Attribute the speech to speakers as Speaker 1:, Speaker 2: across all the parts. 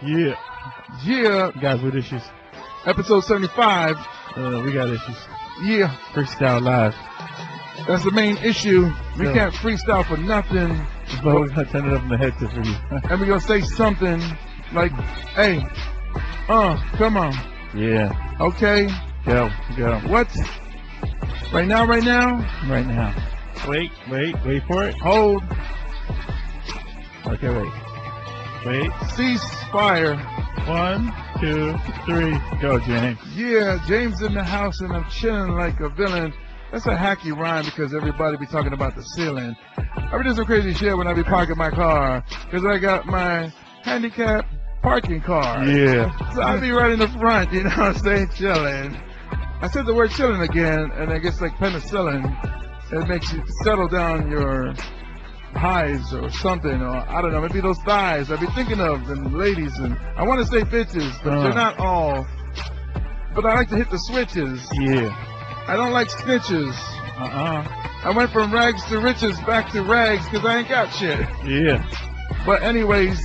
Speaker 1: Yeah.
Speaker 2: Yeah.
Speaker 1: Guys with issues.
Speaker 2: Episode 75.
Speaker 1: We got issues.
Speaker 2: Yeah.
Speaker 1: Freestyle live.
Speaker 2: That's the main issue. We
Speaker 1: Yeah.
Speaker 2: can't freestyle for nothing.
Speaker 1: But we're going to turn it up in the headset for you.
Speaker 2: And we're going to say something like, hey, come on.
Speaker 1: Yeah.
Speaker 2: Okay.
Speaker 1: Go.
Speaker 2: What? Right now?
Speaker 1: Right now. Wait for it.
Speaker 2: Hold.
Speaker 1: Okay, wait.
Speaker 2: Cease fire.
Speaker 1: 1, 2, 3. Go, James.
Speaker 2: Yeah, James in the house and I'm chilling like a villain. That's a hacky rhyme because everybody be talking about the ceiling. I be doing some crazy shit when I be parking my car because I got my handicap parking car.
Speaker 1: Yeah.
Speaker 2: So I be right in the front, you know what I'm saying, chilling. I said the word chilling again and I guess like penicillin. It makes you settle down your highs or something, or I don't know, maybe those thighs I be thinking of, and ladies, and I want to say bitches, but they're not all. But I like to hit the switches.
Speaker 1: Yeah.
Speaker 2: I don't like snitches. I went from rags to riches back to rags because I ain't got shit.
Speaker 1: Yeah.
Speaker 2: But anyways,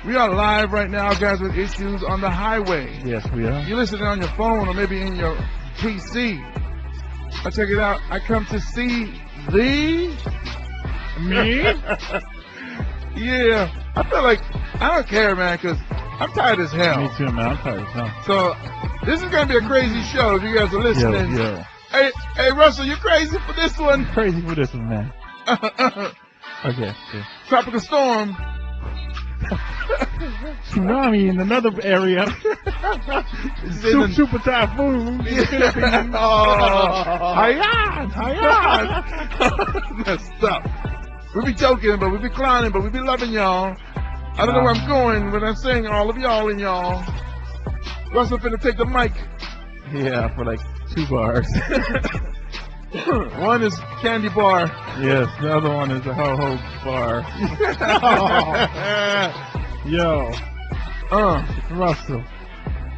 Speaker 2: we are live right now, guys, with issues on the highway.
Speaker 1: Yes, we are.
Speaker 2: You're listening on your phone or maybe in your PC. Now check it out. I come to see thee. Me? Yeah. I feel like I don't care, man, because I'm tired as hell.
Speaker 1: Me too, man. I'm tired as hell.
Speaker 2: So this is gonna be a crazy show if you guys are listening.
Speaker 1: Yo.
Speaker 2: Hey, Russell, you crazy for this one?
Speaker 1: Crazy for this one, man. Okay.
Speaker 2: Tropical storm.
Speaker 1: Tsunami in another area. Super typhoon.
Speaker 2: Hayan. Messed up. We be joking, but we be clowning, but we be loving y'all. I don't know where I'm going when I'm saying all of y'all and y'all. Russell finna take the mic.
Speaker 1: Yeah, for like 2 bars.
Speaker 2: One is candy bar.
Speaker 1: Yes, the other one is a ho-ho bar. Yo. Russell.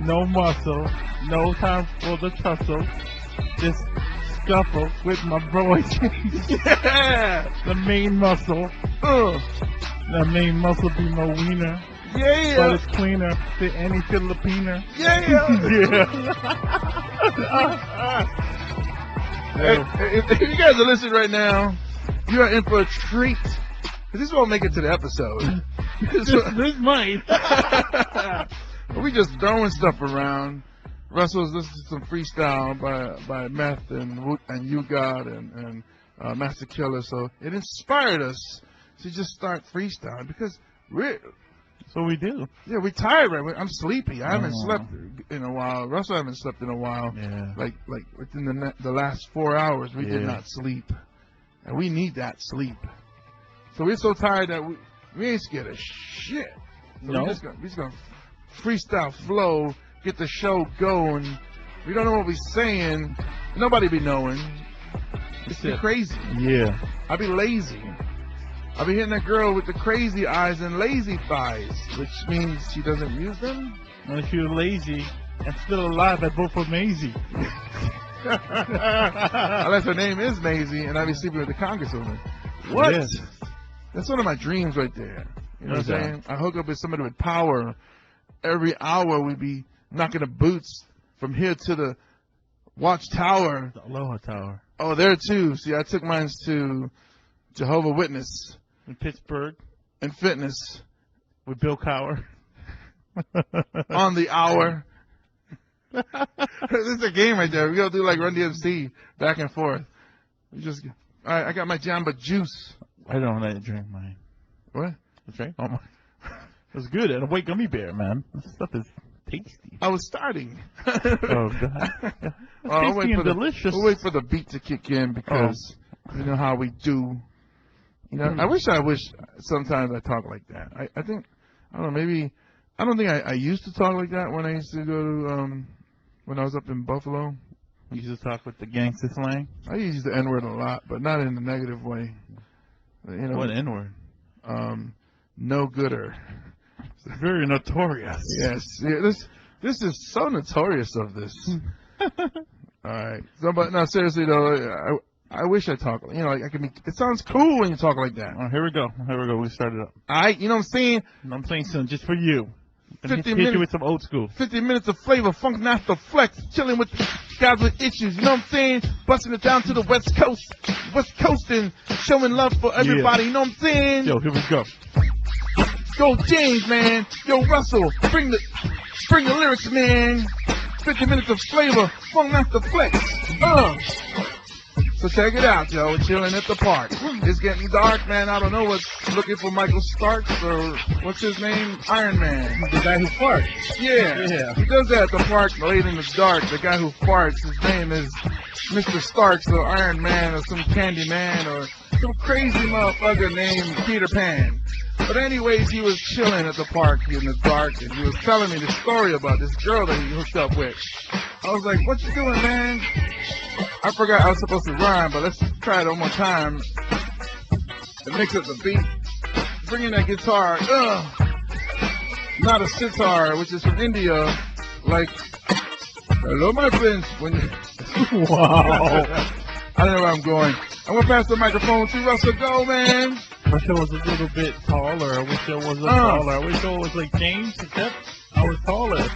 Speaker 1: No muscle. No time for the tussle. Just scuffle with my boys.
Speaker 2: Yeah.
Speaker 1: The main muscle. The main muscle be my wiener.
Speaker 2: Yeah.
Speaker 1: But it's cleaner than any Filipina.
Speaker 2: Yeah. If you guys are listening right now, you are in for a treat. This won't make it to the episode.
Speaker 1: This might.
Speaker 2: We just throwing stuff around. Russell's listening to some freestyle by Meth and You God and Master Killer. So it inspired us to just start freestyling because
Speaker 1: So we do.
Speaker 2: Yeah, we're tired, right? I'm sleepy. I haven't slept in a while. Russell haven't slept in a while.
Speaker 1: Yeah.
Speaker 2: Like within the last 4 hours, we did not sleep, and we need that sleep. So we're so tired that we ain't scared of shit. So
Speaker 1: No.
Speaker 2: we're just gonna freestyle flow, get the show going. We don't know what we're saying. Nobody be knowing. It's be crazy.
Speaker 1: Yeah.
Speaker 2: I be lazy. I be hitting that girl with the crazy eyes and lazy thighs, which means she doesn't use them.
Speaker 1: And if you're lazy and still alive, I vote for Maisie.
Speaker 2: Unless her name is Maisie and I be sleeping with the congresswoman. What?
Speaker 1: Yes.
Speaker 2: That's one of my dreams right there. You know what I'm
Speaker 1: Yeah.
Speaker 2: saying? I hook up with somebody with power. Every hour we be knocking the boots from here to the Watchtower.
Speaker 1: The Aloha Tower.
Speaker 2: Oh, there too. See, I took mine to Jehovah Witness.
Speaker 1: In Pittsburgh.
Speaker 2: And fitness.
Speaker 1: With Bill Cower.
Speaker 2: On the hour. This is a game right there. We gotta do like Run DMC back and forth. I got my Jamba Juice.
Speaker 1: I don't let you drink mine.
Speaker 2: What?
Speaker 1: That's right. Oh my. It's good. And a white gummy bear, man. This stuff is tasty.
Speaker 2: I was starting.
Speaker 1: Oh God.
Speaker 2: Tasty
Speaker 1: and delicious.
Speaker 2: We'll wait for the beat to kick in because you know how we do. You know, I wish sometimes I talk like that. I think, I don't know, maybe, I don't think I used to talk like that when I used to go to, when I was up in Buffalo.
Speaker 1: You used to talk with the gangster slang?
Speaker 2: I use the N-word a lot, but not in a negative way. You know,
Speaker 1: What N-word?
Speaker 2: No gooder.
Speaker 1: It's very notorious.
Speaker 2: Yes. Yeah, this is so notorious of this. All right. So, but no, seriously though, I wish I talked. You know, like I can be. It sounds cool when you talk like that.
Speaker 1: Oh, here we go. Here we go. We started up.
Speaker 2: You know what I'm saying?
Speaker 1: And I'm saying something just for you.
Speaker 2: 50
Speaker 1: hit
Speaker 2: minutes.
Speaker 1: you with some old school.
Speaker 2: 50 minutes of flavor, funk, master flex, chilling with guys with issues. You know what I'm saying? Busting it down to the West Coast, and showing love for everybody. You know what I'm saying?
Speaker 1: Yo, here we go.
Speaker 2: Go James, man. Yo Russell, bring the lyrics, man. 50 minutes of flavor, funk, master flex. So check it out, yo. We're chilling at the park. It's getting dark, man. I don't know what's looking for Michael Starks or what's his name? Iron Man.
Speaker 3: The guy who farts.
Speaker 2: Yeah. He does that at the park late in the dark. The guy who farts, his name is Mr. Starks or Iron Man or some Candy Man or some crazy motherfucker named Peter Pan. But anyways, he was chilling at the park in the dark and he was telling me the story about this girl that he hooked up with. I was like, what you doing, man? I forgot I was supposed to rhyme, but let's try it one more time. And mix up the beat. Bring in that guitar. Not a sitar, which is from India. Like, hello, my friends.
Speaker 1: Wow.
Speaker 2: I don't know where I'm going. I'm going to pass the microphone to Russell. Go, man.
Speaker 1: I wish I was a little bit taller. I wish I was taller. I wish I was like James, except I was taller.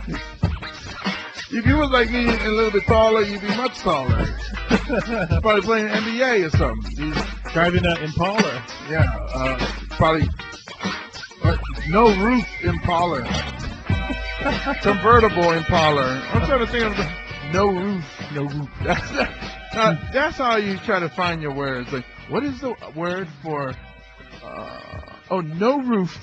Speaker 2: If you was like me and a little bit taller, you'd be much taller. Probably playing NBA or something. He's
Speaker 1: driving an Impala.
Speaker 2: Yeah, probably no roof Impala. Convertible Impala. I'm trying to think of no roof. No roof. That's how you try to find your words. Like, what is the word for? No roof.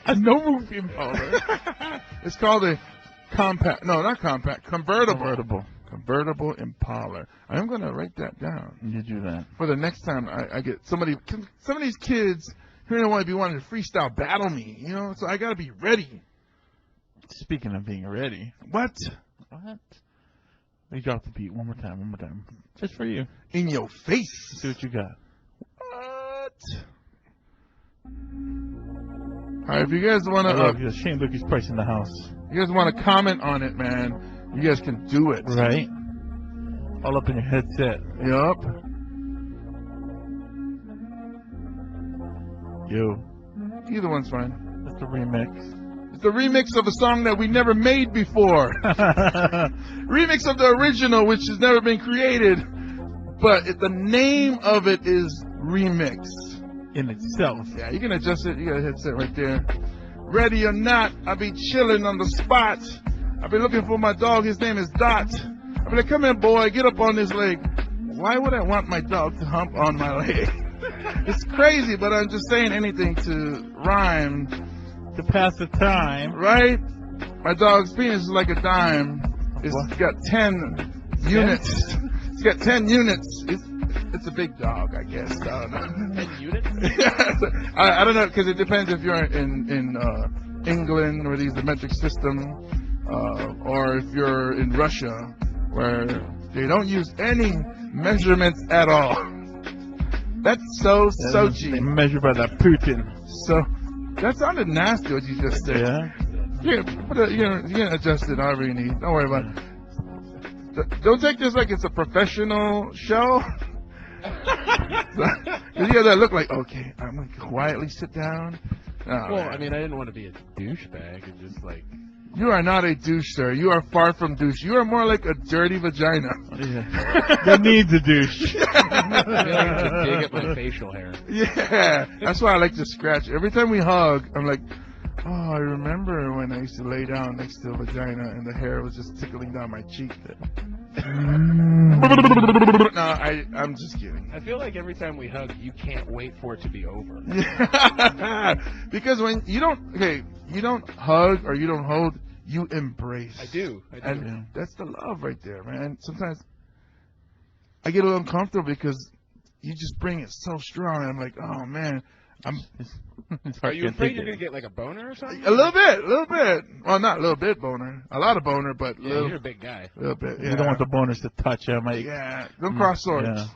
Speaker 2: A no roof Impala. It's called a compact. No, not compact. Convertible. Convertible Impala. I'm going to write that down.
Speaker 1: You do that.
Speaker 2: For the next time I get somebody, some of these kids here don't want to be wanting to freestyle battle me, you know, so I got to be ready.
Speaker 1: Speaking of being ready.
Speaker 2: What?
Speaker 1: We drop the beat one more time. Just for you.
Speaker 2: In your face.
Speaker 1: See what you got.
Speaker 2: What? All right, if you guys want to...
Speaker 1: Shane Lucas Price in the house.
Speaker 2: You guys want to comment on it, man, you guys can do it.
Speaker 1: Right? All up in your headset.
Speaker 2: Yup.
Speaker 1: Yo.
Speaker 2: Either one's fine.
Speaker 1: That's the remix.
Speaker 2: It's the remix of a song that we never made before. Remix of the original, which has never been created. But the name of it is Remix.
Speaker 1: In itself.
Speaker 2: Yeah, you can adjust it. You got a headset right there. Ready or not, I be chilling on the spot. I be looking for my dog. His name is Dot. I be like, come here, boy. Get up on this leg. Why would I want my dog to hump on my leg? It's crazy, but I'm just saying anything to rhyme.
Speaker 1: To pass the time.
Speaker 2: Right? My dog's penis is like a dime. It's got 10 units. It's got 10 units. It's a big dog, I guess. I don't know.
Speaker 3: 10 units?
Speaker 2: I don't know, because it depends if you're in England, where they use the metric system, or if you're in Russia, where they don't use any measurements at all. That's so cheap.
Speaker 1: They measure by that Putin.
Speaker 2: So, that sounded nasty what you just said.
Speaker 1: Yeah?
Speaker 2: You can adjust it however you need. Don't worry about it. Don't take this like it's a professional show. You have that look like, okay, I'm going to quietly sit down.
Speaker 3: Well, man. I mean, I didn't want to be a douchebag and just like...
Speaker 2: You are not a douche, sir. You are far from douche. You are more like a dirty vagina.
Speaker 1: Yeah. That needs a douche.
Speaker 3: I like to dig at my facial hair.
Speaker 2: Yeah. That's why I like to scratch. Every time we hug, I'm like, oh, I remember when I used to lay down next to a vagina and the hair was just tickling down my cheek. No, I'm just kidding.
Speaker 3: I feel like every time we hug, you can't wait for it to be over.
Speaker 2: Because when you don't hug or you don't hold, you embrace.
Speaker 3: I do.
Speaker 2: And that's the love right there, man. Sometimes I get a little uncomfortable because you just bring it so strong. And I'm like, oh man,
Speaker 3: Are you afraid you're gonna get like a boner or something?
Speaker 2: A little bit. Well, not a little bit boner. A lot of boner, but
Speaker 3: you're a big guy.
Speaker 2: A little bit. Yeah.
Speaker 1: You don't want the boners to touch him, mate.
Speaker 2: Yeah. Don't cross swords.
Speaker 1: Yeah.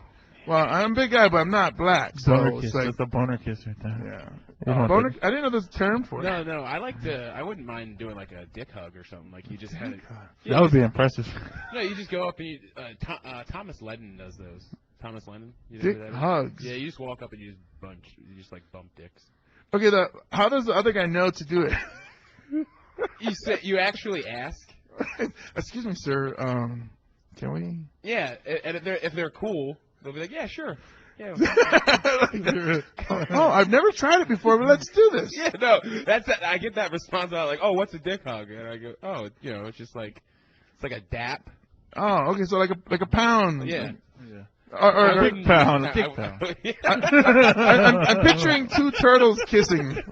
Speaker 2: Well, I'm a big guy, but I'm not black, so
Speaker 1: Boner
Speaker 2: it's
Speaker 1: kiss.
Speaker 2: like
Speaker 1: That's a boner kiss right there.
Speaker 2: yeah.
Speaker 1: You know,
Speaker 2: Boner. I didn't know there's a term for it.
Speaker 3: No, I wouldn't mind doing like a dick hug or something. Like you just had it.
Speaker 1: That would be impressive.
Speaker 3: No, you just go up and Thomas Lennon does those. Thomas Lennon. You know
Speaker 2: Dick
Speaker 3: who that is?
Speaker 2: hugs.
Speaker 3: Yeah, you just walk up and you just like bump dicks.
Speaker 2: Okay, how does the other guy know to do it?
Speaker 3: You actually ask.
Speaker 2: Excuse me, sir. Can we?
Speaker 3: Yeah, and if they're cool, they'll be like, yeah, sure. Yeah.
Speaker 2: Oh, I've never tried it before, but let's do this.
Speaker 3: Yeah, no, I get that response out like, oh, what's a dick hug? And I go, oh, it's just like it's like a dap.
Speaker 2: Oh, okay, so like a pound.
Speaker 3: Yeah.
Speaker 2: Or
Speaker 1: A dick pound.
Speaker 3: No,
Speaker 1: A dick pound.
Speaker 2: I'm picturing two turtles kissing.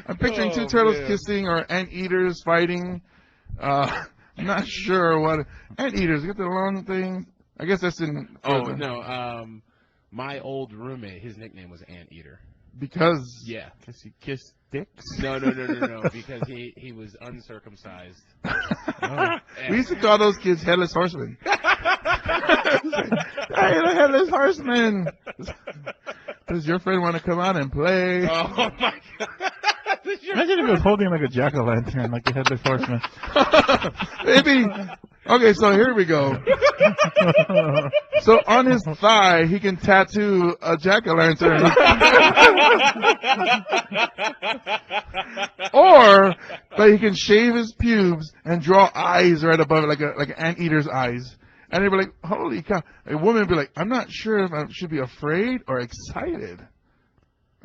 Speaker 2: I'm picturing two turtles kissing or anteaters fighting. I'm not sure what anteaters. Get the long thing. I guess that's in.
Speaker 3: Oh no. My old roommate, his nickname was Anteater.
Speaker 2: Because.
Speaker 3: Yeah.
Speaker 1: Because he kissed dicks?
Speaker 3: No. Because he was uncircumcised.
Speaker 2: We used to call those kids headless horsemen. Hey, the headless horseman. Does your friend want to come out and play?
Speaker 3: Oh my god.
Speaker 1: Imagine if he was holding like a jack-o'-lantern, like a headless horseman.
Speaker 2: Maybe. Okay, so here we go. So on his thigh, he can tattoo a jack-o'-lantern. Or, but he can shave his pubes and draw eyes right above it, like an anteater's eyes. And they'd be like, holy cow. A woman would be like, I'm not sure if I should be afraid or excited.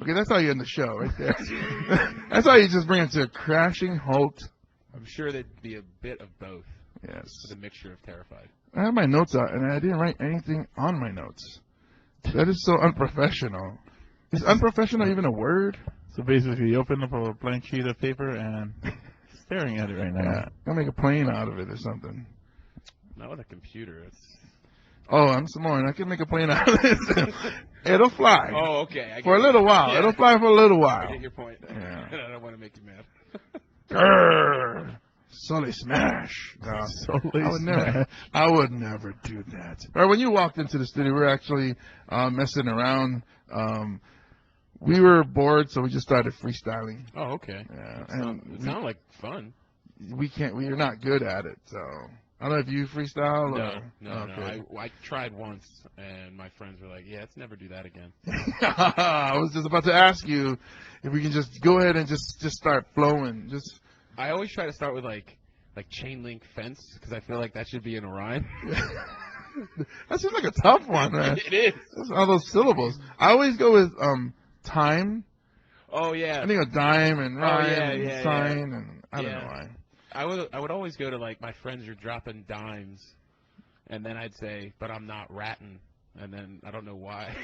Speaker 2: Okay, that's how you end the show right there. That's how you just bring it to a crashing halt.
Speaker 3: I'm sure there'd be a bit of both.
Speaker 2: Yes.
Speaker 3: With a mixture of terrified.
Speaker 2: I have my notes out, and I didn't write anything on my notes. That is so unprofessional. Is unprofessional even a word?
Speaker 1: So basically, you open up a blank sheet of paper and staring at it right now.
Speaker 2: Yeah. I'll make a plane out of it or something.
Speaker 3: Not with a computer. It's.
Speaker 2: Oh, I'm Samoan. I can make a plane out of this. It'll fly.
Speaker 3: Oh, okay.
Speaker 2: For a little while.
Speaker 3: Yeah.
Speaker 2: It'll fly for a little while.
Speaker 3: I get your point.
Speaker 2: Yeah.
Speaker 3: I don't want to make you mad.
Speaker 2: Grrr. Sully smash. No,
Speaker 1: Sully
Speaker 2: I would never do that. All right, when you walked into the studio, we were actually messing around. We were bored, so we just started freestyling.
Speaker 3: Oh, okay.
Speaker 2: Yeah,
Speaker 3: It sounded like fun.
Speaker 2: We're not good at it, so I don't know if you freestyle or
Speaker 3: No.
Speaker 2: Okay.
Speaker 3: I tried once, and my friends were like, "Yeah, let's never do that again."
Speaker 2: I was just about to ask you if we can just go ahead and just start flowing. Just.
Speaker 3: I always try to start with like chain link fence because I feel like that should be in a rhyme.
Speaker 2: That seems like a tough one, man.
Speaker 3: It is.
Speaker 2: That's all those syllables. I always go with time.
Speaker 3: Oh yeah.
Speaker 2: I think of dime and rhyme and
Speaker 3: yeah,
Speaker 2: sign and I don't know why.
Speaker 3: I would always go to like my friends are dropping dimes, and then I'd say, but I'm not ratting, and then I don't know why.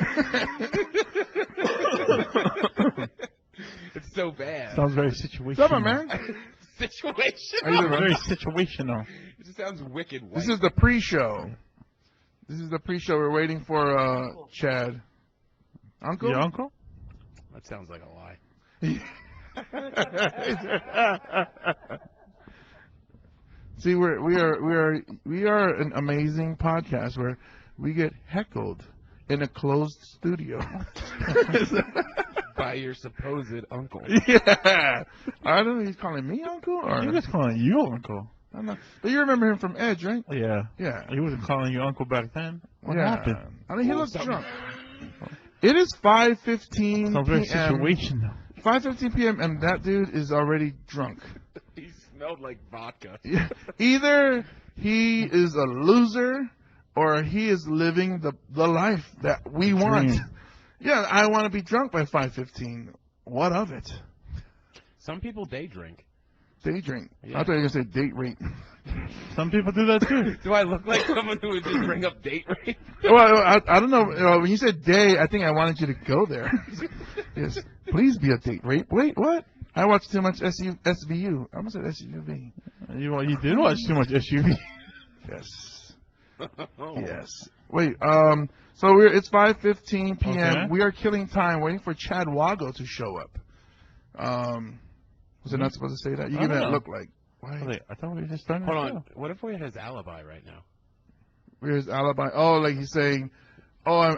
Speaker 3: It's so bad.
Speaker 1: Sounds very situational.
Speaker 2: What's up, man?
Speaker 3: Situational.
Speaker 2: Are you the
Speaker 1: Very situational.
Speaker 3: It just sounds wicked. White.
Speaker 2: This is the pre-show. We're waiting for Chad. Uncle?
Speaker 1: Your uncle?
Speaker 3: That sounds like a lie.
Speaker 2: See, we are an amazing podcast where we get heckled in a closed studio.
Speaker 3: By your supposed uncle.
Speaker 2: Yeah. I don't know. He's calling me uncle, or
Speaker 1: He was calling you uncle.
Speaker 2: I don't know. But you remember him from Edge, right?
Speaker 1: Yeah.
Speaker 2: Yeah.
Speaker 1: He wasn't calling you uncle back then. What
Speaker 2: Yeah.
Speaker 1: happened?
Speaker 2: I mean, he looks drunk. It is 5:15
Speaker 1: Sounds very
Speaker 2: p.m.
Speaker 1: situational.
Speaker 2: 5:15 p.m. and that dude is already drunk.
Speaker 3: He smelled like vodka.
Speaker 2: Either he is a loser or he is living the life that we want. Yeah, I want to be drunk by 5:15. What of it?
Speaker 3: Some people day drink.
Speaker 2: Day drink.
Speaker 3: Yeah.
Speaker 2: I thought you were going to say date rape.
Speaker 1: Some people do that too.
Speaker 3: Do I look like someone who would just bring up date rape?
Speaker 2: Well, I don't know. When you said day, I think I wanted you to go there. Yes. Please be a date rape. Wait, what? I watched too much SVU. I almost said SUV.
Speaker 1: You did watch too much SUV.
Speaker 2: Yes.
Speaker 3: Oh.
Speaker 2: Yes. Wait, so it's 5:15 p.m.
Speaker 1: Okay.
Speaker 2: We are killing time waiting for Chad Wago to show up. Was it not supposed to say that? You
Speaker 1: I
Speaker 2: give
Speaker 1: don't
Speaker 2: that
Speaker 1: know.
Speaker 2: look like. Why?
Speaker 1: I thought we were just starting.
Speaker 3: Hold
Speaker 1: the
Speaker 3: on.
Speaker 1: show.
Speaker 3: What if we had his alibi right now?
Speaker 2: Where's alibi? Oh, like he's saying, Oh,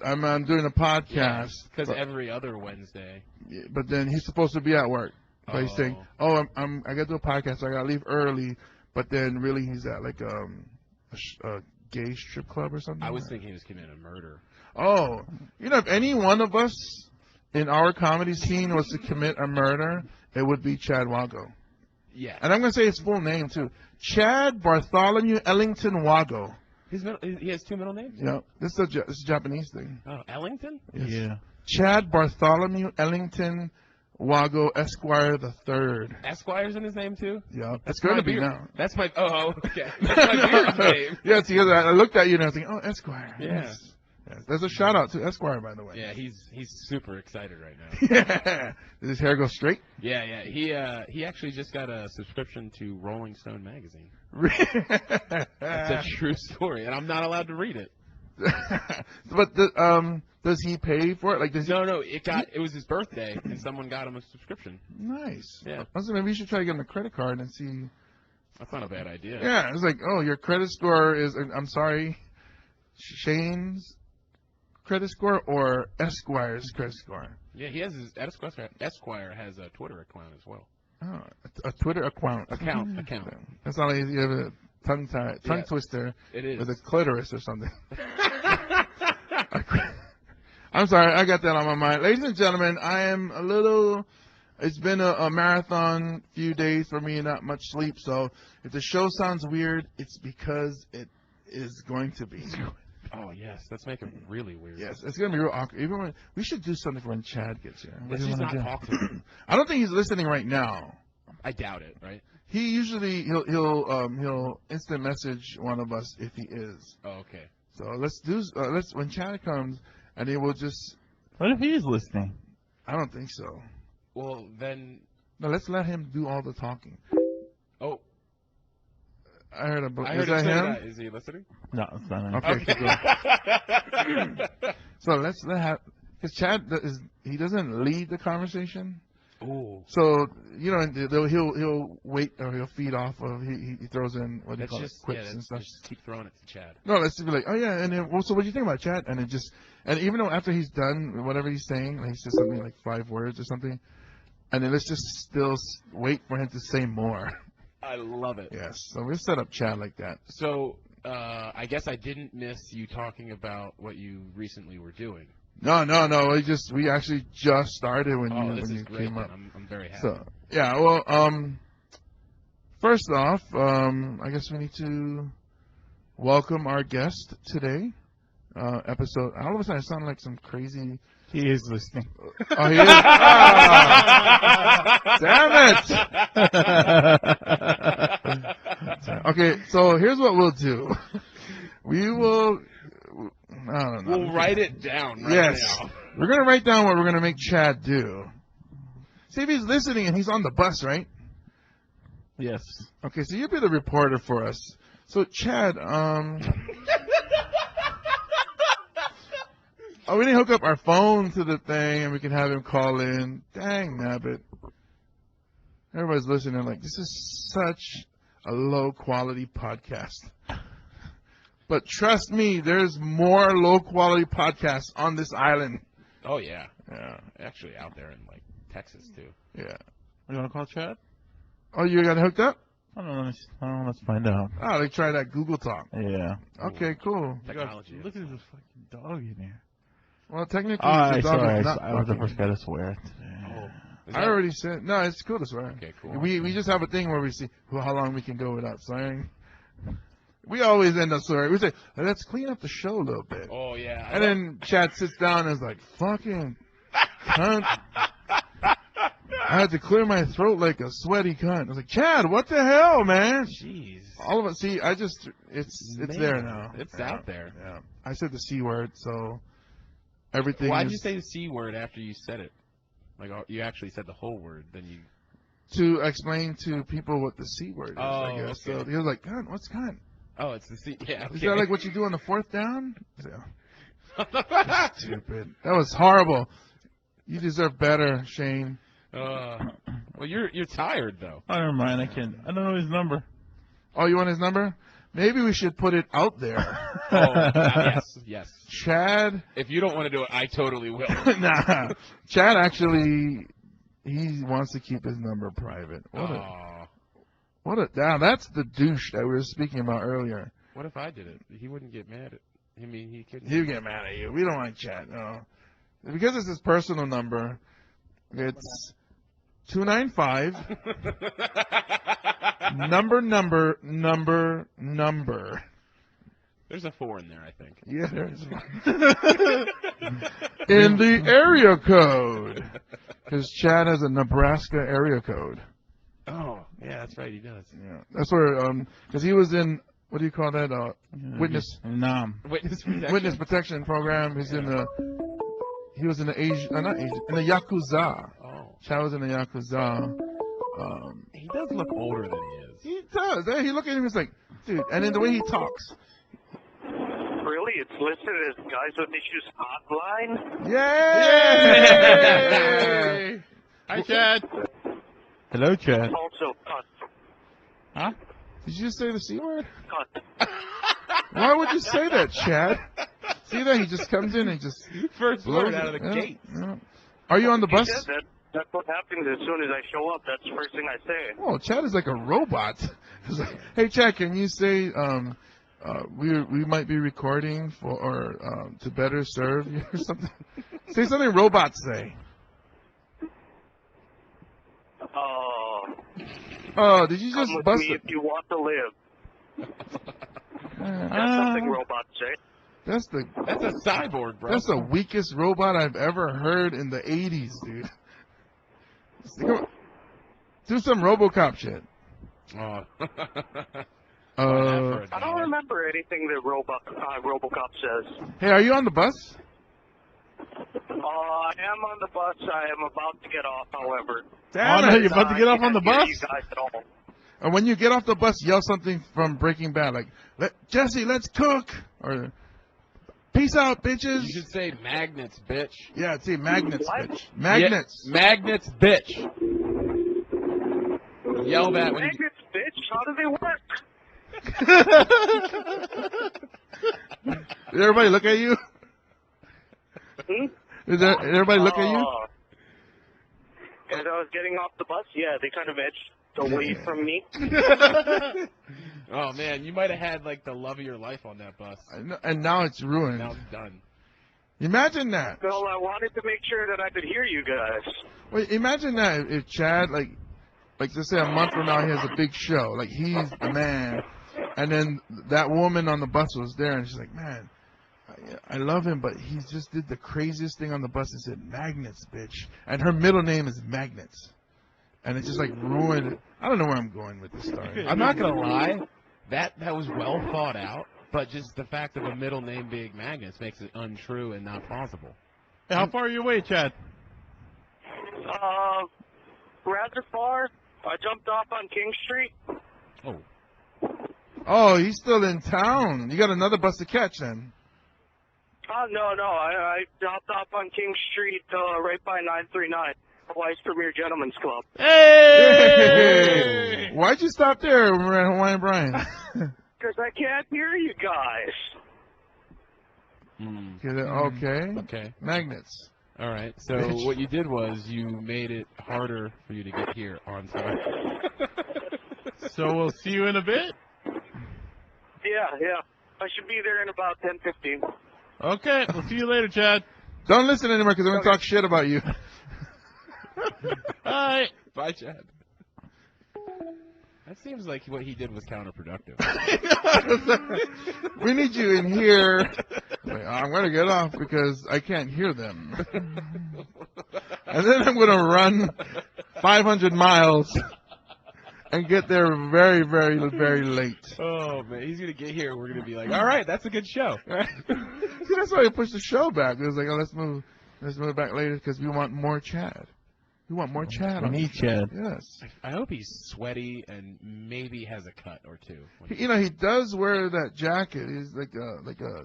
Speaker 2: I'm doing a podcast.
Speaker 3: Because every other Wednesday.
Speaker 2: But then he's supposed to be at work. But he's saying,
Speaker 3: Oh.
Speaker 2: I got to do a podcast, so I got to leave early. But then really he's at like a gay strip club or something.
Speaker 3: I was thinking he was committing a murder.
Speaker 2: Oh, if any one of us in our comedy scene was to commit a murder, it would be Chad Wago.
Speaker 3: Yeah.
Speaker 2: And I'm going to say his full name, too. Chad Bartholomew Ellington Wago.
Speaker 3: He has 2 middle names?
Speaker 2: Yeah, this is a Japanese thing.
Speaker 3: Oh, Ellington?
Speaker 2: Yes.
Speaker 1: Yeah.
Speaker 2: Chad Bartholomew Ellington Wago Esquire the Third.
Speaker 3: Esquire's in his name, too?
Speaker 2: Yeah, it's going to be now.
Speaker 3: That's my... Oh, okay. That's my beard's name.
Speaker 2: Yes, because I looked at you and I was thinking, oh, Esquire.
Speaker 3: Yeah.
Speaker 2: Yes. There's a shout out to Esquire, by the way.
Speaker 3: Yeah, he's super excited right now.
Speaker 2: Yeah. Did his hair go straight?
Speaker 3: Yeah. He actually just got a subscription to Rolling Stone magazine. That's a true story, and I'm not allowed to read it.
Speaker 2: But does he pay for it? Like, does he?
Speaker 3: No. It was his birthday, and someone got him a subscription.
Speaker 2: Nice.
Speaker 3: Yeah.
Speaker 2: Also, maybe you should try to get him a credit card and see.
Speaker 3: That's not a bad idea.
Speaker 2: Yeah, it's like, oh, your credit score is. I'm sorry, Shane's credit score or Esquire's credit score.
Speaker 3: Yeah, he has his Esquire has a Twitter account as well.
Speaker 2: Oh, a Twitter account.
Speaker 3: Account.
Speaker 2: That's not like you have a tongue twister
Speaker 3: It is.
Speaker 2: with a clitoris or something. I'm sorry, I got that on my mind. Ladies and gentlemen, I am a little. It's been a marathon few days for me, not much sleep. So if the show sounds weird, it's because it is going to be.
Speaker 3: Oh yes, let's make it really weird.
Speaker 2: Yes, it's gonna be real awkward. Even when we should do something for when Chad gets here.
Speaker 3: Let's just not talk to him.
Speaker 2: I don't think he's listening right now.
Speaker 3: I doubt it. Right?
Speaker 2: He usually he'll instant message one of us if he is.
Speaker 3: Oh, okay.
Speaker 2: So let's when Chad comes and he will just.
Speaker 1: What if he's listening?
Speaker 2: I don't think so.
Speaker 3: Well then.
Speaker 2: No, let's let him do all the talking.
Speaker 3: Oh.
Speaker 2: I heard
Speaker 3: I
Speaker 2: is
Speaker 3: heard
Speaker 2: that
Speaker 3: him say
Speaker 2: him?
Speaker 3: that. Is he listening?
Speaker 1: No, it's not him.
Speaker 2: Okay. Cool. So let's because Chad he doesn't lead the conversation.
Speaker 3: Ooh.
Speaker 2: So he'll wait or he'll feed off of he throws in what do you call it, quips and stuff.
Speaker 3: Just keep throwing it to Chad.
Speaker 2: No, let's just be like, oh yeah, and then, well, so what do you think about Chad? And even though after he's done whatever he's saying, like he says something like 5 words or something, and then let's just still wait for him to say more.
Speaker 3: I love it.
Speaker 2: Yes, so we'll set up Chad like that.
Speaker 3: So I guess I didn't miss you talking about what you recently were doing.
Speaker 2: No. We actually just started when you
Speaker 3: great,
Speaker 2: came up.
Speaker 3: I'm very happy.
Speaker 2: So yeah, well, first off, I guess we need to welcome our guest today. Episode. All of a sudden, I sound like some crazy.
Speaker 1: He is listening.
Speaker 2: Oh, he is. Ah, damn it! Okay, so here's what we'll do. We will. I don't know.
Speaker 3: We'll write it down right
Speaker 2: Yes.
Speaker 3: now.
Speaker 2: We're going to write down what we're going to make Chad do. See if he's listening and he's on the bus, right?
Speaker 1: Yes.
Speaker 2: Okay, so you'll be the reporter for us. So, Chad, we didn't hook up our phone to the thing and we can have him call in. Dang, nabbit. Everybody's listening like, this is such a low-quality podcast. But trust me, there's more low-quality podcasts on this island.
Speaker 3: Oh yeah.
Speaker 2: Yeah.
Speaker 3: Actually, out there in like Texas too.
Speaker 2: Yeah.
Speaker 1: You want to call Chad?
Speaker 2: Oh, you got hooked up?
Speaker 1: I don't know. Let's find out.
Speaker 2: Oh, they try that Google Talk.
Speaker 1: Yeah.
Speaker 2: Okay, cool.
Speaker 3: Technology.
Speaker 1: Look at this fucking dog in here.
Speaker 2: Well, technically,
Speaker 1: I
Speaker 2: the dog is not
Speaker 1: was the
Speaker 2: barking.
Speaker 1: first guy to swear today.
Speaker 3: Oh. Is
Speaker 2: I
Speaker 3: that-
Speaker 2: already said no. It's cool to swear.
Speaker 3: Okay, cool.
Speaker 2: We just have a thing where we see how long we can go without swearing. We always end up swearing. We say, let's clean up the show a little bit.
Speaker 3: Oh yeah.
Speaker 2: And then Chad sits down and is like, fucking cunt. I had to clear my throat like a sweaty cunt. I was like, Chad, what the hell, man?
Speaker 3: Jeez.
Speaker 2: All of it. See, it's
Speaker 3: Man,
Speaker 2: there now.
Speaker 3: It's
Speaker 2: Yeah,
Speaker 3: out there.
Speaker 2: Yeah. I said the C word, so everything
Speaker 3: Why'd
Speaker 2: is
Speaker 3: you say the C word after you said it? Like you actually said the whole word, then you.
Speaker 2: to explain to people what the C word is, I
Speaker 3: Oh,
Speaker 2: guess.
Speaker 3: okay.
Speaker 2: So he was like, cunt, what's cunt?
Speaker 3: Oh, it's the C. Yeah.
Speaker 2: Is
Speaker 3: Okay.
Speaker 2: that like what you do on the 4th down? Yeah. Stupid. That was horrible. You deserve better, Shane.
Speaker 3: Well, you're tired though.
Speaker 1: Oh, never mind. I don't know his number.
Speaker 2: Oh, you want his number? maybe we should put it out there.
Speaker 3: Yes.
Speaker 2: Chad,
Speaker 3: If you don't want to do it, I totally will.
Speaker 2: nah. Chad actually, he wants to keep his number private. That's the douche that we were speaking about earlier.
Speaker 3: What if I did it? He wouldn't get mad at. I mean, he couldn't.
Speaker 2: He'll get mad at you. We don't like Chad. No, because it's his personal number. It's 295 number.
Speaker 3: There's a 4 in there, I think.
Speaker 2: Yeah, there's in the area code, because Chad has a Nebraska area code.
Speaker 3: Oh, yeah, that's right. He does.
Speaker 2: Yeah, that's where because he was in, what do you call that? Witness witness protection program. He was in the in the Yakuza.
Speaker 3: Oh,
Speaker 2: Chad was in the Yakuza.
Speaker 3: he does look older than he is.
Speaker 2: He does. He look at him. He's like, dude. And then the way he talks.
Speaker 4: Really? It's listed as Guys with Issues Hotline?
Speaker 2: Yay!
Speaker 1: Hi, Chad. Hello, Chad.
Speaker 4: Also, cunt.
Speaker 1: Huh?
Speaker 2: Did you just say the C word?
Speaker 4: Cunt.
Speaker 2: Why would you say that, Chad? See that? He just comes in and just
Speaker 3: First
Speaker 2: blows
Speaker 3: word out of the
Speaker 2: it.
Speaker 3: gate.
Speaker 2: Yeah. Are you on the bus?
Speaker 4: Yeah, that's what happens as soon as I show up. That's the first thing I say.
Speaker 2: Oh, Chad is like a robot. He's like, hey, Chad, can you say we might be recording to better serve you or something? Say something robots say. Oh, did you just
Speaker 4: come with
Speaker 2: bust
Speaker 4: me
Speaker 2: it?
Speaker 4: if you want to live. That's something robots say.
Speaker 2: That's
Speaker 3: a cyborg, bro.
Speaker 2: That's the weakest robot I've ever heard in the 80s, dude. Do some RoboCop shit.
Speaker 4: I don't remember anything that RoboCop says.
Speaker 2: Hey, are you on the bus?
Speaker 4: I am on the bus. I am about to get off, however.
Speaker 2: Damn it.
Speaker 1: You're about to get off on the bus?
Speaker 4: You guys at all.
Speaker 2: And when you get off the bus, yell something from Breaking Bad, like, Jesse, let's cook! Or, peace out, bitches!
Speaker 3: You should say magnets, bitch.
Speaker 2: Yeah, see, magnets,
Speaker 4: What?
Speaker 2: bitch. Magnets.
Speaker 3: Yeah, magnets, bitch. Yell that when you...
Speaker 4: Magnets, bitch. How do they work?
Speaker 2: Did everybody look at you? Did everybody look at you?
Speaker 4: As I was getting off the bus, yeah, they kind of edged away from me.
Speaker 3: Oh, man, you might have had, like, the love of your life on that bus.
Speaker 2: And now it's ruined.
Speaker 3: Now it's done.
Speaker 2: Imagine that.
Speaker 4: Well, I wanted to make sure that I could hear you guys.
Speaker 2: Wait, imagine that if Chad, like let's say a month from now, he has a big show. Like, he's the man. And then that woman on the bus was there, and she's like, man, I love him, but he just did the craziest thing on the bus and said, magnets, bitch. And her middle name is Magnets. And it just, like, ruined it. I don't know where I'm going with this story.
Speaker 3: I'm not going to lie. That was well thought out, but just the fact of a middle name being Magnets makes it untrue and not plausible.
Speaker 1: Hey, how far are you away, Chad?
Speaker 4: Rather far. I jumped off on King Street.
Speaker 2: Oh, he's still in town. You got another bus to catch, then.
Speaker 4: Oh, no. I dropped off on King Street right by 939, Hawaii's Premier Gentlemen's Club.
Speaker 2: Hey! Why'd you stop there when we were at Hawaiian Brian?
Speaker 4: Because I can't hear you guys.
Speaker 2: Okay. Magnets.
Speaker 3: All right. So what you did was you made it harder for you to get here on time.
Speaker 1: So we'll see you in a bit?
Speaker 4: Yeah. I should be there in about 10:15.
Speaker 1: Okay. We'll see you later, Chad.
Speaker 2: Don't listen anymore because I'm going to talk shit about you.
Speaker 1: Bye.
Speaker 3: Bye, Chad. That seems like what he did was counterproductive.
Speaker 2: We need you in here. I'm going to get off because I can't hear them. And then I'm going to run 500 miles and get there very, very, very late.
Speaker 3: Oh, man. He's going to get here and we're going to be like, all right, that's a good show.
Speaker 2: See, that's why we pushed the show back. It was like, oh, let's move it back later because we want more Chad. We want more Chad.
Speaker 1: We need Chad.
Speaker 2: Yes.
Speaker 3: I hope he's sweaty and maybe has a cut or two.
Speaker 2: He does wear that jacket. He's like a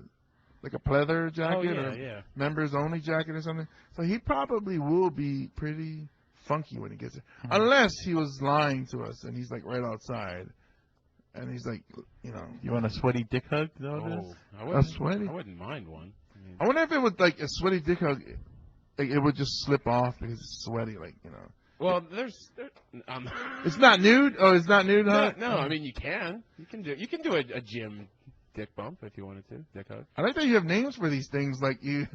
Speaker 2: pleather jacket or members only jacket or something. So he probably will be pretty funky when he gets there. Unless he was lying to us and he's like right outside. And he's like, you know.
Speaker 1: You want a sweaty dick hug? Is that what it is?
Speaker 3: I wouldn't,
Speaker 2: sweaty?
Speaker 3: I wouldn't mind one. I mean,
Speaker 2: I wonder if it would, like, a sweaty dick hug, like, it would just slip off because it's sweaty, like, you know.
Speaker 3: well,
Speaker 2: It's not nude? Oh, it's not nude, huh?
Speaker 3: no. I mean, you can do a gym dick bump if you wanted to. Dick hug.
Speaker 2: I like that you have names for these things. Like you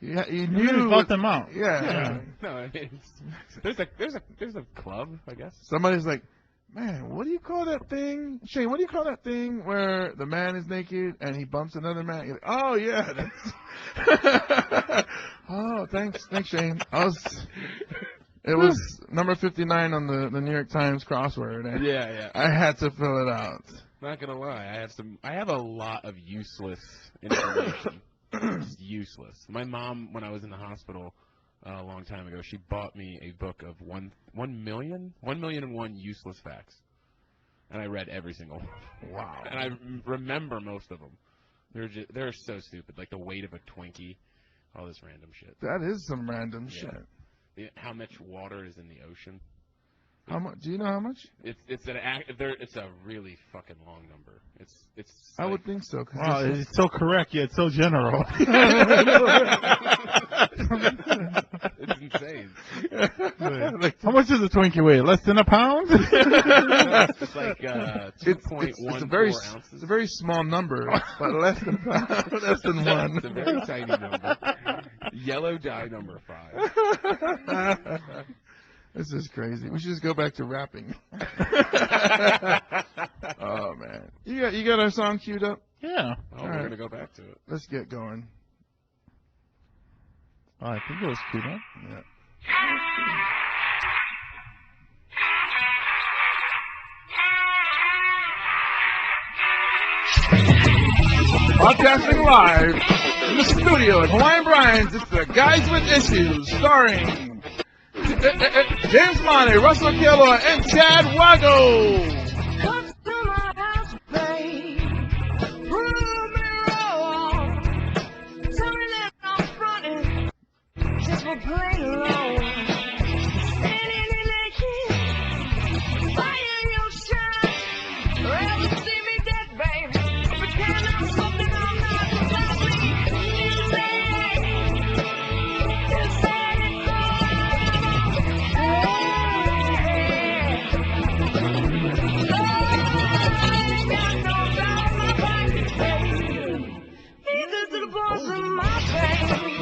Speaker 1: You
Speaker 2: knew
Speaker 1: really thought them out.
Speaker 2: Yeah.
Speaker 3: No, I mean, there's a club, I guess.
Speaker 2: Somebody's like, man, what do you call that thing, Shane? What do you call that thing where the man is naked and he bumps another man? You're like, oh yeah. That's... oh, thanks, Shane. It was number 59 on the New York Times crossword. And
Speaker 3: Yeah.
Speaker 2: I had to fill it out.
Speaker 3: Not gonna lie, I have a lot of useless information. Just useless. My mom, when I was in the hospital a long time ago, she bought me a book of 1 million and one useless facts, and I read every single one.
Speaker 2: Wow.
Speaker 3: And I remember most of them. They're so stupid, like the weight of a Twinkie, all this random shit.
Speaker 2: That is some random shit.
Speaker 3: How much water is in the ocean?
Speaker 2: How much? Do you know how much?
Speaker 3: It's a really fucking long number. It's
Speaker 2: I would think so. 'Cause
Speaker 1: Wow, it's so correct yet so general.
Speaker 3: it's insane.
Speaker 2: Like,
Speaker 1: how much does a Twinkie weigh? Less than a pound?
Speaker 3: It's like 2.14
Speaker 2: it's
Speaker 3: ounces.
Speaker 2: It's a very small number, but less than one.
Speaker 3: It's a very tiny number. Yellow die number 5.
Speaker 2: This is crazy. We should just go back to rapping. Oh man, you got our song queued up?
Speaker 1: Yeah.
Speaker 3: Oh, we're gonna go back to it.
Speaker 2: Let's get going.
Speaker 1: Oh, I think it was cute, huh?
Speaker 2: Yeah. Broadcasting live in the studio at Hawaiian Brian's. It's the Guys with Issues, starring James Money, Russell Killer, and Chad Wago.
Speaker 5: Come to my house, babe. Prove me wrong. Tell me that I'm fronting just for playing alone. Standing in that key, fire your shine. Ever see me dead, baby? Pretend I'm something I'm not exactly. You say, you said it's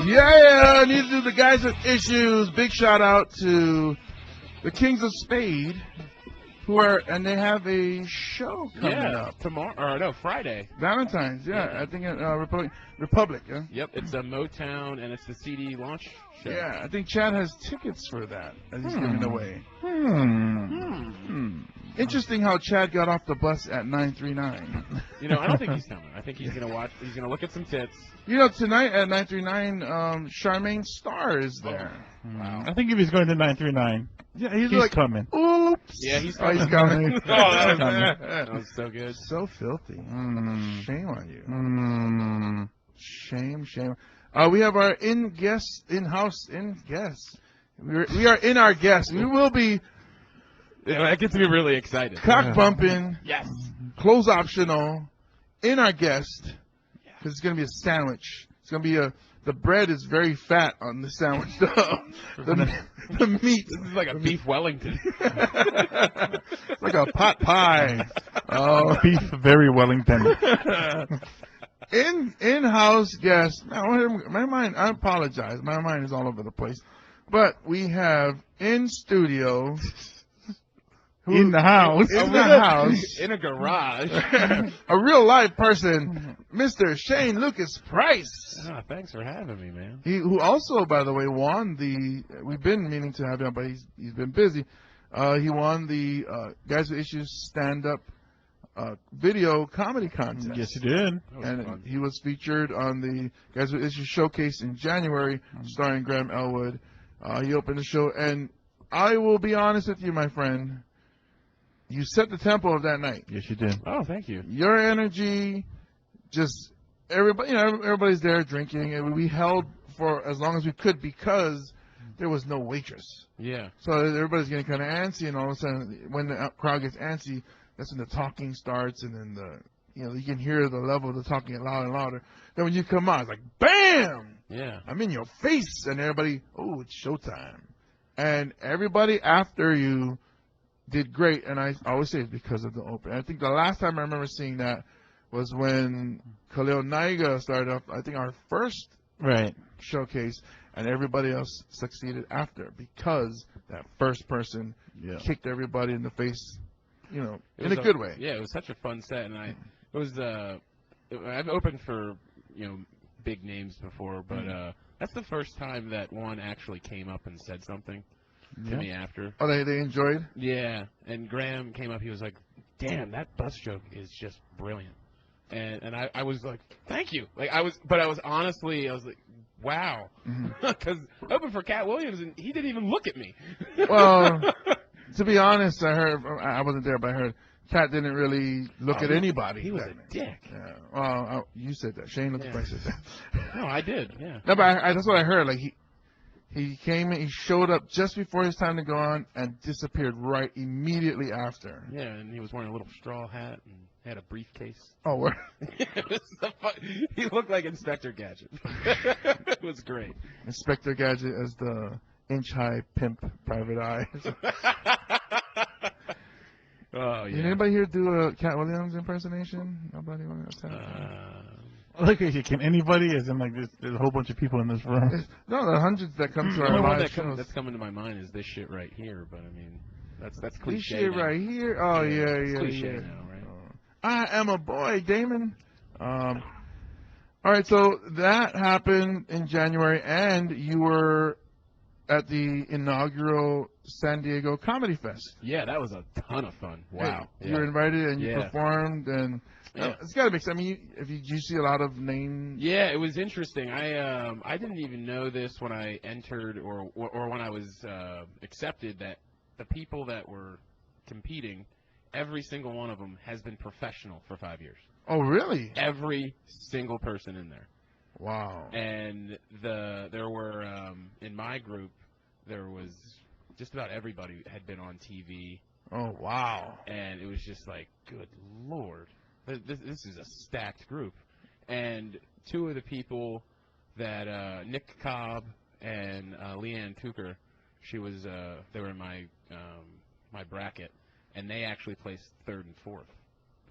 Speaker 2: Yeah, these are the Guys with Issues. Big shout out to the Kings of Spade, and they have a show coming up.
Speaker 3: Tomorrow, or no, Friday.
Speaker 2: Valentine's, I think at Republic, yeah?
Speaker 3: Yep, it's a Motown, and it's the CD launch show.
Speaker 2: Yeah, I think Chad has tickets for that that he's giving away. Interesting how Chad got off the bus at 939.
Speaker 3: You know, I don't think he's coming. I think he's gonna look at some tits.
Speaker 2: You know, tonight at 939, Charmaine Starr is there.
Speaker 3: Wow.
Speaker 1: I think if he's going to 939,
Speaker 2: Yeah,
Speaker 1: he's
Speaker 2: like,
Speaker 1: coming.
Speaker 2: oops.
Speaker 3: Yeah, he's
Speaker 2: Oh, he's
Speaker 3: coming.
Speaker 2: coming.
Speaker 3: That was so good.
Speaker 2: So filthy. Shame on you. Shame. We have our in-house guest. We are in our guest. We will be
Speaker 3: Yeah, that gets me really excited.
Speaker 2: cock bumping,
Speaker 3: Yes.
Speaker 2: close optional, in our guest, because it's going to be a sandwich. It's going to be the bread is very fat on the sandwich. The meat.
Speaker 3: This is like a beef Wellington.
Speaker 2: It's like a pot pie. Oh,
Speaker 1: Beef very Wellington.
Speaker 2: in-house guest. My mind. I apologize. My mind is all over the place. But we have in studio.
Speaker 1: In the house.
Speaker 2: In the house.
Speaker 3: In a garage.
Speaker 2: A real live person, Mr. Shane Lucas Price.
Speaker 3: Thanks for having me, man.
Speaker 2: Who also, by the way, won we've been meaning to have him, but he's been busy. He won the Guys with Issues stand-up video comedy contest.
Speaker 1: Yes, he did.
Speaker 2: And he was featured on the Guys with Issues showcase in January, starring Graham Elwood. He opened the show, and I will be honest with you, my friend. You set the tempo of that night.
Speaker 1: Yes, you did.
Speaker 3: Oh, thank you.
Speaker 2: Your energy, just everybody's there drinking, and we held for as long as we could because there was no waitress.
Speaker 3: Yeah.
Speaker 2: So everybody's getting kind of antsy, and all of a sudden, when the crowd gets antsy, that's when the talking starts, and then you can hear the level of the talking louder and louder. Then when you come out, it's like, bam!
Speaker 3: Yeah.
Speaker 2: I'm in your face, and everybody, oh, it's showtime. And everybody after you did great, and I always say it's because of the open. I think the last time I remember seeing that was when Khalil Naiga started off, I think, our first
Speaker 1: Right.
Speaker 2: showcase, and everybody else succeeded after because that first person
Speaker 1: Yeah.
Speaker 2: kicked everybody in the face,
Speaker 3: It
Speaker 2: in
Speaker 3: was
Speaker 2: a good way.
Speaker 3: Yeah, it was such a fun set, and I've opened for big names before, but that's the first time that one actually came up and said something to me after.
Speaker 2: Oh, they enjoyed?
Speaker 3: Yeah, and Graham came up. He was like, "Damn, that bus joke is just brilliant," and I was like, "Thank you." Like I was honestly, I was like, "Wow," because I opened for Cat Williams, and he didn't even look at me.
Speaker 2: Well, to be honest, I wasn't there, but I heard Cat didn't really look at anybody.
Speaker 3: He was
Speaker 2: that
Speaker 3: a
Speaker 2: night.
Speaker 3: dick.
Speaker 2: Yeah. Well, you said that. Shane looked like said that.
Speaker 3: No, I did. Yeah.
Speaker 2: No, but that's what I heard. Like he came in, he showed up just before his time to go on, and disappeared right immediately after.
Speaker 3: Yeah, and he was wearing a little straw hat and had a briefcase.
Speaker 2: Oh, where?
Speaker 3: He looked like Inspector Gadget. It was great.
Speaker 2: Inspector Gadget as the inch-high pimp private eye.
Speaker 3: Oh,
Speaker 2: Did
Speaker 3: yeah.
Speaker 2: anybody here do a Cat Williams impersonation? Nobody want to
Speaker 1: Look, can anybody? As in, like, there's a whole bunch of people in this room.
Speaker 2: No, there are hundreds that come to
Speaker 3: The
Speaker 2: our
Speaker 3: only one
Speaker 2: live shows.
Speaker 3: that's coming to my mind is this shit right here, but I mean, that's
Speaker 2: This
Speaker 3: cliche
Speaker 2: shit
Speaker 3: now.
Speaker 2: right here. Oh, yeah,
Speaker 3: It's
Speaker 2: yeah,
Speaker 3: cliche
Speaker 2: yeah.
Speaker 3: now, right?
Speaker 2: I am a boy, Damon. All right, so that happened in January, and you were at the inaugural San Diego Comedy Fest.
Speaker 3: Yeah, that was a ton of fun. Wow.
Speaker 2: Hey, you were invited, and you
Speaker 3: Yeah.
Speaker 2: performed, and
Speaker 3: Yeah.
Speaker 2: it's got to make sense. I mean, you see a lot of names.
Speaker 3: Yeah, it was interesting. I didn't even know this when I entered or when I was accepted that the people that were competing, every single one of them has been professional for 5 years.
Speaker 2: Oh, really?
Speaker 3: Every single person in there.
Speaker 2: Wow.
Speaker 3: And there were in my group there was just about everybody had been on TV,
Speaker 2: Oh, wow.
Speaker 3: and it was just like, good lord, this is a stacked group. And two of the people that Nick Cobb and Leanne Tucker, they were in my my bracket, and they actually placed third and fourth.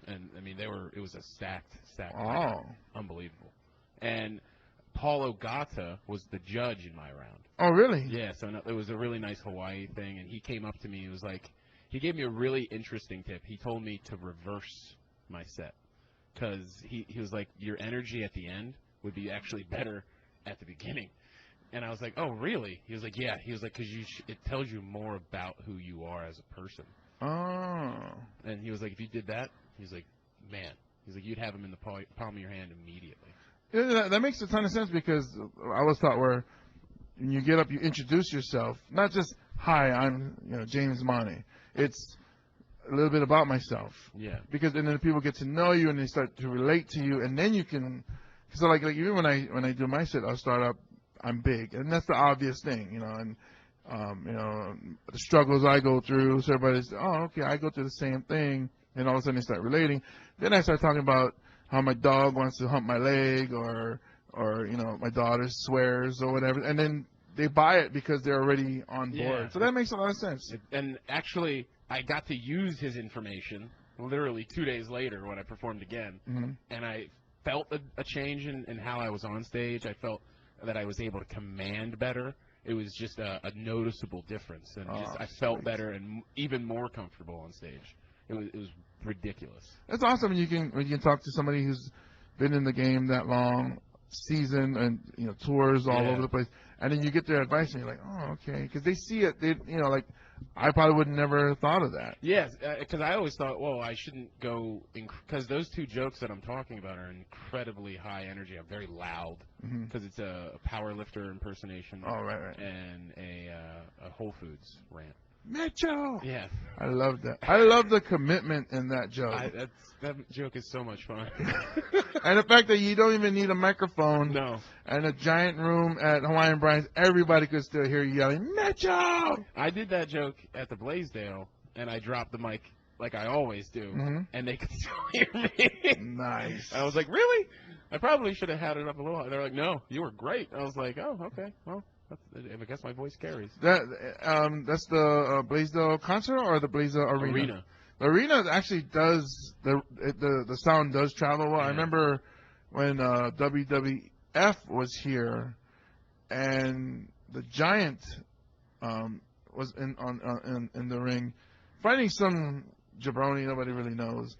Speaker 3: And I mean, it was a stacked
Speaker 2: Oh.
Speaker 3: unbelievable. And Paulo Gata was the judge in my round.
Speaker 2: Oh, really?
Speaker 3: Yeah, so it was a really nice Hawaii thing, and he came up to me. He was like, he gave me a really interesting tip. He told me to reverse my set because he was like, your energy at the end would be actually better at the beginning. And I was like, oh, really? He was like, yeah. He was like, because it tells you more about who you are as a person.
Speaker 2: Oh.
Speaker 3: And he was like, if you did that, he's like, man. He's like, you'd have him in the palm of your hand immediately.
Speaker 2: Yeah, that makes a ton of sense because I was taught where when you get up, you introduce yourself. Not just, hi, I'm James Money. It's a little bit about myself.
Speaker 3: Yeah.
Speaker 2: Because and then people get to know you and they start to relate to you, and then you can. So like even when I do my set, I'll start up. I'm big, and that's the obvious thing, and the struggles I go through. So everybody's, oh, okay, I go through the same thing, and all of a sudden they start relating. Then I start talking about how my dog wants to hump my leg, or my daughter swears or whatever, and then they buy it because they're already on board.
Speaker 3: Yeah.
Speaker 2: So that makes a lot of sense.
Speaker 3: And actually, I got to use his information literally 2 days later when I performed again, and I felt a change in how I was on stage. I felt that I was able to command better. It was just a noticeable difference, and I felt better and even more comfortable on stage. It was ridiculous.
Speaker 2: It's awesome when you can talk to somebody who's been in the game that long, seasoned, and tours all over the place, and then you get their advice and you're like, oh, okay, because they see it. They like I probably would never thought of that.
Speaker 3: Yes, because I always thought, well, I shouldn't go because those two jokes that I'm talking about are incredibly high energy. I'm very loud because it's a power lifter impersonation.
Speaker 2: Oh, right.
Speaker 3: And a Whole Foods rant.
Speaker 2: Mitchell.
Speaker 3: Yeah.
Speaker 2: I love that. I love the commitment in that joke.
Speaker 3: That joke is so much fun.
Speaker 2: And the fact that you don't even need a microphone.
Speaker 3: No.
Speaker 2: And a giant room at Hawaiian Brian's, everybody could still hear you yelling, Mitchell!
Speaker 3: I did that joke at the Blaisdell, and I dropped the mic like I always do,
Speaker 2: Mhm.
Speaker 3: and they could still hear me.
Speaker 2: Nice.
Speaker 3: I was like, really? I probably should have had it up a little higher. They're like, no, you were great. I was like, oh, okay. Well, I guess my voice carries.
Speaker 2: That's the Blaisdell concert or the Blaisdell Arena? The arena actually does the sound does travel well.
Speaker 3: Yeah.
Speaker 2: I remember when WWF was here, and the Giant was in the ring, fighting some jabroni nobody really knows,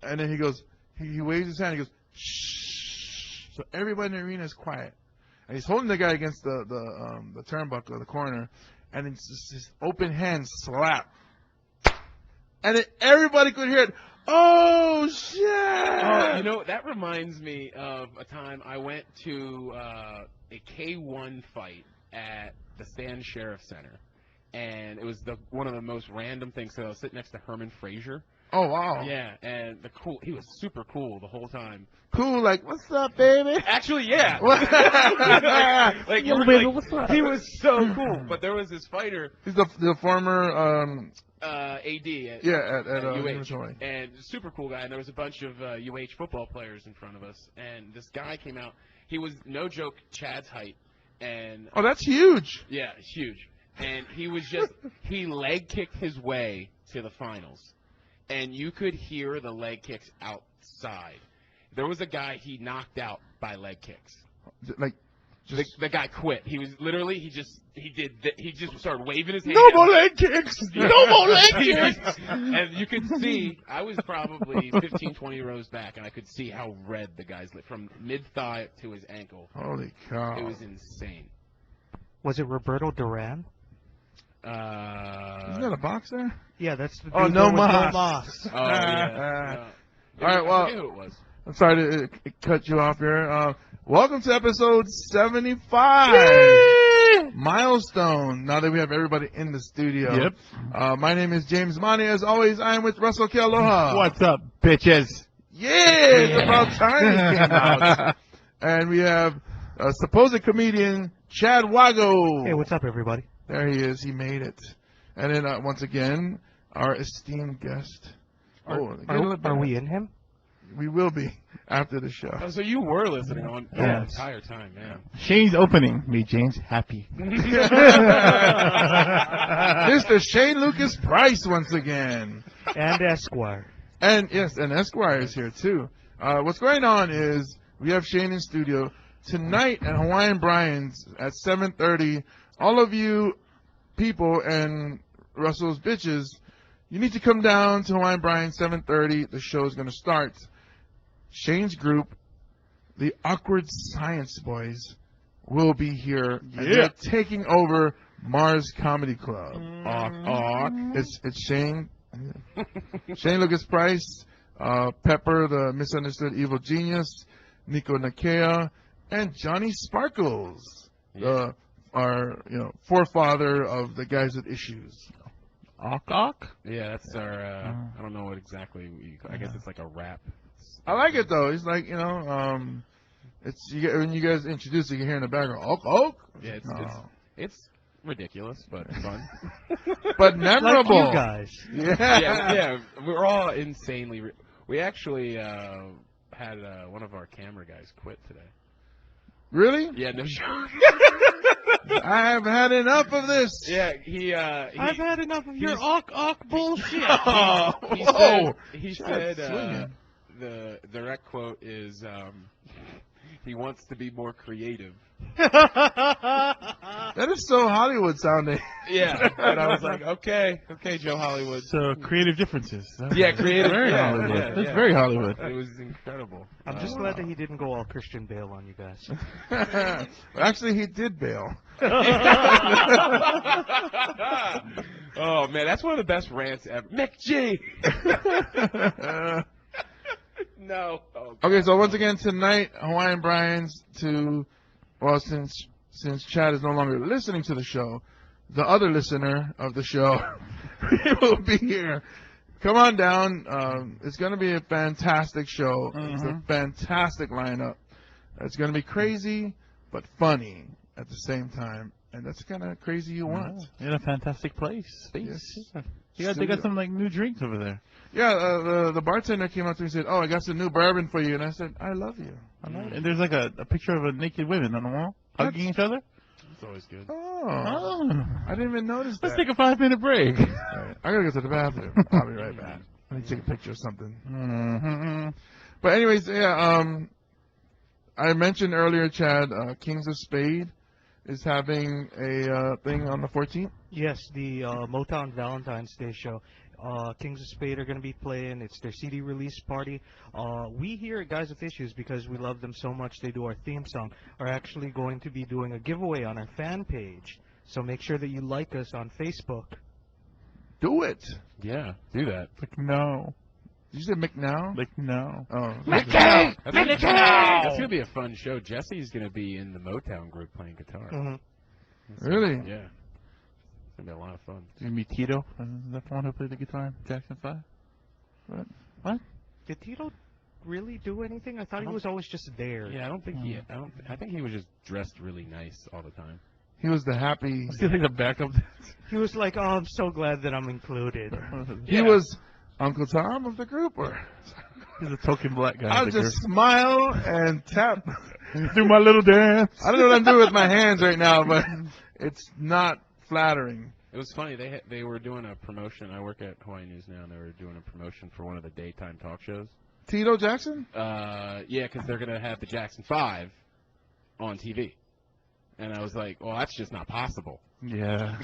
Speaker 2: and then he goes, he waves his hand, he goes, shh, so everybody in the arena is quiet, and he's holding the guy against the turnbuckle, the corner, and it's just his open hand slap. And then everybody could hear it. Oh, shit!
Speaker 3: Oh, you know, that reminds me of a time I went to a K1 fight at the Sand Sheriff Center. And it was one of the most random things. So I was sitting next to Herman Frazier.
Speaker 2: Oh, wow.
Speaker 3: Yeah, and he was super cool the whole time.
Speaker 2: Cool, like, what's up, baby?
Speaker 3: Actually, yeah. like,
Speaker 1: Yo,
Speaker 3: you were
Speaker 1: baby,
Speaker 3: like,
Speaker 1: what's up?
Speaker 3: he was so cool. But there was this fighter,
Speaker 2: He's the former,
Speaker 3: AD at
Speaker 2: at
Speaker 3: UH, and super cool guy. And there was a bunch of UH football players in front of us. And this guy came out. He was, no joke, Chad's height. And
Speaker 2: Oh, that's huge.
Speaker 3: yeah, huge. And he leg kicked his way to the finals. And you could hear the leg kicks outside. There was a guy he knocked out by leg kicks.
Speaker 2: Like,
Speaker 3: The guy quit. He was literally, he just started waving his hand.
Speaker 2: no more leg kicks. No more leg
Speaker 3: He
Speaker 2: kicks.
Speaker 3: just- and you could see, I was probably 15, 20 rows back, and I could see how red the guy's lit from mid-thigh to his ankle.
Speaker 2: Holy cow.
Speaker 3: It was insane.
Speaker 6: Was it Roberto Duran?
Speaker 2: Isn't that a boxer?
Speaker 6: Yeah, that's the
Speaker 2: Oh,
Speaker 6: dude
Speaker 2: no
Speaker 6: with
Speaker 2: mas.
Speaker 6: mas.
Speaker 3: Oh, yeah.
Speaker 2: All right, well-
Speaker 3: I forget who it was.
Speaker 2: I'm sorry to cut you off here. Welcome to episode 75. Milestone. Now that we have everybody in the studio.
Speaker 1: Yep.
Speaker 2: My name is James Money. As always, I am with Russell K. Aloha.
Speaker 1: What's up, bitches?
Speaker 2: Yeah, it's about time it came out. And we have a supposed comedian, Chad Wago.
Speaker 6: Hey, what's up, everybody?
Speaker 2: There he is. He made it. And then once again, our esteemed guest.
Speaker 6: Are we in him?
Speaker 2: We will be after the show.
Speaker 3: Oh, so you were listening on the
Speaker 1: Yes.
Speaker 3: entire time, man.
Speaker 1: Shane's opening made James happy.
Speaker 2: Mr. Shane Lucas Price once again.
Speaker 6: And Esquire.
Speaker 2: And yes, and Esquire is here too. What's going on is we have Shane in studio tonight at Hawaiian Brian's at 7:30. All of you people and Russell's bitches, you need to come down to Hawaiian Brian's 7:30. The show is going to start. Shane's group, the Awkward Science Boys, will be here. And they're taking over Mars Comedy Club. It's Shane. Shane Lucas Price, Pepper, the Misunderstood Evil Genius, Nico Nakea, and Johnny Sparkles, our forefather of the guys with issues.
Speaker 1: Awk?
Speaker 3: Yeah, that's our, I don't know what exactly, I guess it's like a rap.
Speaker 2: I like it though. It's like when you guys introduce it, you hear in the background, Oak.
Speaker 3: Yeah, it's ridiculous, but fun.
Speaker 2: But
Speaker 6: Like
Speaker 2: memorable.
Speaker 6: you guys.
Speaker 2: Yeah.
Speaker 3: We're all insanely. We actually had one of our camera guys quit today.
Speaker 2: Really?
Speaker 3: Yeah, no joke.
Speaker 2: I've had enough of this.
Speaker 3: Yeah, he
Speaker 6: I've had enough of your
Speaker 3: he's-
Speaker 6: awk bullshit.
Speaker 3: he
Speaker 2: Shit,
Speaker 3: said
Speaker 2: swinging.
Speaker 3: the direct quote is he wants to be more creative.
Speaker 2: That is so Hollywood sounding.
Speaker 3: Yeah, and I was like, okay, Joe Hollywood.
Speaker 1: So creative differances.
Speaker 3: Yeah, creative.
Speaker 1: Very
Speaker 3: yeah,
Speaker 1: Hollywood.
Speaker 3: yeah,
Speaker 1: That's
Speaker 3: yeah.
Speaker 1: very Hollywood.
Speaker 3: It was incredible.
Speaker 6: I'm just glad that he didn't go all Christian Bale on you guys.
Speaker 2: Actually, he did bail.
Speaker 3: Oh man, that's one of the best rants ever. Mick G. No. Oh,
Speaker 2: Okay, so once again tonight, Hawaiian Brian's since Chad is no longer listening to the show, the other listener of the show will be here. Come on down. It's going to be a fantastic show. It's a fantastic lineup. It's going to be crazy, but funny at the same time. and that's kind of crazy. You want?
Speaker 1: In a fantastic place.
Speaker 2: Yes.
Speaker 1: They got some like new drinks over there.
Speaker 2: Yeah, the bartender came up to me and said, "Oh, I got some new bourbon for you," and I said, "I love you."
Speaker 1: And there's like a picture of a naked women on the wall hugging each other.
Speaker 3: It's always good.
Speaker 2: Oh,
Speaker 1: Oh.
Speaker 2: I didn't even notice that.
Speaker 1: Let's take a 5-minute break.
Speaker 2: All right, I gotta go to the bathroom. I'll be right back. Let me take a picture of something.
Speaker 1: Mm-hmm.
Speaker 2: But anyways, yeah. I mentioned earlier, Chad, Kings of Spade is having a thing on the 14th.
Speaker 6: Yes, the Motown Valentine's Day show. Kings of Spade are going to be playing. It's their CD release party. We here at Guys with Issues, because we love them so much, they do our theme song, are actually going to be doing a giveaway on our fan page. So make sure that you like us on Facebook.
Speaker 2: Do it.
Speaker 3: Yeah, do that.
Speaker 1: Like no.
Speaker 2: Did you say McNow?
Speaker 1: Like no.
Speaker 2: Oh.
Speaker 3: That's gonna be a fun show. Jesse's gonna be in the Motown group playing guitar.
Speaker 6: Mm-hmm.
Speaker 2: Really?
Speaker 3: Yeah. It's gonna be a lot of fun.
Speaker 1: You meet Tito. Is that the one who played the guitar in Jackson 5? What?
Speaker 6: Did Tito really do anything? I thought he was always just there.
Speaker 3: Yeah, I don't think he. I think he was just dressed really nice all the time.
Speaker 2: He was the happy.
Speaker 1: Was he like the backup?
Speaker 6: He was like, "Oh, I'm so glad that I'm included."
Speaker 2: He was Uncle Tom of the group, or
Speaker 1: He's a token black guy.
Speaker 2: I'll just smile and tap.
Speaker 1: do my little dance.
Speaker 2: I don't know what I'm doing with my hands right now, but it's not flattering.
Speaker 3: It was funny. They were doing a promotion. I work at Hawaii News now, and they were doing a promotion for one of the daytime talk shows.
Speaker 2: Tito Jackson?
Speaker 3: Yeah, because they're gonna have the Jackson 5 on TV, and I was like, well, that's just not possible.
Speaker 1: Yeah.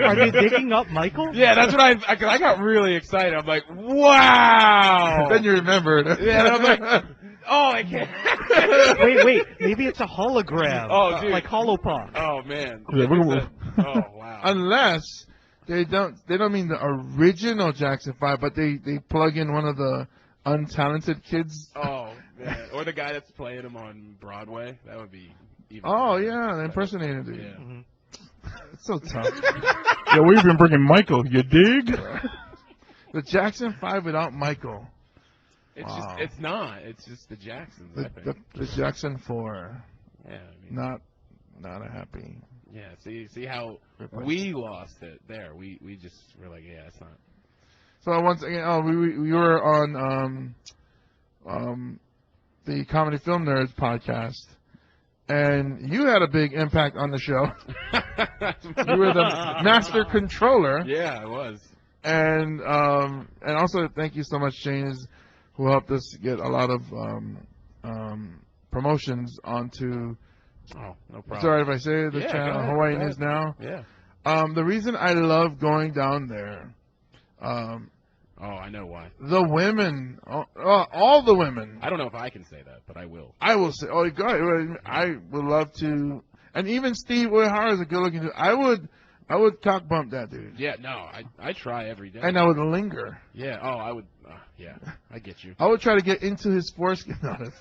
Speaker 6: Are they digging up Michael?
Speaker 3: Yeah, that's what I got really excited. I'm like, wow.
Speaker 2: Then you remembered.
Speaker 3: Yeah, and I'm like, oh, I can't.
Speaker 6: Wait, maybe it's a hologram.
Speaker 3: Oh, dude.
Speaker 6: Like Holopop.
Speaker 3: Oh man.
Speaker 1: Yeah,
Speaker 3: Oh wow.
Speaker 2: Unless they don't mean the original Jackson 5, but they plug in one of the untalented kids.
Speaker 3: Oh man. Or the guy that's playing him on Broadway. That would be even
Speaker 2: Oh
Speaker 3: better.
Speaker 2: yeah, the impersonator dude.
Speaker 3: Yeah.
Speaker 6: Mhm.
Speaker 2: It's so tough.
Speaker 1: Yeah, we've been bringing Michael. You dig?
Speaker 2: The Jackson 5 without Michael.
Speaker 3: It's
Speaker 2: Wow.
Speaker 3: just it's not. It's just the Jacksons, I think.
Speaker 2: The Jackson 4.
Speaker 3: Yeah, I mean,
Speaker 2: Not a happy.
Speaker 3: yeah, see how we lost it there. We just were like, yeah, it's not.
Speaker 2: So once again, we were on the Comedy Film Nerds podcast, and you had a big impact on the show. You were the master controller,
Speaker 3: Yeah, I was.
Speaker 2: and also thank you so much, James, who helped us get a lot of promotions onto.
Speaker 3: Oh, no problem.
Speaker 2: Sorry if I say the
Speaker 3: Yeah,
Speaker 2: channel
Speaker 3: go ahead,
Speaker 2: Hawaii
Speaker 3: go
Speaker 2: News
Speaker 3: ahead.
Speaker 2: Now.
Speaker 3: Yeah.
Speaker 2: The reason I love going down there,
Speaker 3: Oh, I know why.
Speaker 2: the women, all the women.
Speaker 3: I don't know if I can say that, but I will.
Speaker 2: I will say, oh God, I would love to, and even Steve Uehara is a good-looking dude. I would cock bump that dude,
Speaker 3: Yeah, no, I try every day.
Speaker 2: and I would linger.
Speaker 3: Yeah. Oh, I would. Yeah, I get you.
Speaker 2: I would try to get into his foreskin on it.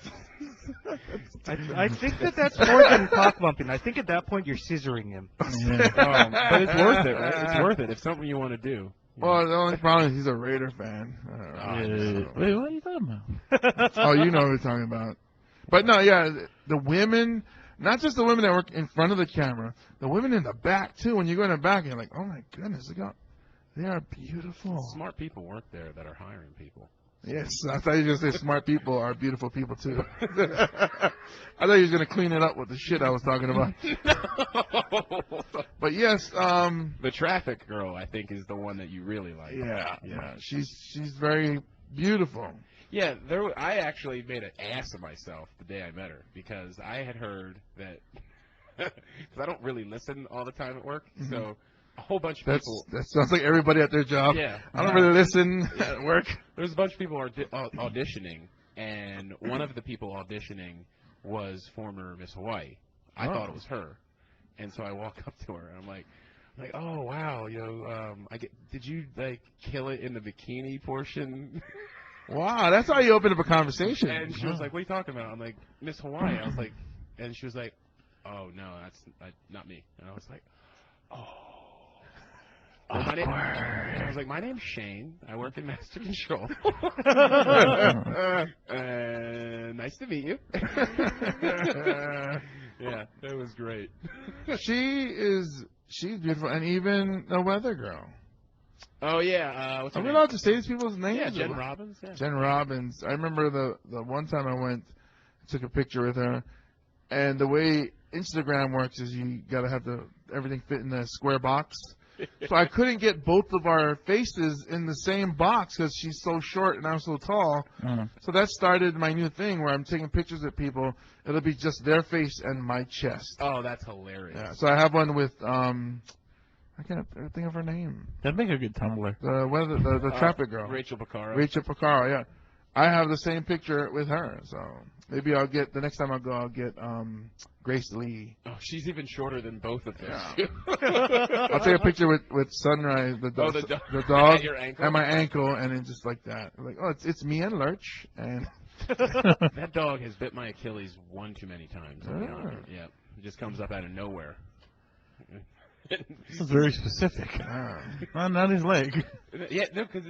Speaker 6: I think that's more than cock bumping. I think at that point you're scissoring him.
Speaker 3: But it's worth it, right? It's worth it. It's something you want to do.
Speaker 2: Well, the only problem is he's a Raider fan.
Speaker 1: Wait, what are you talking about?
Speaker 2: Oh, you know what we're talking about. But no, yeah, the women, not just the women that work in front of the camera, the women in the back too. When you go in the back, you're like, oh my goodness, look how they are beautiful.
Speaker 3: Smart people work there that are hiring people.
Speaker 2: Yes, I thought you were going to say smart people are beautiful people too. I thought you was going to clean it up with the shit I was talking about. But yes,
Speaker 3: The traffic girl, I think, is the one that you really like.
Speaker 2: yeah, she's very beautiful.
Speaker 3: Yeah, I actually made an ass of myself the day I met her because I had heard that because I don't really listen all the time at work, so a whole bunch of people.
Speaker 2: That sounds like everybody at their job.
Speaker 3: Yeah.
Speaker 2: I don't really listen at work.
Speaker 3: There's a bunch of people auditioning, and one of the people auditioning was former Miss Hawaii. I thought it was her, and so I walk up to her and I'm like, oh wow, did you like kill it in the bikini portion?
Speaker 2: Wow, that's how you open up a conversation.
Speaker 3: And she was like, what are you talking about? I'm like, Miss Hawaii. I was like, and she was like, oh no, that's not me. And I was like, oh. Well, I was like, my name's Shane. I work in Master Control. Nice to meet you. Yeah, that was great.
Speaker 2: She's beautiful, and even the weather girl.
Speaker 3: Oh yeah, what's her
Speaker 2: Are we
Speaker 3: name?
Speaker 2: allowed to say these people's names?
Speaker 3: Yeah, Jen Robbins. Yeah.
Speaker 2: Jen Robbins. I remember the one time I went, took a picture with her, and the way Instagram works is you gotta have everything fit in a square box. So I couldn't get both of our faces in the same box because she's so short and I'm so tall. So that started my new thing where I'm taking pictures of people. It'll be just their face and my chest.
Speaker 3: Oh, that's hilarious.
Speaker 2: Yeah. So I have one with I can't think of her name.
Speaker 1: That'd make a good Tumblr.
Speaker 2: The traffic girl.
Speaker 3: Rachel Picaro.
Speaker 2: Rachel Picaro, yeah. I have the same picture with her, so maybe I'll get, the next time I go, I'll get Grace Lee.
Speaker 3: Oh, she's even shorter than both of them.
Speaker 2: Yeah. I'll take a picture with Sunrise, the dog,
Speaker 3: the
Speaker 2: dog
Speaker 3: at your ankle?
Speaker 2: and my ankle, and then just like that. Like, oh, it's me and Lurch, and
Speaker 3: That dog has bit my Achilles one too many times. I'll be
Speaker 2: Ah.
Speaker 3: honest. Yeah, it just comes up out of nowhere.
Speaker 1: This is very specific. Not his leg.
Speaker 3: Yeah, no, because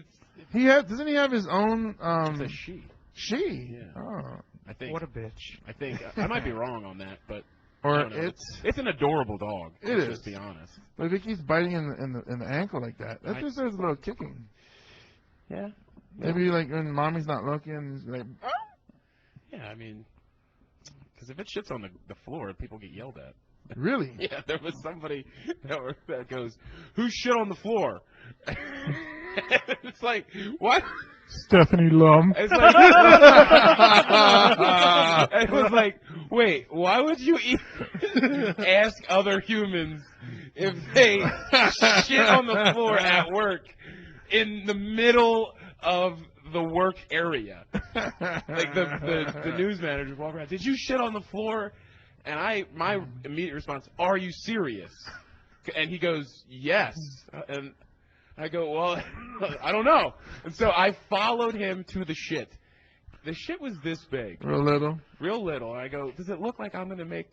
Speaker 2: doesn't he have his own
Speaker 3: it's a she.
Speaker 2: she?
Speaker 3: Yeah.
Speaker 2: Oh.
Speaker 3: I think.
Speaker 6: What a bitch.
Speaker 3: I think I might be wrong on that, but
Speaker 2: Or
Speaker 3: I don't know. It's an adorable dog.
Speaker 2: It
Speaker 3: let's
Speaker 2: is.
Speaker 3: Just be honest.
Speaker 2: But if he keeps biting in the ankle like that, that just deserves a little kicking.
Speaker 3: Yeah.
Speaker 2: Maybe like when mommy's not looking, he's like, oh.
Speaker 3: Yeah, I mean, because if it shits on the floor, people get yelled at.
Speaker 2: Really?
Speaker 3: Yeah, there was somebody that goes, "Who shit on the floor?" It's like, what?
Speaker 1: Stephanie Lum.
Speaker 3: It's like, it was like, wait, why would you even ask other humans if they shit on the floor at work in the middle of the work area? Like the news manager walk around, did you shit on the floor? And my immediate response, are you serious? And he goes, yes. And I go, well, I don't know. And so I followed him to the shit. The shit was this big.
Speaker 2: Real little.
Speaker 3: Real little. And I go, does it look like I'm going to make...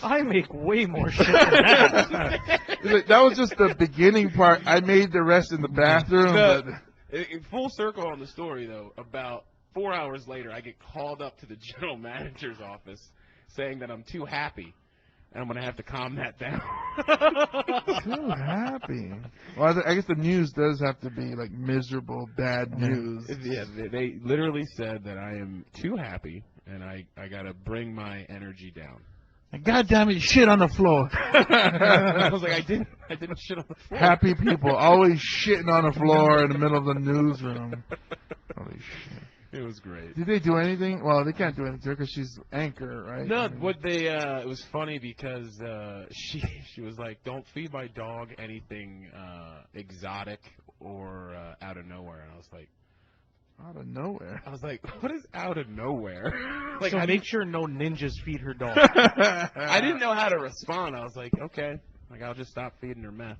Speaker 6: I make way more shit than that.
Speaker 2: He's like, that was just the beginning part. I made the rest in the bathroom.
Speaker 3: In full circle on the story, though, about 4 hours later, I get called up to the general manager's office saying that I'm too happy, and I'm going to have to calm that down.
Speaker 2: Too happy. Well, I guess the news does have to be like miserable, bad news.
Speaker 3: Yeah, they literally said that I am too happy, and I got to bring my energy down.
Speaker 1: God damn it, shit on the floor.
Speaker 3: I was like, I didn't shit on the floor.
Speaker 2: Happy people always shitting on the floor in the middle of the newsroom. Holy shit.
Speaker 3: It was great.
Speaker 2: Did they do anything? Well, they can't do anything to her because she's anchor, right?
Speaker 3: No, what they it was funny because she was like, "Don't feed my dog anything exotic or out of nowhere," and I was like,
Speaker 2: Out of nowhere.
Speaker 3: "What is out of nowhere?" Like,
Speaker 6: So
Speaker 3: I
Speaker 6: make sure no ninjas feed her dog.
Speaker 3: I didn't know how to respond. I was like, "Okay, like I'll just stop feeding her meth."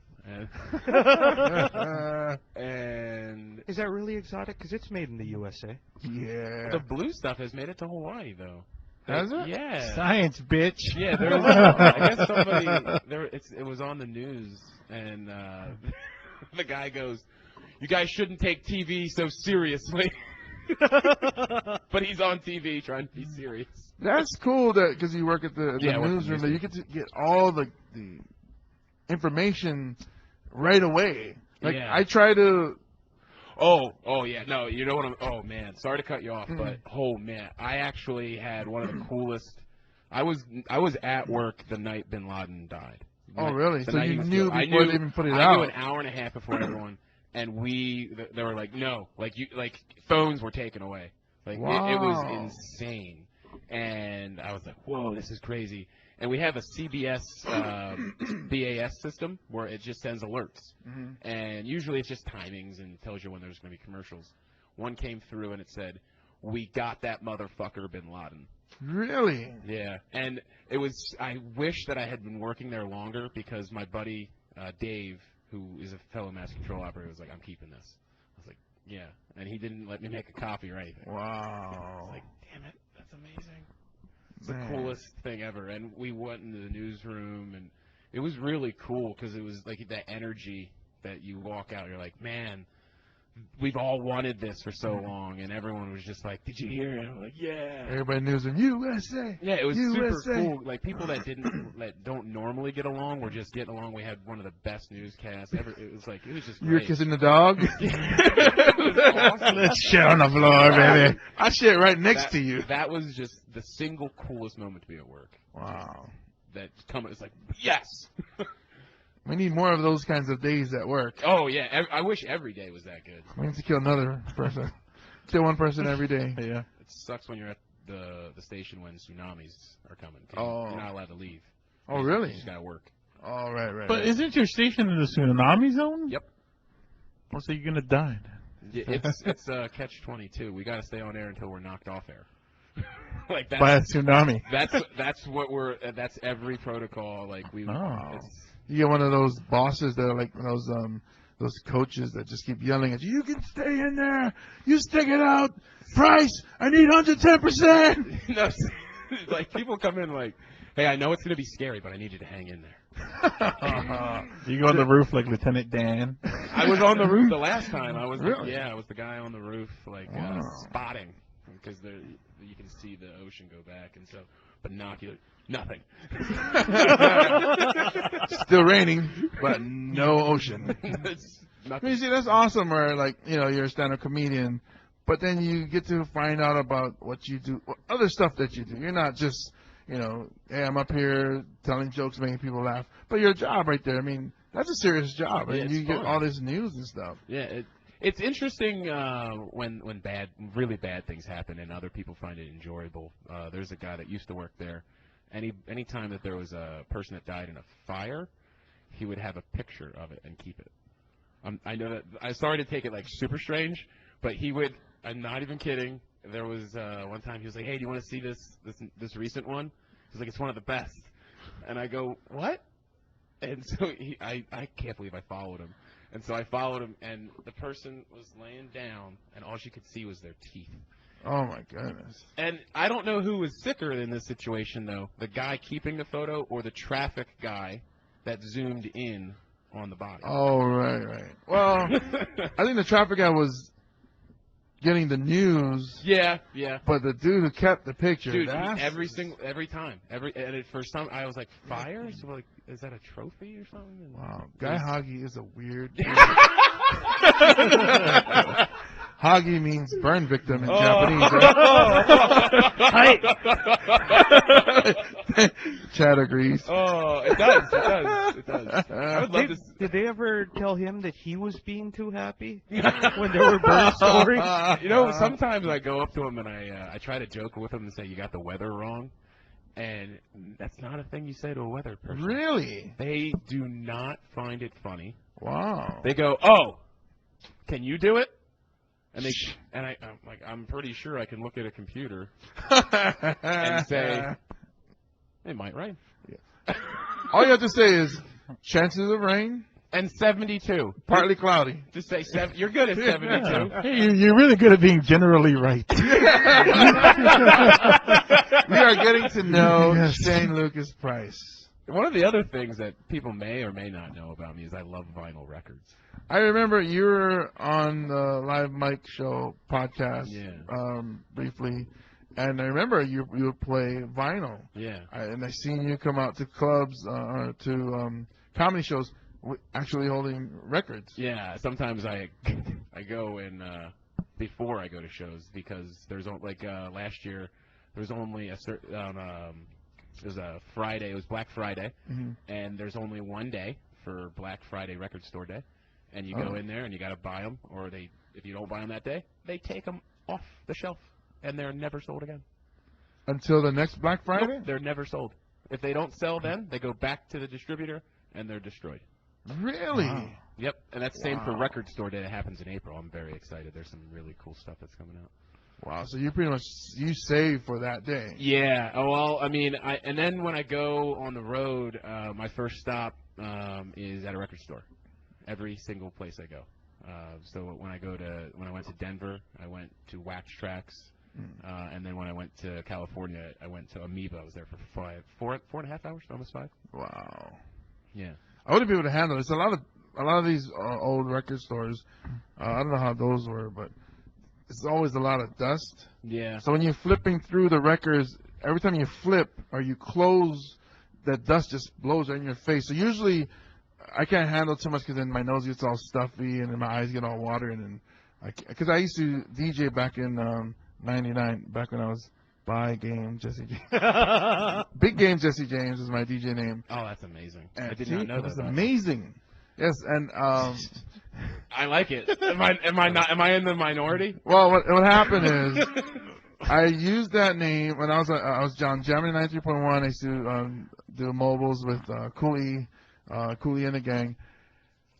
Speaker 3: And
Speaker 6: Is that really exotic? Because it's made in the USA.
Speaker 2: Yeah.
Speaker 3: the blue stuff has made it to Hawaii, though.
Speaker 2: Has it?
Speaker 3: Yeah.
Speaker 1: Science, bitch.
Speaker 3: Yeah, there was. I guess somebody. It was on the news, and the guy goes, "You guys shouldn't take TV so seriously." But he's on TV trying to be serious.
Speaker 2: That's cool that because you work at the
Speaker 3: Yeah, I work at the
Speaker 2: newsroom that you get to get all the information right away. Like
Speaker 3: Yeah.
Speaker 2: I try to.
Speaker 3: Oh yeah, no, you know what oh man, sorry to cut you off, but
Speaker 2: Mm-hmm.
Speaker 3: oh man, I actually had one of the coolest. I was at work the night Bin Laden died.
Speaker 2: Oh really?
Speaker 3: The
Speaker 2: So
Speaker 3: night
Speaker 2: you
Speaker 3: he was
Speaker 2: knew
Speaker 3: killed.
Speaker 2: before they even put it
Speaker 3: I
Speaker 2: out.
Speaker 3: knew an hour and a half before everyone, and they were like, no, like phones were taken away. Like it was
Speaker 2: Wow.
Speaker 3: insane, and I was like, whoa, this is crazy. And we have a CBS BAS system where it just sends alerts.
Speaker 2: Mhm.
Speaker 3: And usually it's just timings and tells you when there's going to be commercials. One came through and it said, "We got that motherfucker Bin Laden."
Speaker 2: Really?
Speaker 3: Yeah. And it was, I wish that I had been working there longer because my buddy Dave, who is a fellow mass control operator, was like, "I'm keeping this." I was like, "Yeah." And he didn't let me make a copy or anything. I
Speaker 2: Wow.
Speaker 3: was like, damn it, that's amazing. It's the
Speaker 2: Man.
Speaker 3: coolest thing ever. And we went into the newsroom, and it was really cool because it was like that energy that you walk out, you're like, man, we've all wanted this for so long, and everyone was just like, "Did you hear it?" I'm like, "Yeah."
Speaker 2: Everybody knows in USA.
Speaker 3: Yeah, it was
Speaker 2: USA.
Speaker 3: super cool. Like people that don't normally get along were just getting along. We had one of the best newscasts ever. It was just
Speaker 2: You were
Speaker 3: great.
Speaker 2: kissing the dog?
Speaker 1: Let's shit on the floor, baby.
Speaker 2: I shit right next to you.
Speaker 3: That was just the single coolest moment to be at work.
Speaker 2: Wow.
Speaker 3: It's like, yes.
Speaker 2: We need more of those kinds of days at work.
Speaker 3: Oh yeah, I wish every day was that good.
Speaker 2: We need to kill another person. Kill one person every day.
Speaker 1: Yeah.
Speaker 3: It sucks when you're at the station when tsunamis are coming. 'Cause
Speaker 2: Oh.
Speaker 3: You're not allowed to leave.
Speaker 2: Oh, really?
Speaker 3: You just gotta work.
Speaker 2: Oh, right.
Speaker 1: But isn't your station in the tsunami zone?
Speaker 3: Yep.
Speaker 1: Oh, so you're gonna die then.
Speaker 3: It's catch-22. We gotta stay on air until we're knocked off air. Like
Speaker 1: By a
Speaker 3: that's
Speaker 1: tsunami.
Speaker 3: that's what that's every protocol. Like we.
Speaker 1: Oh.
Speaker 2: You get one of those bosses that are like those coaches that just keep yelling at you. You can stay in there. You stick it out. Price, I need 110%.
Speaker 3: No, like people come in like, hey, I know it's gonna be scary, but I need you to hang in there.
Speaker 1: You go on the roof like Lieutenant Dan.
Speaker 3: I was on the roof the last time. I was
Speaker 2: Really?
Speaker 3: I was the guy on the roof, like
Speaker 2: Wow.
Speaker 3: spotting, because you can see the ocean go back, and so binocular, nothing.
Speaker 2: Still raining, but no ocean.
Speaker 3: It's
Speaker 2: I
Speaker 3: nothing.
Speaker 2: mean, see, that's awesome where, like, you're a stand-up comedian, but then you get to find out about what you do, other stuff that you do. You're not just, hey, I'm up here telling jokes, making people laugh. But your job right there, I mean, that's a serious job.
Speaker 3: Yeah,
Speaker 2: and
Speaker 3: it's
Speaker 2: you get
Speaker 3: fun.
Speaker 2: all this news and stuff.
Speaker 3: Yeah, it's interesting when really bad things happen and other people find it enjoyable. There's a guy that used to work there. Any time that there was a person that died in a fire, he would have a picture of it and keep it. I know that I started to take it like super strange, but he would. I'm not even kidding. There was one time he was like, "Hey, do you want to see this recent one?" He's like, "It's one of the best." And I go, "What?" And so I can't believe I followed him. And so I followed him, and the person was laying down, and all she could see was their teeth.
Speaker 2: Oh, my goodness.
Speaker 3: And I don't know who was sicker in this situation, though, the guy keeping the photo or the traffic guy that zoomed in on the body.
Speaker 2: Oh, right. Well, I think the traffic guy was getting the news,
Speaker 3: Yeah.
Speaker 2: but the dude who kept the picture,
Speaker 3: Dude,
Speaker 2: that's...
Speaker 3: every time. And at first time, I was like, fire? So like, is that a trophy or something? And
Speaker 2: Wow,
Speaker 3: it
Speaker 2: Guy
Speaker 3: was-
Speaker 2: Hoggy is a weird... Hagi means burn victim in Japanese. Right? Chad agrees.
Speaker 3: Oh, it does. I would love to.
Speaker 6: Did they ever tell him that he was being too happy when there were bird stories?
Speaker 3: You know, sometimes I go up to him and I try to joke with him and say, "You got the weather wrong," and that's not a thing you say to a weather person.
Speaker 2: Really?
Speaker 3: They do not find it funny.
Speaker 2: Wow.
Speaker 3: They go, "Oh, can you do it?" And I'm like, I'm pretty sure I can look at a computer and say, it might rain.
Speaker 2: All you have to say is chances of rain,
Speaker 3: And 72.
Speaker 2: partly cloudy.
Speaker 3: Just say you're good at 72.
Speaker 1: Hey, you're really good at being generally right.
Speaker 2: We are getting to know
Speaker 1: Yes.
Speaker 2: Shane Lucas Price.
Speaker 3: One of the other things that people may or may not know about me is I love vinyl records.
Speaker 2: I remember you were on the Live Mike Show podcast briefly, and I remember you would play vinyl.
Speaker 3: Yeah.
Speaker 2: And I seen you come out to clubs or to comedy shows actually holding records.
Speaker 3: Yeah, sometimes I go in before I go to shows because there's last year there was only a certain it was a Friday, it was Black Friday, and there's only one day for Black Friday Record Store Day, and you go in there and you got to buy them, or if you don't buy them that day, they take them off the shelf and they're never sold again.
Speaker 2: Until the next Black Friday?
Speaker 3: Nope, they're never sold. If they don't sell then, they go back to the distributor and they're destroyed.
Speaker 2: Really?
Speaker 1: Wow.
Speaker 3: Yep, and that's the same for
Speaker 2: Wow.
Speaker 3: Record Store Day. That happens in April. I'm very excited. There's some really cool stuff that's coming out.
Speaker 2: Wow, so you pretty much save for that day.
Speaker 3: Yeah. Oh well. I mean, and then when I go on the road, my first stop is at a record store. Every single place I go. So when I went to Denver, I went to Wax Trax, and then when I went to California, I went to Amoeba. I was there for 4.5 hours, almost 5.
Speaker 2: Wow.
Speaker 3: Yeah.
Speaker 2: I wouldn't be able to handle it. It's a lot of a lot of these old record stores, I don't know how those were, but it's always a lot of dust.
Speaker 3: Yeah.
Speaker 2: So when you're flipping through the records, every time you flip or you close, that dust just blows right in your face. So usually I can't handle too much because then my nose gets all stuffy and then my eyes get all watery. And then because I used to DJ back in '99, back when I was by Game Jesse James. Big Game Jesse James is my DJ name.
Speaker 3: Oh, that's amazing.
Speaker 2: And
Speaker 3: I did not know
Speaker 2: it
Speaker 3: that.
Speaker 2: was
Speaker 3: about you.
Speaker 2: amazing. Yes, and
Speaker 3: I like it. Am I in the minority?
Speaker 2: well, what happened is I used that name when I was John Jamming 93.1. I used to do mobiles with Cooley and the gang.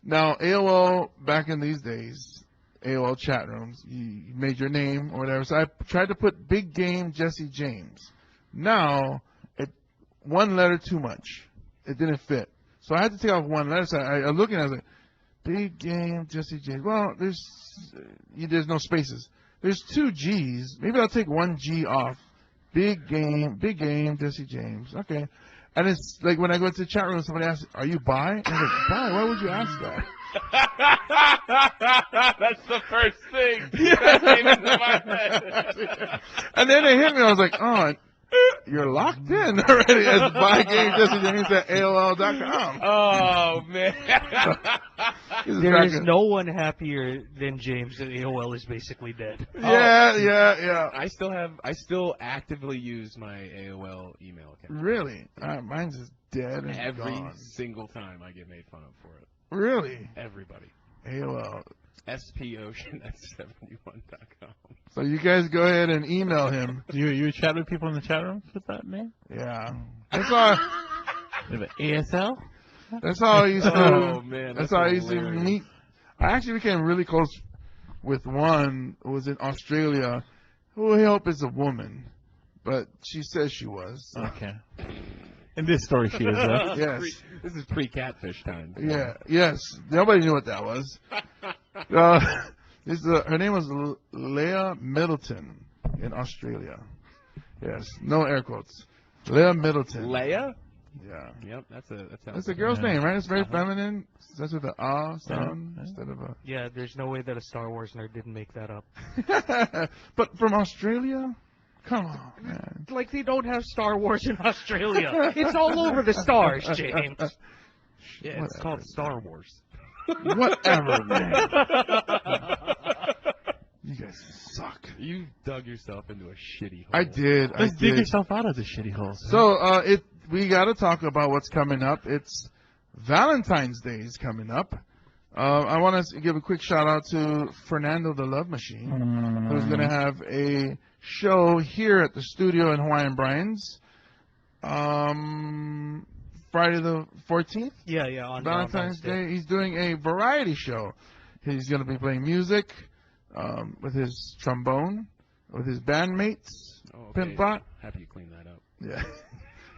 Speaker 2: Now AOL back in these days, AOL chat rooms, you made your name or whatever. So I tried to put Big Game Jesse James. Now one letter too much. It didn't fit. So I had to take off one letter. So I looked at it, I was like, Big Game Jesse James. Well, there's no spaces. There's 2 G's. Maybe I'll take 1 G off. Big Game Jesse James. Okay. And it's like when I go to the chat room, somebody asks, "Are you bi?" And I'm like, "Bi? Why would you ask that?"
Speaker 3: That's the first thing that came into my head.
Speaker 2: And then it hit me. I was like, "Oh, you're locked in already as By Game Jesse James at AOL.com."
Speaker 3: Oh man.
Speaker 6: There is no one happier than James that AOL is basically dead.
Speaker 2: Yeah.
Speaker 3: I still actively use my AOL email account.
Speaker 2: Really? Mine's just dead and
Speaker 3: Every
Speaker 2: gone.
Speaker 3: single time I get made fun of for it.
Speaker 2: Really?
Speaker 3: Everybody.
Speaker 2: AOL.
Speaker 3: SPOcean at 71.com.
Speaker 2: So you guys go ahead and email him.
Speaker 1: You chat with people in the chat room with that name?
Speaker 2: Yeah. That's all.
Speaker 1: With an ASL?
Speaker 2: That's how I used to.
Speaker 3: Oh man,
Speaker 2: That's how I used to
Speaker 3: hilarious.
Speaker 2: meet. I actually became really close with one who was in Australia, who I hope is a woman, but she says she was.
Speaker 1: Okay. In this story, she is.
Speaker 2: Yes.
Speaker 3: This is pre-catfish time.
Speaker 2: Yeah. Yes. Nobody knew what that was. Her name was Leah Middleton in Australia. Yes. No air quotes. Leah Middleton.
Speaker 3: Leia?
Speaker 2: Yeah.
Speaker 3: Yep, that's
Speaker 2: That's a girl's name, right? It's very
Speaker 3: Uh-huh.
Speaker 2: feminine. Starts with an sound instead of a.
Speaker 6: Yeah, there's no way that a Star Wars nerd didn't make that up.
Speaker 2: But from Australia? Come on, man.
Speaker 6: Like they don't have Star Wars in Australia. It's all over the stars, James.
Speaker 3: Yeah, it's called Star Wars.
Speaker 2: Whatever, man. You guys suck.
Speaker 3: You dug yourself into a shitty hole.
Speaker 2: I did.
Speaker 1: Let's dig yourself out of the shitty hole.
Speaker 2: So, we got to talk about what's coming up. It's Valentine's Day is coming up. I want to give a quick shout out to Fernando the Love Machine, who's going to have a show here at the studio in Hawaiian Brian's. Friday the 14th,
Speaker 6: Yeah, on
Speaker 2: Valentine's Day. He's doing a variety show. He's going to be playing music with his trombone, with his bandmates,
Speaker 3: Oh, okay.
Speaker 2: Pimpbot.
Speaker 3: Happy you cleaned that up.
Speaker 2: Yeah.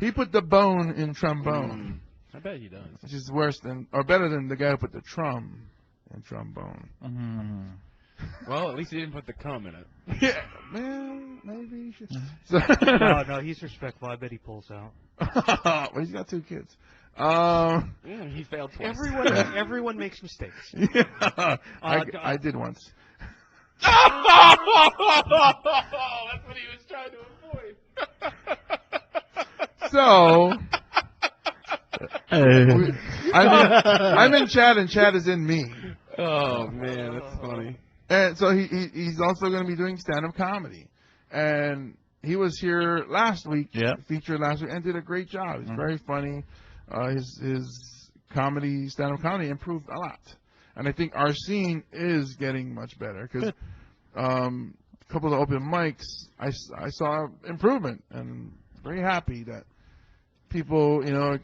Speaker 2: He put the bone in trombone,
Speaker 3: I bet he does.
Speaker 2: which is worse than, or better than the guy who put the trum in trombone.
Speaker 3: Well, at least he didn't put the cum in it.
Speaker 2: Yeah, man, maybe you should. So,
Speaker 6: No, he's respectful. I bet he pulls out.
Speaker 2: well, he's got 2 kids.
Speaker 3: He failed twice.
Speaker 6: Everyone makes mistakes.
Speaker 2: Yeah, I did once.
Speaker 3: That's what he was trying to avoid.
Speaker 2: So, I'm in Chad, and Chad is in me.
Speaker 3: Oh man, that's funny.
Speaker 2: And so he's also going to be doing stand-up comedy. And he was here last week, featured last week, and did a great job. He's very funny. His comedy, stand-up comedy improved a lot. And I think our scene is getting much better because a couple of open mics, I saw improvement, and very happy that people, are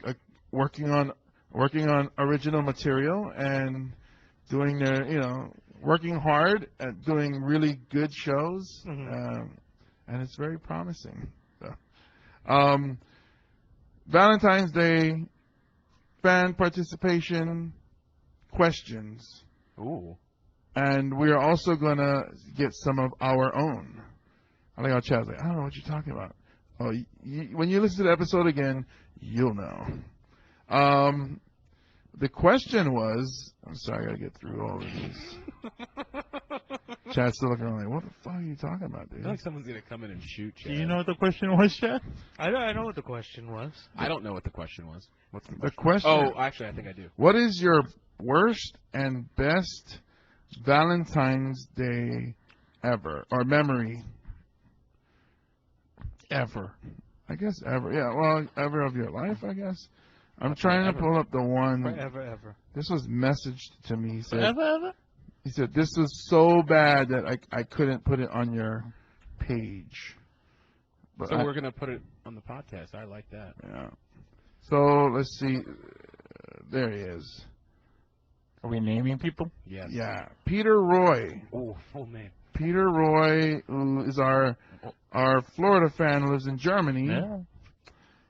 Speaker 2: working on original material and doing their, working hard at doing really good shows, and it's very promising. So, Valentine's Day, fan participation, questions.
Speaker 3: Ooh.
Speaker 2: And we are also going to get some of our own. I like how Chad's like, I don't know what you're talking about. Oh, when you listen to the episode again, you'll know. the question was, I'm sorry, I gotta get through all of these. Chad's still looking around like, what the fuck are you talking about,
Speaker 3: I
Speaker 2: dude?
Speaker 3: feel like someone's gonna come in and shoot
Speaker 1: Do
Speaker 3: Chad.
Speaker 1: you know what the question was, Chad?
Speaker 6: I know what the question was.
Speaker 3: I don't know what the question was. What's the
Speaker 2: The
Speaker 3: question?
Speaker 2: question.
Speaker 3: Oh, actually, I think I do.
Speaker 2: What is your worst and best Valentine's Day ever or memory? Ever. I guess ever. Yeah, well, ever of your life, I guess. I'm trying to pull up the one.
Speaker 6: Ever.
Speaker 2: This was messaged to me. He said,
Speaker 1: Ever?
Speaker 2: he said this was so bad that I couldn't put it on your page. But
Speaker 3: So we're gonna put it on the podcast. I like that.
Speaker 2: yeah. So let's see. There he is.
Speaker 1: Are we naming people?
Speaker 3: Yes.
Speaker 2: Yeah, Peter Roy.
Speaker 3: Oh, full name.
Speaker 2: Peter Roy, who is our Florida fan, who lives in Germany.
Speaker 1: Yeah.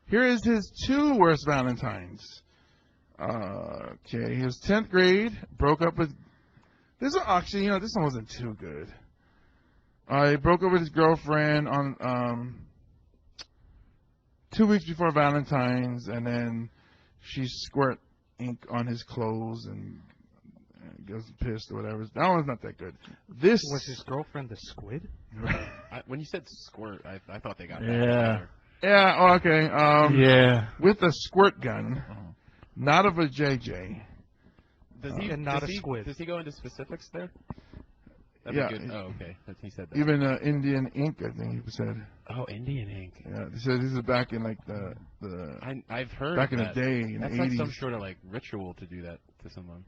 Speaker 2: Here is his 2 worst Valentines. Okay, he was 10th grade, broke up with. This one actually, this one wasn't too good. He broke up with his girlfriend on 2 weeks before Valentine's, and then she squirt ink on his clothes and gets pissed or whatever. That one's not that good. This
Speaker 6: Was his girlfriend the squid?
Speaker 3: When you said squirt, I thought they got
Speaker 1: Yeah.
Speaker 2: yeah. Oh, okay.
Speaker 1: Yeah.
Speaker 2: With a squirt gun, not of a JJ.
Speaker 3: Does he,
Speaker 6: And not
Speaker 3: does
Speaker 6: a
Speaker 3: he-
Speaker 6: squid.
Speaker 3: Does he go into specifics there? That'd
Speaker 2: Yeah.
Speaker 3: be good. Oh, okay. He said that.
Speaker 2: Even Indian ink, I think he said.
Speaker 3: Oh, Indian ink.
Speaker 2: Yeah, he said this is back in like the
Speaker 3: I've heard
Speaker 2: back in
Speaker 3: that.
Speaker 2: the day in
Speaker 3: That's
Speaker 2: the
Speaker 3: like
Speaker 2: 80s.
Speaker 3: some sort of like ritual to do that to someone.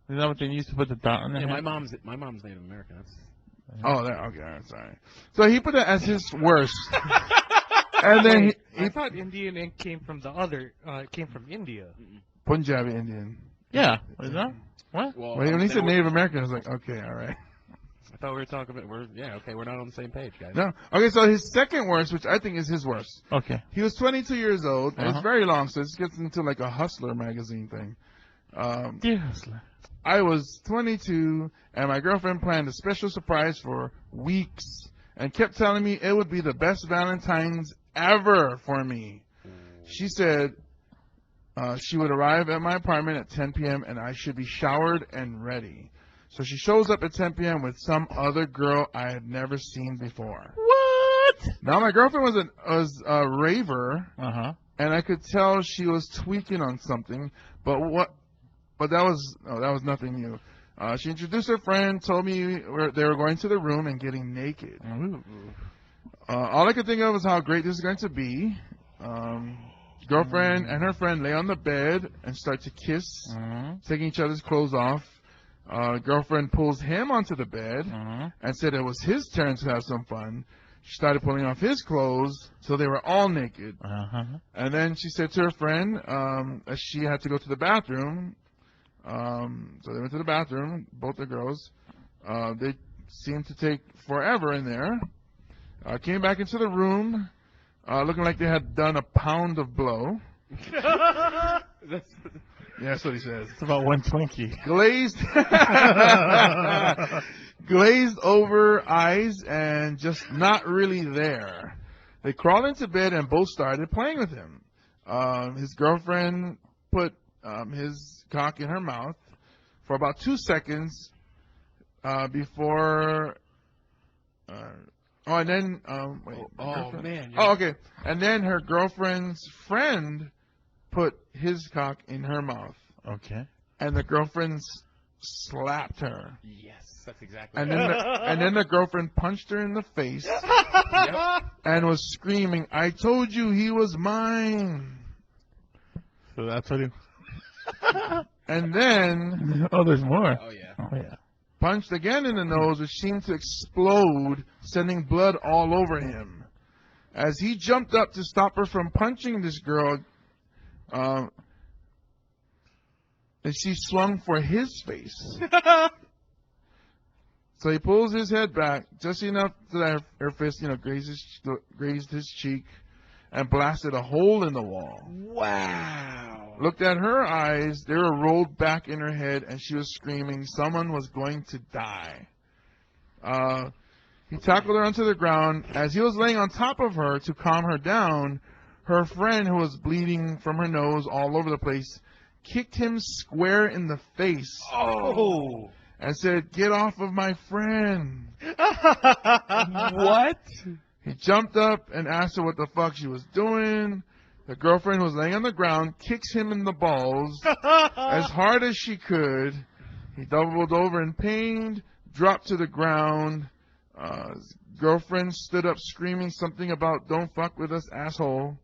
Speaker 1: Is that what they used to put the dot on
Speaker 3: Yeah,
Speaker 1: their
Speaker 3: my
Speaker 1: head?
Speaker 3: mom's Native American. That's
Speaker 2: Oh, that, okay, I'm sorry. So he put that as his worst, and then
Speaker 6: Wait,
Speaker 2: he
Speaker 6: I thought Indian ink came from came from India.
Speaker 2: Punjabi Indian.
Speaker 1: Yeah. Is that? What?
Speaker 3: well.
Speaker 2: When he said
Speaker 3: then
Speaker 2: Native American, I was like, okay, all right.
Speaker 3: I thought we were talking about. We're not on the same page, guys.
Speaker 2: No, okay. So his second worst, which I think is his worst.
Speaker 1: Okay.
Speaker 2: He was 22 years old. And
Speaker 1: Uh-huh.
Speaker 2: it's very long, so this gets into like a Hustler magazine thing.
Speaker 1: Dear Hustler.
Speaker 2: I was 22, and my girlfriend planned a special surprise for weeks and kept telling me it would be the best Valentine's ever for me. She said she would arrive at my apartment at 10 p.m. and I should be showered and ready. So she shows up at 10 p.m. with some other girl I had never seen before.
Speaker 1: What?
Speaker 2: Now, my girlfriend was a raver,
Speaker 1: Uh-huh.
Speaker 2: and I could tell she was tweaking on something, but that was nothing new. She introduced her friend, told me they were going to the room and getting naked. All I could think of was how great this is going to be. Girlfriend and her friend lay on the bed and start to kiss, taking each other's clothes off. Girlfriend pulls him onto the bed and said it was his turn to have some fun. She started pulling off his clothes till they were all naked. And then she said to her friend that she had to go to the bathroom. So they went to the bathroom, both the girls. They seemed to take forever in there. Came back into the room, looking like they had done a pound of blow. Yeah, that's what he says.
Speaker 1: It's about one Twinkie.
Speaker 2: Glazed, glazed over eyes and just not really there. They crawled into bed and both started playing with him. His girlfriend put his cock in her mouth for about 2 seconds before. And then wait.
Speaker 3: Man.
Speaker 2: Oh, okay. And then her girlfriend's friend put his cock in her mouth,
Speaker 1: Okay.
Speaker 2: and the girlfriend slapped her.
Speaker 3: Yes, that's exactly.
Speaker 2: And then the girlfriend punched her in the face and was screaming, "I told you he was mine."
Speaker 1: So that's what he...
Speaker 2: And then
Speaker 1: Oh, there's more.
Speaker 3: Oh yeah.
Speaker 1: Oh, yeah.
Speaker 2: punched again in the nose, which seemed to explode, sending blood all over him. As he jumped up to stop her from punching this girl, and she swung for his face. So he pulls his head back just enough so that her fist, grazed his cheek and blasted a hole in the wall.
Speaker 3: Wow.
Speaker 2: Looked at her eyes. They were rolled back in her head, and she was screaming someone was going to die. He tackled her onto the ground. As he was laying on top of her to calm her down, her friend, who was bleeding from her nose all over the place, kicked him square in the face
Speaker 6: Oh.
Speaker 2: and said, "Get off of my friend."
Speaker 3: What?
Speaker 2: He jumped up and asked her what the fuck she was doing. The girlfriend was laying on the ground, kicks him in the balls as hard as she could. He doubled over in pain, dropped to the ground. His girlfriend stood up screaming something about "Don't fuck with us, asshole."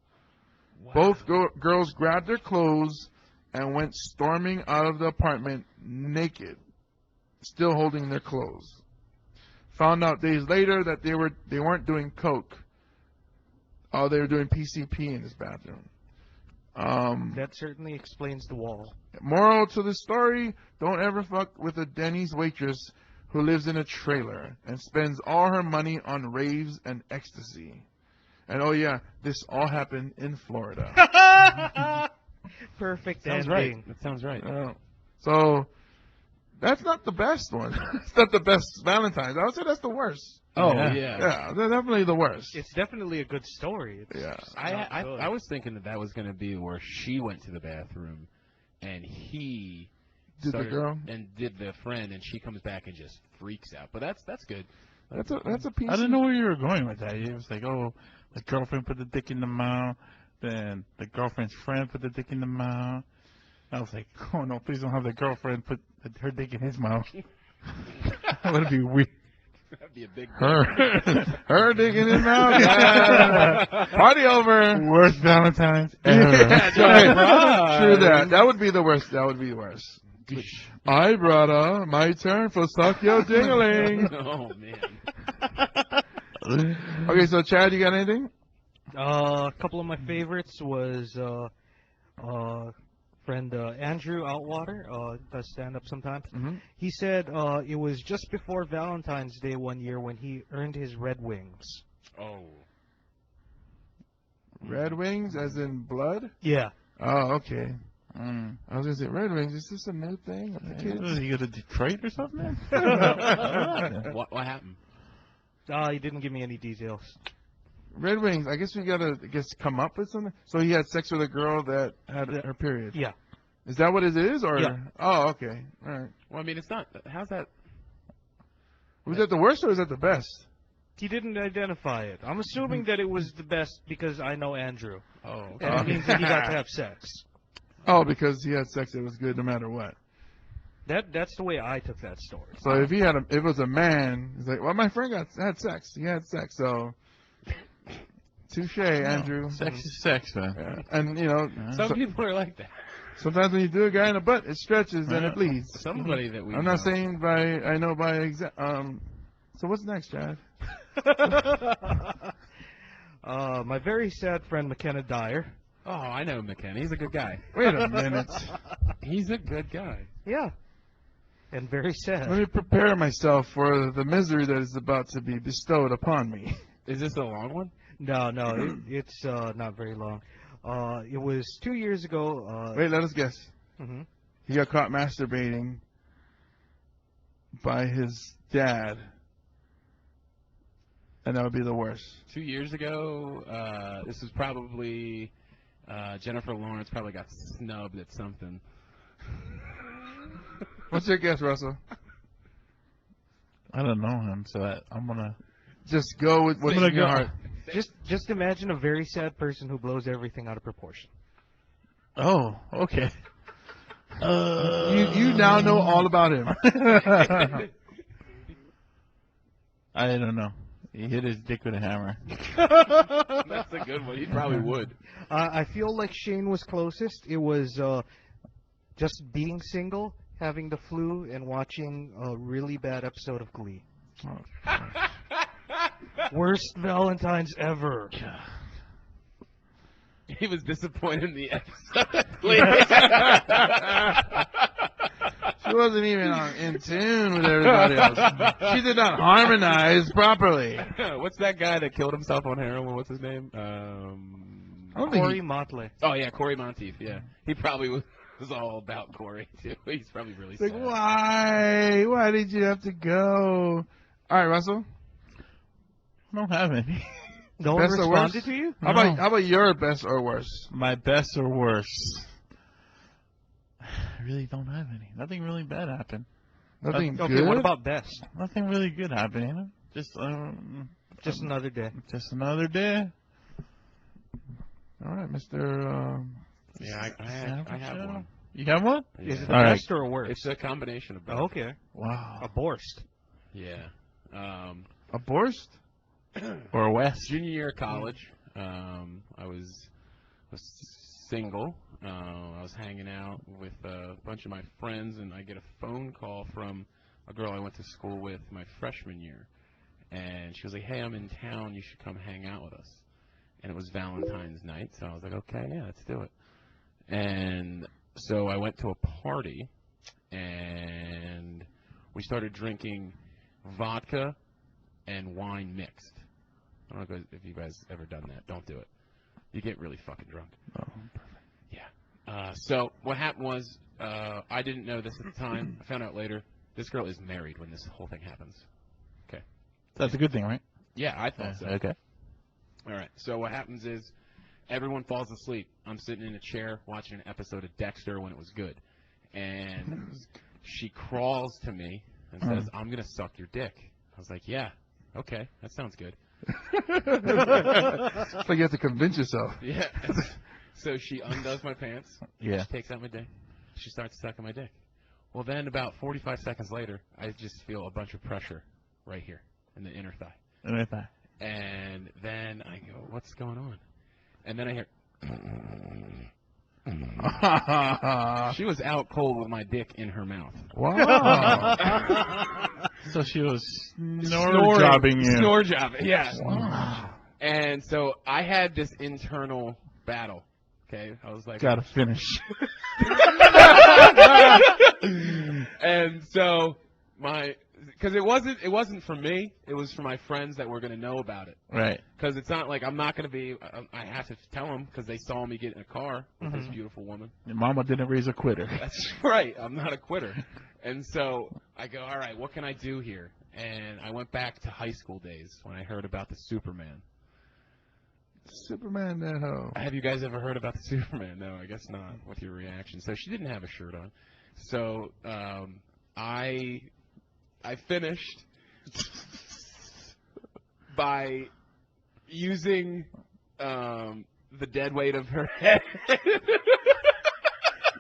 Speaker 3: Wow.
Speaker 2: Both girls grabbed their clothes and went storming out of the apartment naked, still holding their clothes. Found out days later that they weren't doing coke. Oh, they were doing PCP in his bathroom.
Speaker 6: That certainly explains the wall.
Speaker 2: Moral to the story: don't ever fuck with a Denny's waitress who lives in a trailer and spends all her money on raves and ecstasy. And oh yeah, this all happened in Florida.
Speaker 6: Perfect
Speaker 3: Sounds
Speaker 6: ending.
Speaker 3: right. That sounds right.
Speaker 2: So that's not the best one. It's not the best Valentine's. I would say that's the worst.
Speaker 3: Oh
Speaker 1: Yeah.
Speaker 2: Yeah, they're definitely the worst.
Speaker 6: It's definitely a good story. It's
Speaker 2: Yeah.
Speaker 6: just not good.
Speaker 3: I was thinking that was going to be where she went to the bathroom and he
Speaker 2: Did the girl?
Speaker 3: and did the friend, and she comes back and just freaks out. But that's good.
Speaker 2: That's a piece.
Speaker 1: I didn't know where you were going with that. It was like, oh, the girlfriend put the dick in the mouth, then the girlfriend's friend put the dick in the mouth. I was like, oh no, please don't have the girlfriend put her dick in his mouth. That would be weird.
Speaker 3: That'd be a big
Speaker 2: Her dick in his mouth. Yeah. Party over.
Speaker 1: Worst Valentine's ever.
Speaker 2: That's right. True that. That would be the worst. That would be the worst. I brother, my turn for suck your dingling.
Speaker 3: Oh man.
Speaker 2: Okay, so Chad, you got anything?
Speaker 6: A couple of my favorites was friend Andrew Outwater, does stand up sometimes.
Speaker 2: Mm-hmm.
Speaker 6: He said it was just before Valentine's Day one year when he earned his Red Wings.
Speaker 3: Oh.
Speaker 2: Red Wings, as in blood?
Speaker 6: Yeah.
Speaker 2: Oh, okay.
Speaker 1: Mm.
Speaker 2: I was gonna say Red Wings. Is this a new thing with the kids?
Speaker 1: You go to Detroit or something?
Speaker 3: What happened?
Speaker 6: He didn't give me any details.
Speaker 2: Red Wings. I guess we gotta come up with something. So he had sex with a girl that had her period.
Speaker 6: Yeah.
Speaker 2: Is that what it is, or?
Speaker 6: Yeah.
Speaker 2: Oh, okay. All right.
Speaker 3: Well, I mean, it's not. How's that?
Speaker 2: Was that the worst or was that the best?
Speaker 6: He didn't identify it. I'm assuming that it was the best because I know Andrew.
Speaker 3: Oh.
Speaker 6: And it means that he got to have sex.
Speaker 2: Oh, because he had sex, it was good no matter what.
Speaker 6: That's the way I took that story.
Speaker 2: So if if it was a man, he's like, well, my friend had sex. He had sex, so touche, Andrew.
Speaker 1: Sex is sex, man.
Speaker 2: Yeah. And you know,
Speaker 3: Some people are like that.
Speaker 2: sometimes when you do a guy in the butt, it stretches and it bleeds.
Speaker 3: Somebody that we.
Speaker 2: I'm not
Speaker 3: know.
Speaker 2: saying I know by So what's next, Chad?
Speaker 6: My very sad friend McKenna Dyer.
Speaker 3: Oh, I know McKenna. He's a good guy.
Speaker 2: Wait a minute.
Speaker 3: He's a good guy.
Speaker 6: Yeah. And very sad.
Speaker 2: Let me prepare myself for the misery that is about to be bestowed upon me.
Speaker 3: Is this a long one?
Speaker 6: No, it's not very long. It was 2 years ago.
Speaker 2: Wait, let us guess.
Speaker 6: Mhm.
Speaker 2: He got caught masturbating by his dad. And that would be the worst.
Speaker 3: 2 years ago. This was probably Jennifer Lawrence. Probably got snubbed at something.
Speaker 2: What's your guess, Russell?
Speaker 1: I don't know him, so I'm gonna.
Speaker 2: Just go with what's in your heart.
Speaker 6: Just imagine a very sad person who blows everything out of proportion.
Speaker 1: Oh, okay.
Speaker 2: You now know all about him.
Speaker 1: I don't know. He hit his dick with a hammer.
Speaker 3: That's a good one. He probably would.
Speaker 6: I feel like Shane was closest. It was just being single, having the flu, and watching a really bad episode of Glee. Worst Valentine's ever.
Speaker 3: He was disappointed in the episode.
Speaker 2: She wasn't even in tune with everybody else. She did not harmonize properly.
Speaker 3: What's that guy that killed himself on heroin? What's his name?
Speaker 2: I don't think
Speaker 6: Corey Motley.
Speaker 3: Oh yeah, Corey Monteith. Yeah, he probably was all about Corey too. He's probably really
Speaker 2: Like,
Speaker 3: sad.
Speaker 2: why? Why did you have to go? All right, Russell.
Speaker 1: I don't have any.
Speaker 6: No one
Speaker 2: Best or
Speaker 6: responded
Speaker 2: worst?
Speaker 6: to you?
Speaker 2: How about your best or worst?
Speaker 1: My best or worst? really don't have any. Nothing really bad happened.
Speaker 2: Nothing
Speaker 6: Okay,
Speaker 2: good.
Speaker 6: what about best?
Speaker 1: Nothing really good happened, you know?
Speaker 6: Just another day.
Speaker 1: Just another day.
Speaker 2: All right, Mr.
Speaker 3: Yeah, I have one.
Speaker 1: You have one?
Speaker 6: Is it
Speaker 3: Yeah.
Speaker 6: the
Speaker 1: All right.
Speaker 6: best or a worst?
Speaker 3: It's a combination of both.
Speaker 6: Oh, okay.
Speaker 1: Wow.
Speaker 6: A borst.
Speaker 3: Yeah.
Speaker 2: A Borst?
Speaker 1: Or a West.
Speaker 3: Junior year of college, I was single. I was hanging out with a bunch of my friends, and I get a phone call from a girl I went to school with my freshman year. And she was like, "Hey, I'm in town. You should come hang out with us." And it was Valentine's night, so I was like, "Okay, yeah, let's do it." And so I went to a party, and we started drinking vodka and wine mixed. I don't know if you guys ever done that. Don't do it. You get really fucking drunk.
Speaker 1: Oh,
Speaker 3: Yeah. So what happened was, I didn't know this at the time. I found out later. This girl is married when this whole thing happens.
Speaker 1: That's a good thing, right?
Speaker 3: Yeah, I thought so.
Speaker 1: Okay.
Speaker 3: All right. So what happens is, everyone falls asleep. I'm sitting in a chair watching an episode of Dexter when it was good, and she crawls to me and says, "I'm gonna suck your dick." I was like, "Yeah, okay, that sounds good."
Speaker 2: It's like you have to convince yourself.
Speaker 3: Yeah. So she undoes my pants.
Speaker 1: Yeah.
Speaker 3: She takes out my dick. She starts sucking my dick. Well, then about 45 seconds later, I just feel a bunch of pressure right here in the inner thigh. And then I go, "What's going on?" And then I hear, she was out cold with my dick in her mouth.
Speaker 2: Wow.
Speaker 1: So she was snore-jobbing you.
Speaker 3: Snore jobbing, yeah.
Speaker 1: Wow.
Speaker 3: And so I had this internal battle. Okay, I was like,
Speaker 1: Gotta finish.
Speaker 3: and so because it wasn't for me, it was for my friends that were gonna know about it.
Speaker 1: Right.
Speaker 3: Because it's not like I'm not gonna be. I have to tell them because they saw me get in a car with this beautiful woman.
Speaker 1: Your mama didn't raise a quitter.
Speaker 3: That's right. I'm not a quitter. And so I go, all right, what can I do here? And I went back to high school days when I heard about the Superman.
Speaker 2: Superman that hoe.
Speaker 3: Have you guys ever heard about the Superman? No, I guess not, with your reaction. So she didn't have a shirt on. So I finished by using the dead weight of her head.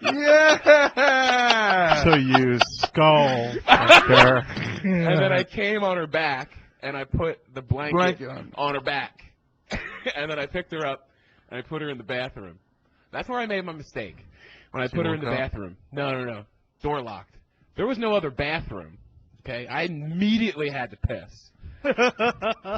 Speaker 2: Yeah!
Speaker 1: So you skull her.
Speaker 3: And then I came on her back, and I put the blanket
Speaker 2: on.
Speaker 3: on her back. And then I picked her up, and I put her in the bathroom. That's where I made my mistake. When I
Speaker 2: She
Speaker 3: put her in
Speaker 2: woke
Speaker 3: the
Speaker 2: up?
Speaker 3: bathroom. No. Door locked. There was no other bathroom. Okay? I immediately had to piss.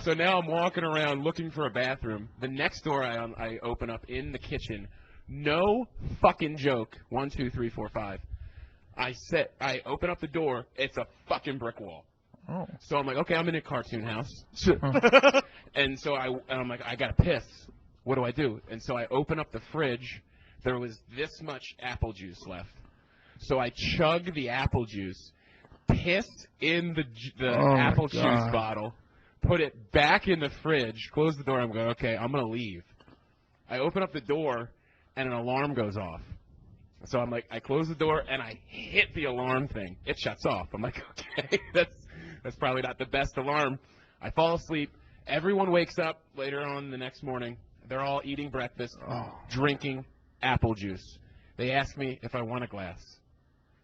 Speaker 3: So now I'm walking around looking for a bathroom. The next door I open up in the kitchen. No fucking joke. 1, 2, 3, 4, 5. I open up the door. It's a fucking brick wall.
Speaker 1: Oh.
Speaker 3: So I'm like, okay, I'm in a cartoon house. And so I'm like, I gotta piss. What do I do? And so I open up the fridge. There was this much apple juice left. So I chug the apple juice, piss in the
Speaker 2: Oh,
Speaker 3: apple
Speaker 2: my God.
Speaker 3: juice bottle, put it back in the fridge, close the door. I'm going, okay, I'm gonna leave. I open up the door, and an alarm goes off. So I'm like, I close the door, and I hit the alarm thing. It shuts off. I'm like, okay, that's probably not the best alarm. I fall asleep. Everyone wakes up later on the next morning. They're all eating breakfast, drinking apple juice. They ask me if I want a glass.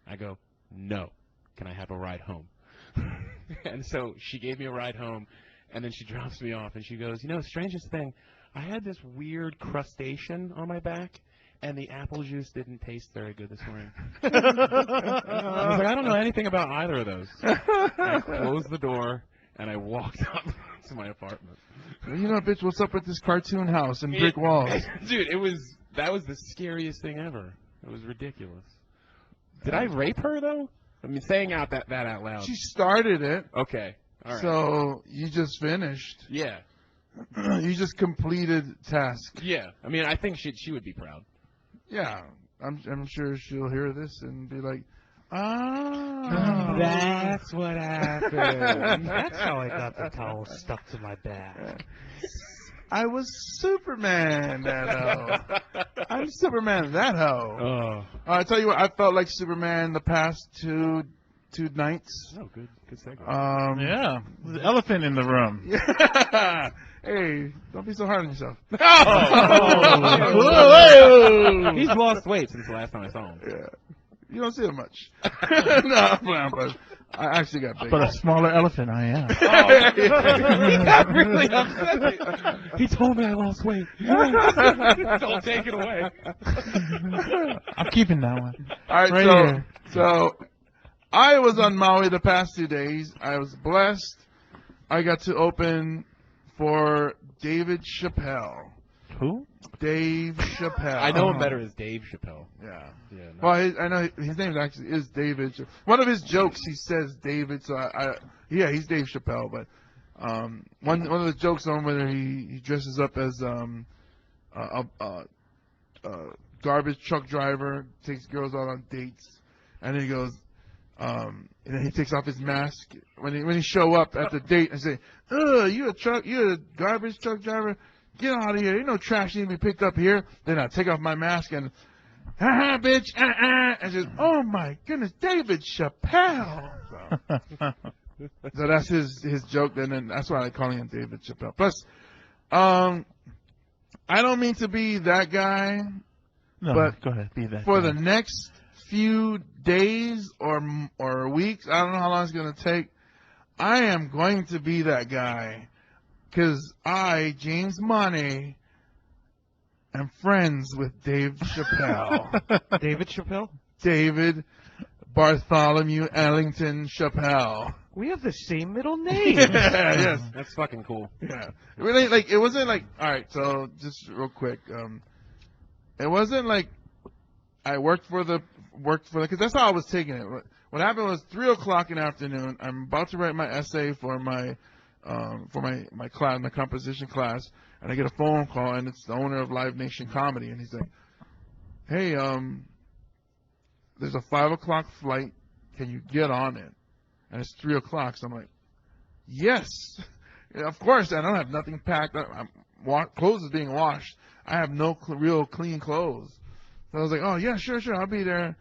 Speaker 3: I go, no. Can I have a ride home? And so she gave me a ride home, and then she drops me off, and she goes, strangest thing, I had this weird crustacean on my back, and the apple juice didn't taste very good this morning. I was like, I don't know anything about either of those. I closed the door, and I walked up to my apartment.
Speaker 2: Bitch, what's up with this cartoon house and brick walls?
Speaker 3: Dude, that was the scariest thing ever. It was ridiculous. Did I rape her, though? I mean, saying that out loud.
Speaker 2: She started it,
Speaker 3: Okay. All right.
Speaker 2: so you just finished.
Speaker 3: Yeah.
Speaker 2: You just completed task.
Speaker 3: Yeah. I mean, I think she would be proud.
Speaker 2: Yeah, I'm sure she'll hear this and be like,
Speaker 3: That's what happened.
Speaker 6: That's how I got the towel stuck to my back.
Speaker 2: I was Superman that hoe. I'm Superman that hoe.
Speaker 3: Oh.
Speaker 2: I tell you what, I felt like Superman the past two nights.
Speaker 3: Oh, good segue.
Speaker 1: Yeah. There's an elephant in the room.
Speaker 2: Yeah. Hey, don't be so hard on yourself.
Speaker 1: Whoa.
Speaker 3: He's lost weight since the last time I saw him.
Speaker 2: Yeah. You don't see it much. No, but I actually got big.
Speaker 1: But a smaller elephant I am.
Speaker 3: He got really upset. He told me I lost weight. Don't take it away.
Speaker 1: I'm keeping that one.
Speaker 2: All right,
Speaker 1: Right
Speaker 2: so
Speaker 1: here.
Speaker 2: so I was on Maui the past 2 days. I was blessed. I got to open for David Chappelle.
Speaker 1: Who?
Speaker 2: Dave Chappelle.
Speaker 3: I know him better as Dave Chappelle.
Speaker 2: Yeah.
Speaker 3: Yeah. No.
Speaker 2: Well, I know his name actually is David. One of his jokes, he says David. So yeah, he's Dave Chappelle. But one of the jokes on whether he dresses up as a garbage truck driver, takes girls out on dates, and then he goes, and then he takes off his mask when he show up at the date and say, "Ugh, you a garbage truck driver? Get out of here! You know trash need to be picked up here." Then I take off my mask and, "Ha bitch, and just, oh my goodness, David Chappelle." So that's his joke, and then that's why I call him David Chappelle. Plus, I don't mean to be that guy.
Speaker 1: No,
Speaker 2: But
Speaker 1: go ahead. Be that.
Speaker 2: For
Speaker 1: guy.
Speaker 2: the next few days or weeks, I don't know how long it's going to take, I am going to be that guy. Because I, James Money, am friends with Dave Chappelle.
Speaker 6: David Chappelle?
Speaker 2: David Bartholomew Ellington Chappelle.
Speaker 6: We have the same middle name.
Speaker 2: Yes.
Speaker 3: That's fucking cool.
Speaker 2: Yeah. Really, like, it wasn't like, all right, so just real quick. It wasn't like I worked for because that's how I was taking it. What happened was 3 o'clock in the afternoon. I'm about to write my essay for my class, my composition class, and I get a phone call, and it's the owner of Live Nation Comedy, and he's like, "Hey, there's a 5 o'clock flight. Can you get on it?" And it's 3 o'clock, so I'm like, "Yes, yeah, of course." I don't have nothing packed. Clothes is being washed. I have no real clean clothes. So I was like, "Oh yeah, sure, I'll be there."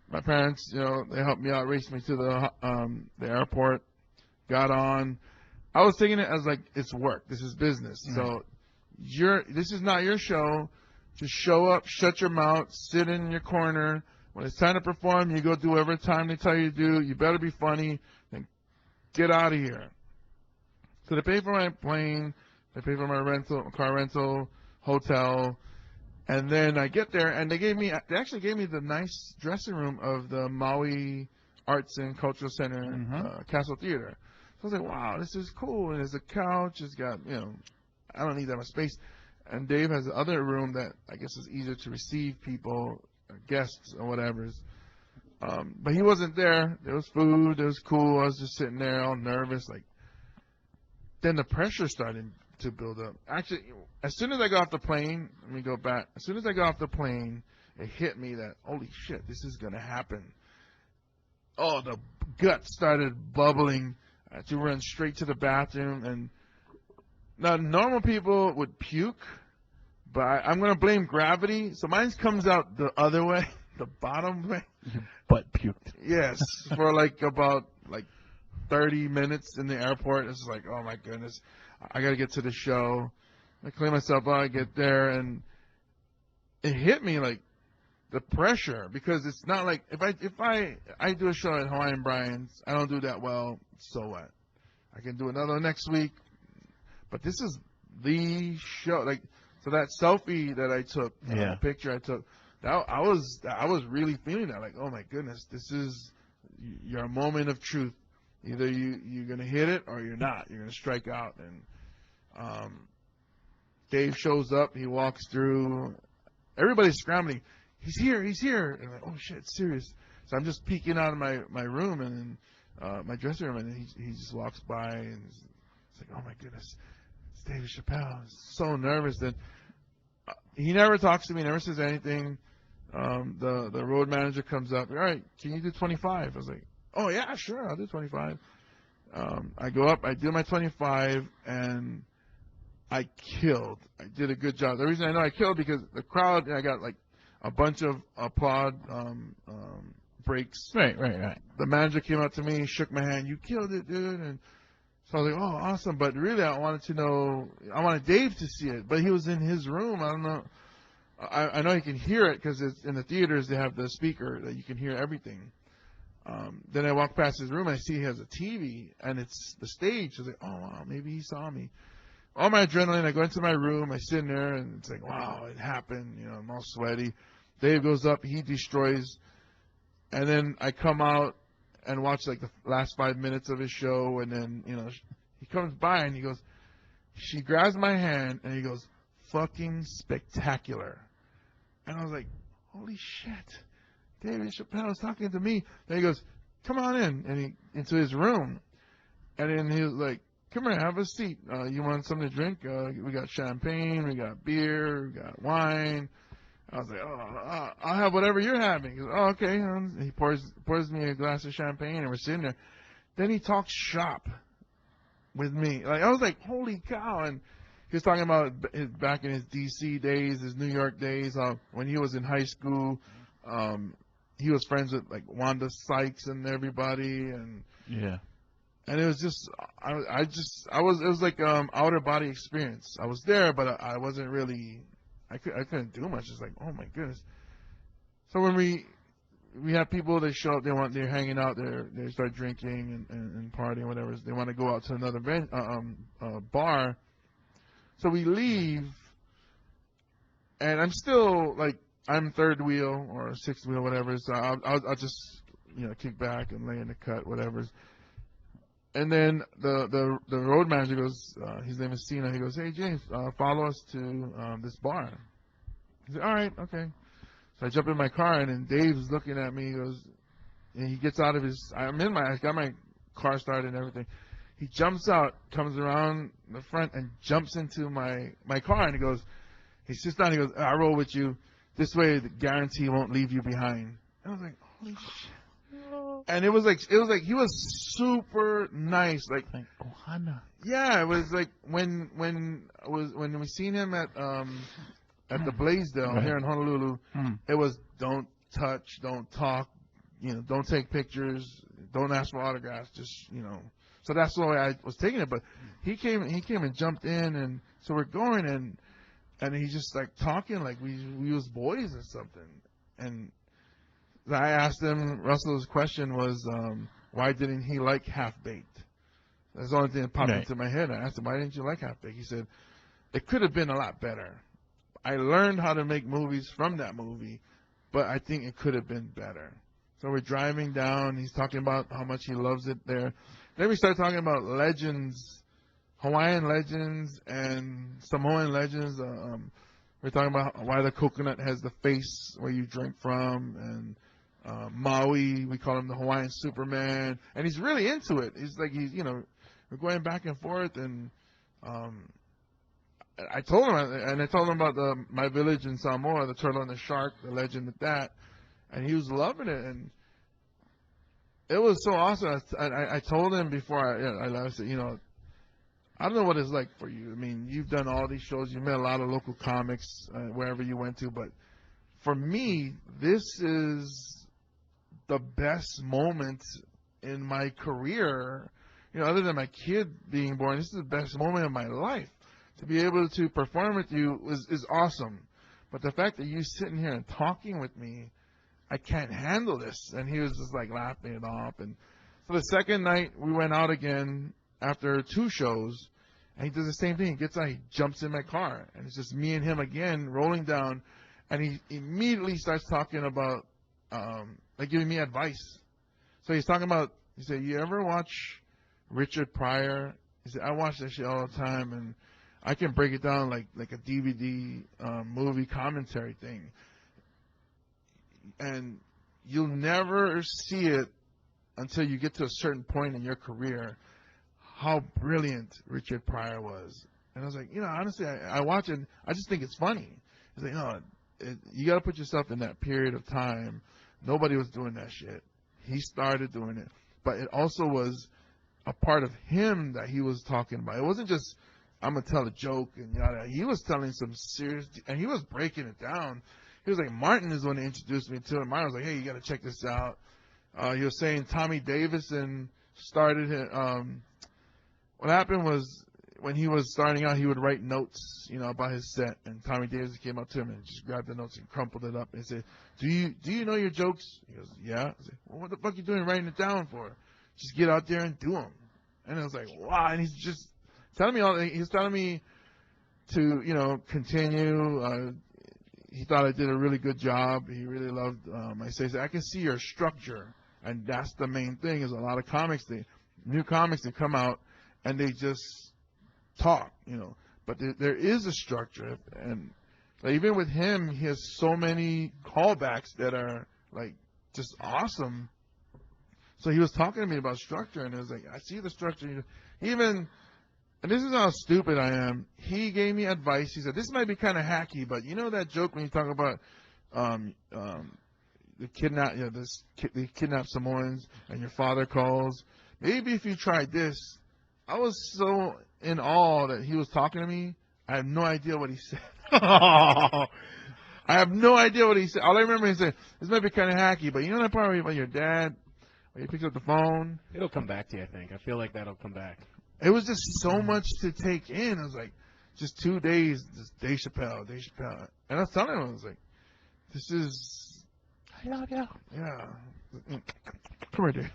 Speaker 2: My parents, they helped me out, raced me to the airport, got on. I was taking it as like it's work. This is business. So this is not your show. Just show up, shut your mouth, sit in your corner. When it's time to perform, you go do whatever time they tell you to do. You better be funny. Then get out of here. So they pay for my plane. They pay for my car rental, hotel. And then I get there, and they actually gave me the nice dressing room of the Maui Arts and Cultural Center, Castle Theater. So I was like, wow, this is cool. And there's a couch. It's got, I don't need that much space. And Dave has the other room that I guess is easier to receive people, guests or whatever. But he wasn't there. There was food. It was cool. I was just sitting there all nervous. Then the pressure started to build up. Actually, as soon as I got off the plane, let me go back. As soon as I got off the plane, it hit me that, holy shit, this is going to happen. Oh, the gut started bubbling. I had to run straight to the bathroom. And now, normal people would puke, but I'm going to blame gravity. So mine comes out the other way, the bottom way.
Speaker 1: Butt puked.
Speaker 2: Yes, for about 30 minutes in the airport. It's like, oh my goodness, I got to get to the show. I clean myself out, I get there, and it hit me like the pressure, because it's not like if I do a show at Hawaiian Brian's, I don't do that well, so what? I can do another next week. But this is the show. So that selfie that I took, the picture I took, I was really feeling that. Like, oh my goodness, this is your moment of truth. Either you're gonna hit it or you're not. You're gonna strike out. And Dave shows up. He walks through. Everybody's scrambling. He's here. And I'm like, oh shit, it's serious. So I'm just peeking out of my room and my dressing room, and he just walks by, and it's like, oh my goodness, it's David Chappelle. I'm so nervous that he never talks to me, never says anything. The road manager comes up. All right, can you do 25? I was like, oh yeah, sure, I'll do 25. I go up, I do my 25, and I killed. I did a good job. The reason I know I killed because the crowd, I got like a bunch of applaud breaks.
Speaker 1: Right.
Speaker 2: The manager came up to me, shook my hand. You killed it, dude. And so I was like, oh, awesome. But really, I wanted Dave to see it, but he was in his room. I don't know. I know he can hear it because in the theaters they have the speaker that you can hear everything. Then I walk past his room and I see he has a TV and it's the stage. I was like, oh wow, maybe he saw me. All my adrenaline, I go into my room, I sit in there and it's like, wow, it happened. You know, I'm all sweaty. Dave goes up, he destroys, and then I come out and watch like the last 5 minutes of his show, and then he comes by and he goes, she grabs my hand and he goes, fucking spectacular. And I was like, holy shit, David Chappelle is talking to me. Then he goes, come on in, and into his room. And then he was like, come here, have a seat. You want something to drink? We got champagne, we got beer, we got wine. I was like, oh, I'll have whatever you're having. He goes, oh, okay. And he pours me a glass of champagne, and we're sitting there. Then he talks shop with me. Like I was like, holy cow! And he was talking about back in his D.C. days, his New York days, when he was in high school. He was friends with like Wanda Sykes and everybody, and
Speaker 1: Yeah.
Speaker 2: And it was just, it was like outer body experience. I was there, but I wasn't really, I couldn't do much. It's like, oh my goodness. So when we have people, they show up, they're hanging out, they start drinking and partying, whatever. They want to go out to another bar. So we leave, and I'm still like, I'm third wheel or sixth wheel, whatever. So I'll just, kick back and lay in the cut, whatever. And then the road manager goes, his name is Cena. He goes, hey James, follow us to this bar. He said, all right, okay. So I jump in my car, and then Dave's looking at me. He goes, and he gets out of his. I got my car started and everything. He jumps out, comes around the front, and jumps into my car. And he sits down. He goes, I roll with you. This way, the guarantee won't leave you behind. And I was like, holy shit. And it was like he was super nice, like
Speaker 1: Ohana.
Speaker 2: Yeah, it was like when we seen him at the Blaisdell here in Honolulu. It was don't touch, don't talk, don't take pictures, don't ask for autographs, just So that's the way I was taking it. But he came and jumped in, and so we're going, and he's just like talking like we was boys or something, and I asked him, Russell's question was, why didn't he like Half-Baked? That's the only thing that popped into my head. I asked him, why didn't you like Half-Baked? He said, it could have been a lot better. I learned how to make movies from that movie, but I think it could have been better. So we're driving down. He's talking about how much he loves it there. Then we start talking about legends, Hawaiian legends and Samoan legends. We're talking about why the coconut has the face where you drink from, and Maui, we call him the Hawaiian Superman, and he's really into it. He's like, we're going back and forth, and I told him about my village in Samoa, the turtle and the shark, the legend of that, and he was loving it, and it was so awesome. I told him before I left, I said, I don't know what it's like for you. I mean, you've done all these shows, you met a lot of local comics wherever you went to, but for me, this is the best moment in my career, other than my kid being born. This is the best moment of my life. To be able to perform with you is awesome. But the fact that you sitting here and talking with me, I can't handle this. And he was just like laughing it off. And so the second night we went out again after 2 shows, and he does the same thing. He gets out, he jumps in my car, and it's just me and him again rolling down, and he immediately starts talking about giving me advice. So he's talking about, he said, you ever watch Richard Pryor? He said, I watch that shit all the time, and I can break it down like a DVD movie commentary thing. And you'll never see it until you get to a certain point in your career how brilliant Richard Pryor was. And I was like, honestly, I watch it, I just think it's funny. He's like, you got to put yourself in that period of time. Nobody was doing that shit. He started doing it. But it also was a part of him that he was talking about. It wasn't just I'm gonna tell a joke and yada. He was telling some serious, and he was breaking it down. He was like, Martin is the one that introduced me to it. Martin was like, hey, you gotta check this out. He was saying Tommy Davidson started it. What happened was when he was starting out, he would write notes, about his set, and Tommy Davidson came up to him and just grabbed the notes and crumpled it up and said, "Do you know your jokes?" He goes, "Yeah." I said, "Well, what the fuck are you doing writing it down for? Just get out there and do them." And I was like, "Wow!" And he's just telling me he's telling me to continue. He thought I did a really good job. He really loved my say. I can see your structure, and that's the main thing. Is a lot of new comics that come out and they just talk, but there is a structure, and like, even with him, he has so many callbacks that are like just awesome. So he was talking to me about structure, and it was like, I see the structure. Even, and this is how stupid I am, he gave me advice. He said, this might be kind of hacky, but you know that joke when you talk about they kidnap Samoans and your father calls, maybe if you tried this. I was so in awe that he was talking to me. I have no idea what he said. I have no idea what he said. All I remember is saying, this might be kind of hacky, but you know that part about your dad, when he picks up the phone?
Speaker 3: It'll come back to you, I think. I feel like that'll come back.
Speaker 2: It was just so much to take in. It was like, just 2 days, just Dave Chappelle. And I was telling him, I was like, this is... I love you. Yeah. Come here, Dave.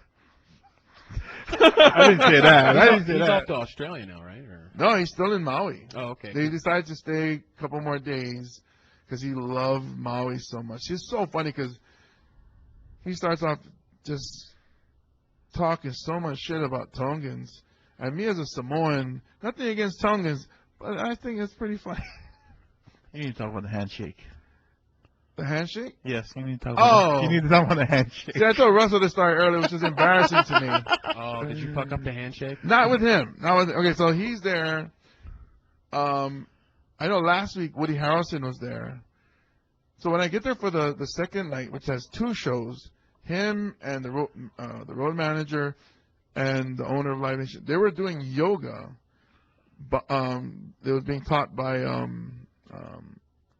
Speaker 1: I didn't say that.
Speaker 3: He's off to Australia now, right? Or...
Speaker 2: No, he's still in Maui.
Speaker 3: Oh, okay.
Speaker 2: They decided to stay a couple more days because he loved Maui so much. It's so funny because he starts off just talking so much shit about Tongans. And me as a Samoan, nothing against Tongans, but I think it's pretty funny.
Speaker 1: You need to talk about the handshake.
Speaker 2: The handshake?
Speaker 1: Yes, you need to talk about you need to talk about the handshake.
Speaker 2: See, I told Russell to start early, which is embarrassing to me.
Speaker 3: Oh, did you fuck up the handshake?
Speaker 2: Not with him. Okay, so he's there. I know last week Woody Harrelson was there. So when I get there for the second night, which has 2 shows, him and the road manager and the owner of Live Nation, they were doing yoga, but it was being taught by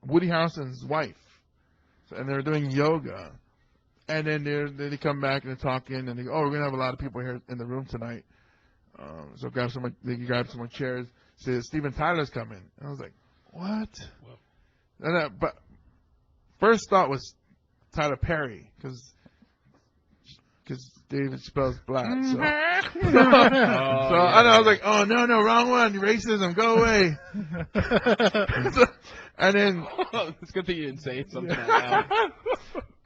Speaker 2: Woody Harrelson's wife. And they're doing yoga, and then they come back and they're talking, and they go, "Oh, we're gonna have a lot of people here in the room tonight, so they grab some more chairs." Says Steven Tyler's coming, and I was like, "What?" And but first thought was Tyler Perry, because David spells black. So, and I was like, "Oh no, wrong one, racism, go away." And then
Speaker 3: it's good that you didn't say something like that.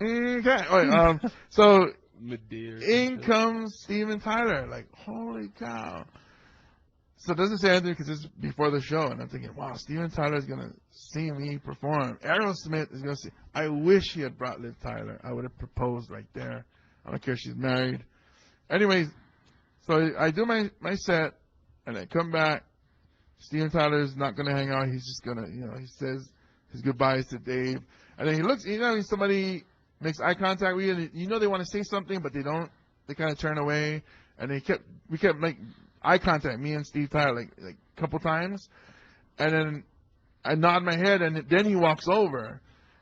Speaker 2: Okay. Wait, so
Speaker 3: Madeira.
Speaker 2: in comes Steven Tyler. Like, holy cow. So it doesn't say anything because it's before the show. And I'm thinking, wow, Steven Tyler is going to see me perform. Aerosmith is going to see. I wish he had brought Liv Tyler. I would have proposed right there. I don't care if she's married. Anyways, so I do my set, and I come back. Steven Tyler's not going to hang out. He's just going to, he says his goodbyes to Dave. And then he looks, when somebody makes eye contact with you, and they want to say something, but they don't. They kind of turn away. And we kept like eye contact, me and Steve Tyler, like a couple times. And then I nod my head, and then he walks over.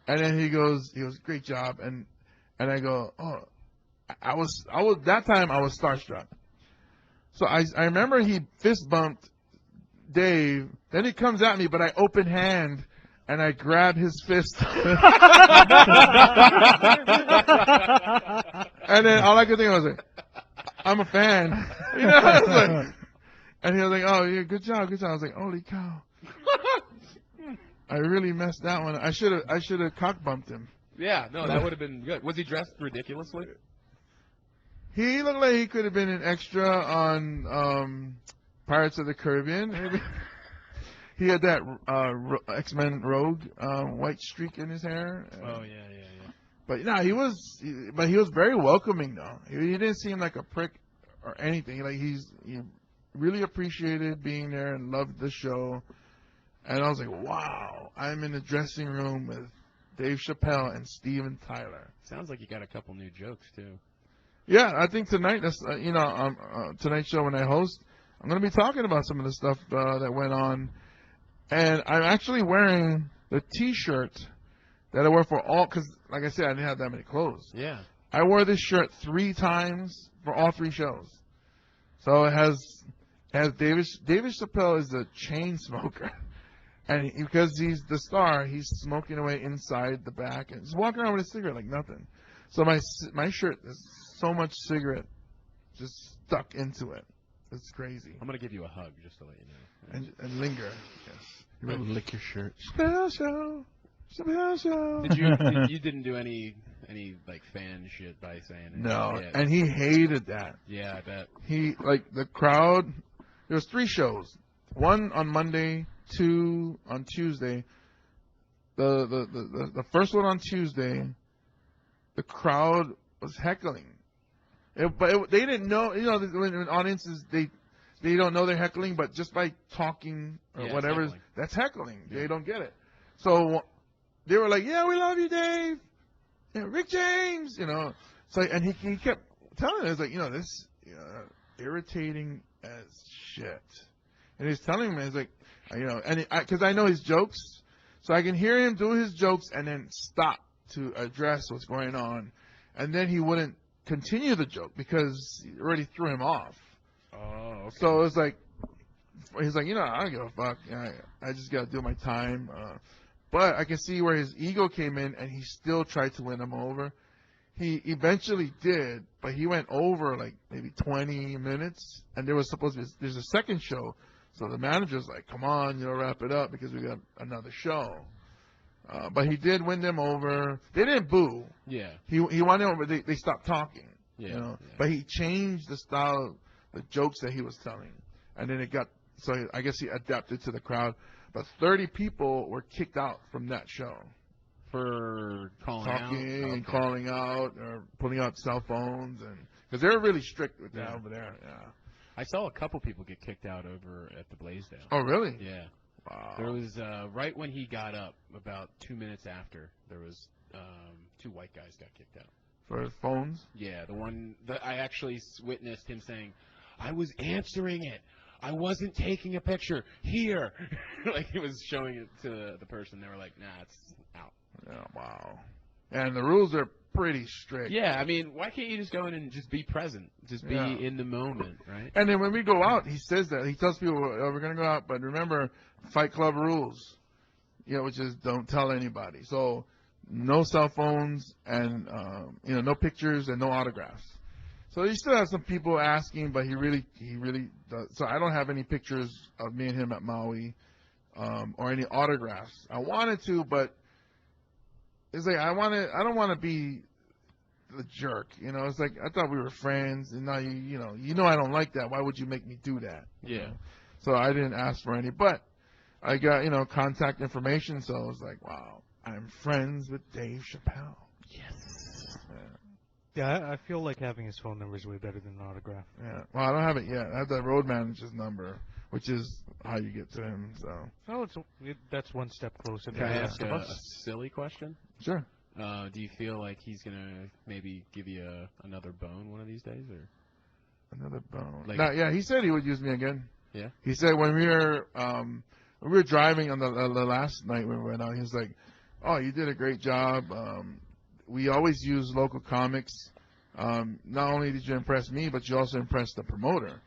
Speaker 2: And then he goes, great job. And I go, oh, I was that time I was starstruck. So I remember he fist bumped Dave, then he comes at me, but I open hand and I grab his fist. And then all I could think was like, I'm a fan. I was like, and he was like, oh, yeah, good job. I was like, holy cow. I really messed that one. I should have cock bumped him.
Speaker 3: Yeah, no, that would have been good. Was he dressed ridiculously?
Speaker 2: He looked like he could have been an extra on Pirates of the Caribbean. Maybe. He had that X-Men Rogue white streak in his hair.
Speaker 3: Oh yeah.
Speaker 2: But no, he was very welcoming though. He didn't seem like a prick or anything. Like he really appreciated being there and loved the show. And I was like, wow, I'm in the dressing room with Dave Chappelle and Steven Tyler.
Speaker 3: Sounds like you got a couple new jokes too.
Speaker 2: Yeah, I think tonight, that's tonight's show when I host, I'm going to be talking about some of the stuff that went on. And I'm actually wearing the T-shirt that I wear for all, because, like I said, I didn't have that many clothes.
Speaker 3: Yeah.
Speaker 2: I wore this shirt 3 times for all 3 shows. So it has David Chappelle is a chain smoker. And because he's the star, he's smoking away inside the back and just walking around with a cigarette like nothing. So my shirt has so much cigarette just stuck into it. It's crazy.
Speaker 3: I'm gonna give you a hug just to let you know.
Speaker 2: And linger. Yes.
Speaker 1: You better lick your shirt.
Speaker 2: Chappelle show. Chappelle show.
Speaker 3: You didn't do any like fan shit by saying it?
Speaker 2: No,
Speaker 3: Yeah.
Speaker 2: and he hated that.
Speaker 3: Yeah, I bet.
Speaker 2: He the crowd. There was 3 shows. 1 on Monday, 2 on Tuesday. The first one on Tuesday, the crowd was heckling. But they didn't know. You know, when audiences they don't know they're heckling, but just by talking or
Speaker 3: Yeah,
Speaker 2: whatever,
Speaker 3: it's heckling.
Speaker 2: that's heckling.
Speaker 3: Yeah.
Speaker 2: They don't get it. So they were like, "Yeah, we love you, Dave. Yeah, Rick James." You know. So and he kept telling us like, this irritating as shit. And he's telling me, he's like, and because I know his jokes, so I can hear him do his jokes and then stop to address what's going on, and then he wouldn't continue the joke because he already threw him off.
Speaker 3: Oh, okay.
Speaker 2: So it's like, he's like, I don't give a fuck. I just got to do my time. But I can see where his ego came in, and he still tried to win him over. He eventually did, but he went over like maybe 20 minutes, and there was supposed to be there's a second show. So the manager's like, come on, wrap it up because we got another show. But he did win them over. They didn't boo.
Speaker 3: Yeah.
Speaker 2: He won them over. They stopped talking.
Speaker 3: Yeah.
Speaker 2: Yeah. But he changed the style, the jokes that he was telling, and then it got. So I guess he adapted to the crowd. But 30 people were kicked out from that show.
Speaker 3: For calling
Speaker 2: Talking
Speaker 3: out.
Speaker 2: and calling out or pulling out cell phones, and because they're really strict with that
Speaker 3: Yeah.
Speaker 2: over there. Yeah.
Speaker 3: I saw a couple people get kicked out over at the Blaisdell.
Speaker 2: Oh, really?
Speaker 3: Yeah.
Speaker 2: Wow.
Speaker 3: There was right when he got up, about 2 minutes after, there was 2 white guys got kicked out.
Speaker 2: For phones?
Speaker 3: Yeah, the one that I actually witnessed him saying, "I was answering it. I wasn't taking a picture. Here." Like he was showing it to the person. They were like, "Nah, it's out."
Speaker 2: Yeah, wow. And the rules are pretty strict.
Speaker 3: Yeah, I mean, why can't you just go in and just be present? Just be
Speaker 2: Yeah.
Speaker 3: in the moment, right?
Speaker 2: And then when we go out, he says that. He tells people, we're going to go out, but remember, Fight Club rules, which is don't tell anybody. So no cell phones and, no pictures and no autographs. So you still have some people asking, but he really does. So I don't have any pictures of me and him at Maui or any autographs. I wanted to, but it's like I don't want to be the jerk, It's like I thought we were friends, and now you I don't like that. Why would you make me do that?
Speaker 3: Yeah.
Speaker 2: So I didn't ask for any, but I got contact information, so I was like, wow, I'm friends with Dave Chappelle.
Speaker 3: Yes.
Speaker 6: Yeah, I feel like having his phone number is way better than an autograph.
Speaker 2: Yeah. Well, I don't have it yet. I have the road manager's number, which is how you get to him. So
Speaker 6: Oh, that's one step closer.
Speaker 3: Can I
Speaker 6: than
Speaker 3: ask
Speaker 6: the
Speaker 3: a
Speaker 6: rest of us.
Speaker 3: silly question?
Speaker 2: sure.
Speaker 3: Do you feel like he's gonna maybe give you another bone one of these days, or?
Speaker 2: Another bone.
Speaker 3: Like-
Speaker 2: No, yeah, he said he would use me again.
Speaker 3: Yeah?
Speaker 2: He said when we were driving on the last night when we went out, he was like, "Oh, you did a great job. We always use local comics. Not only did you impress me, but you also impressed the promoter.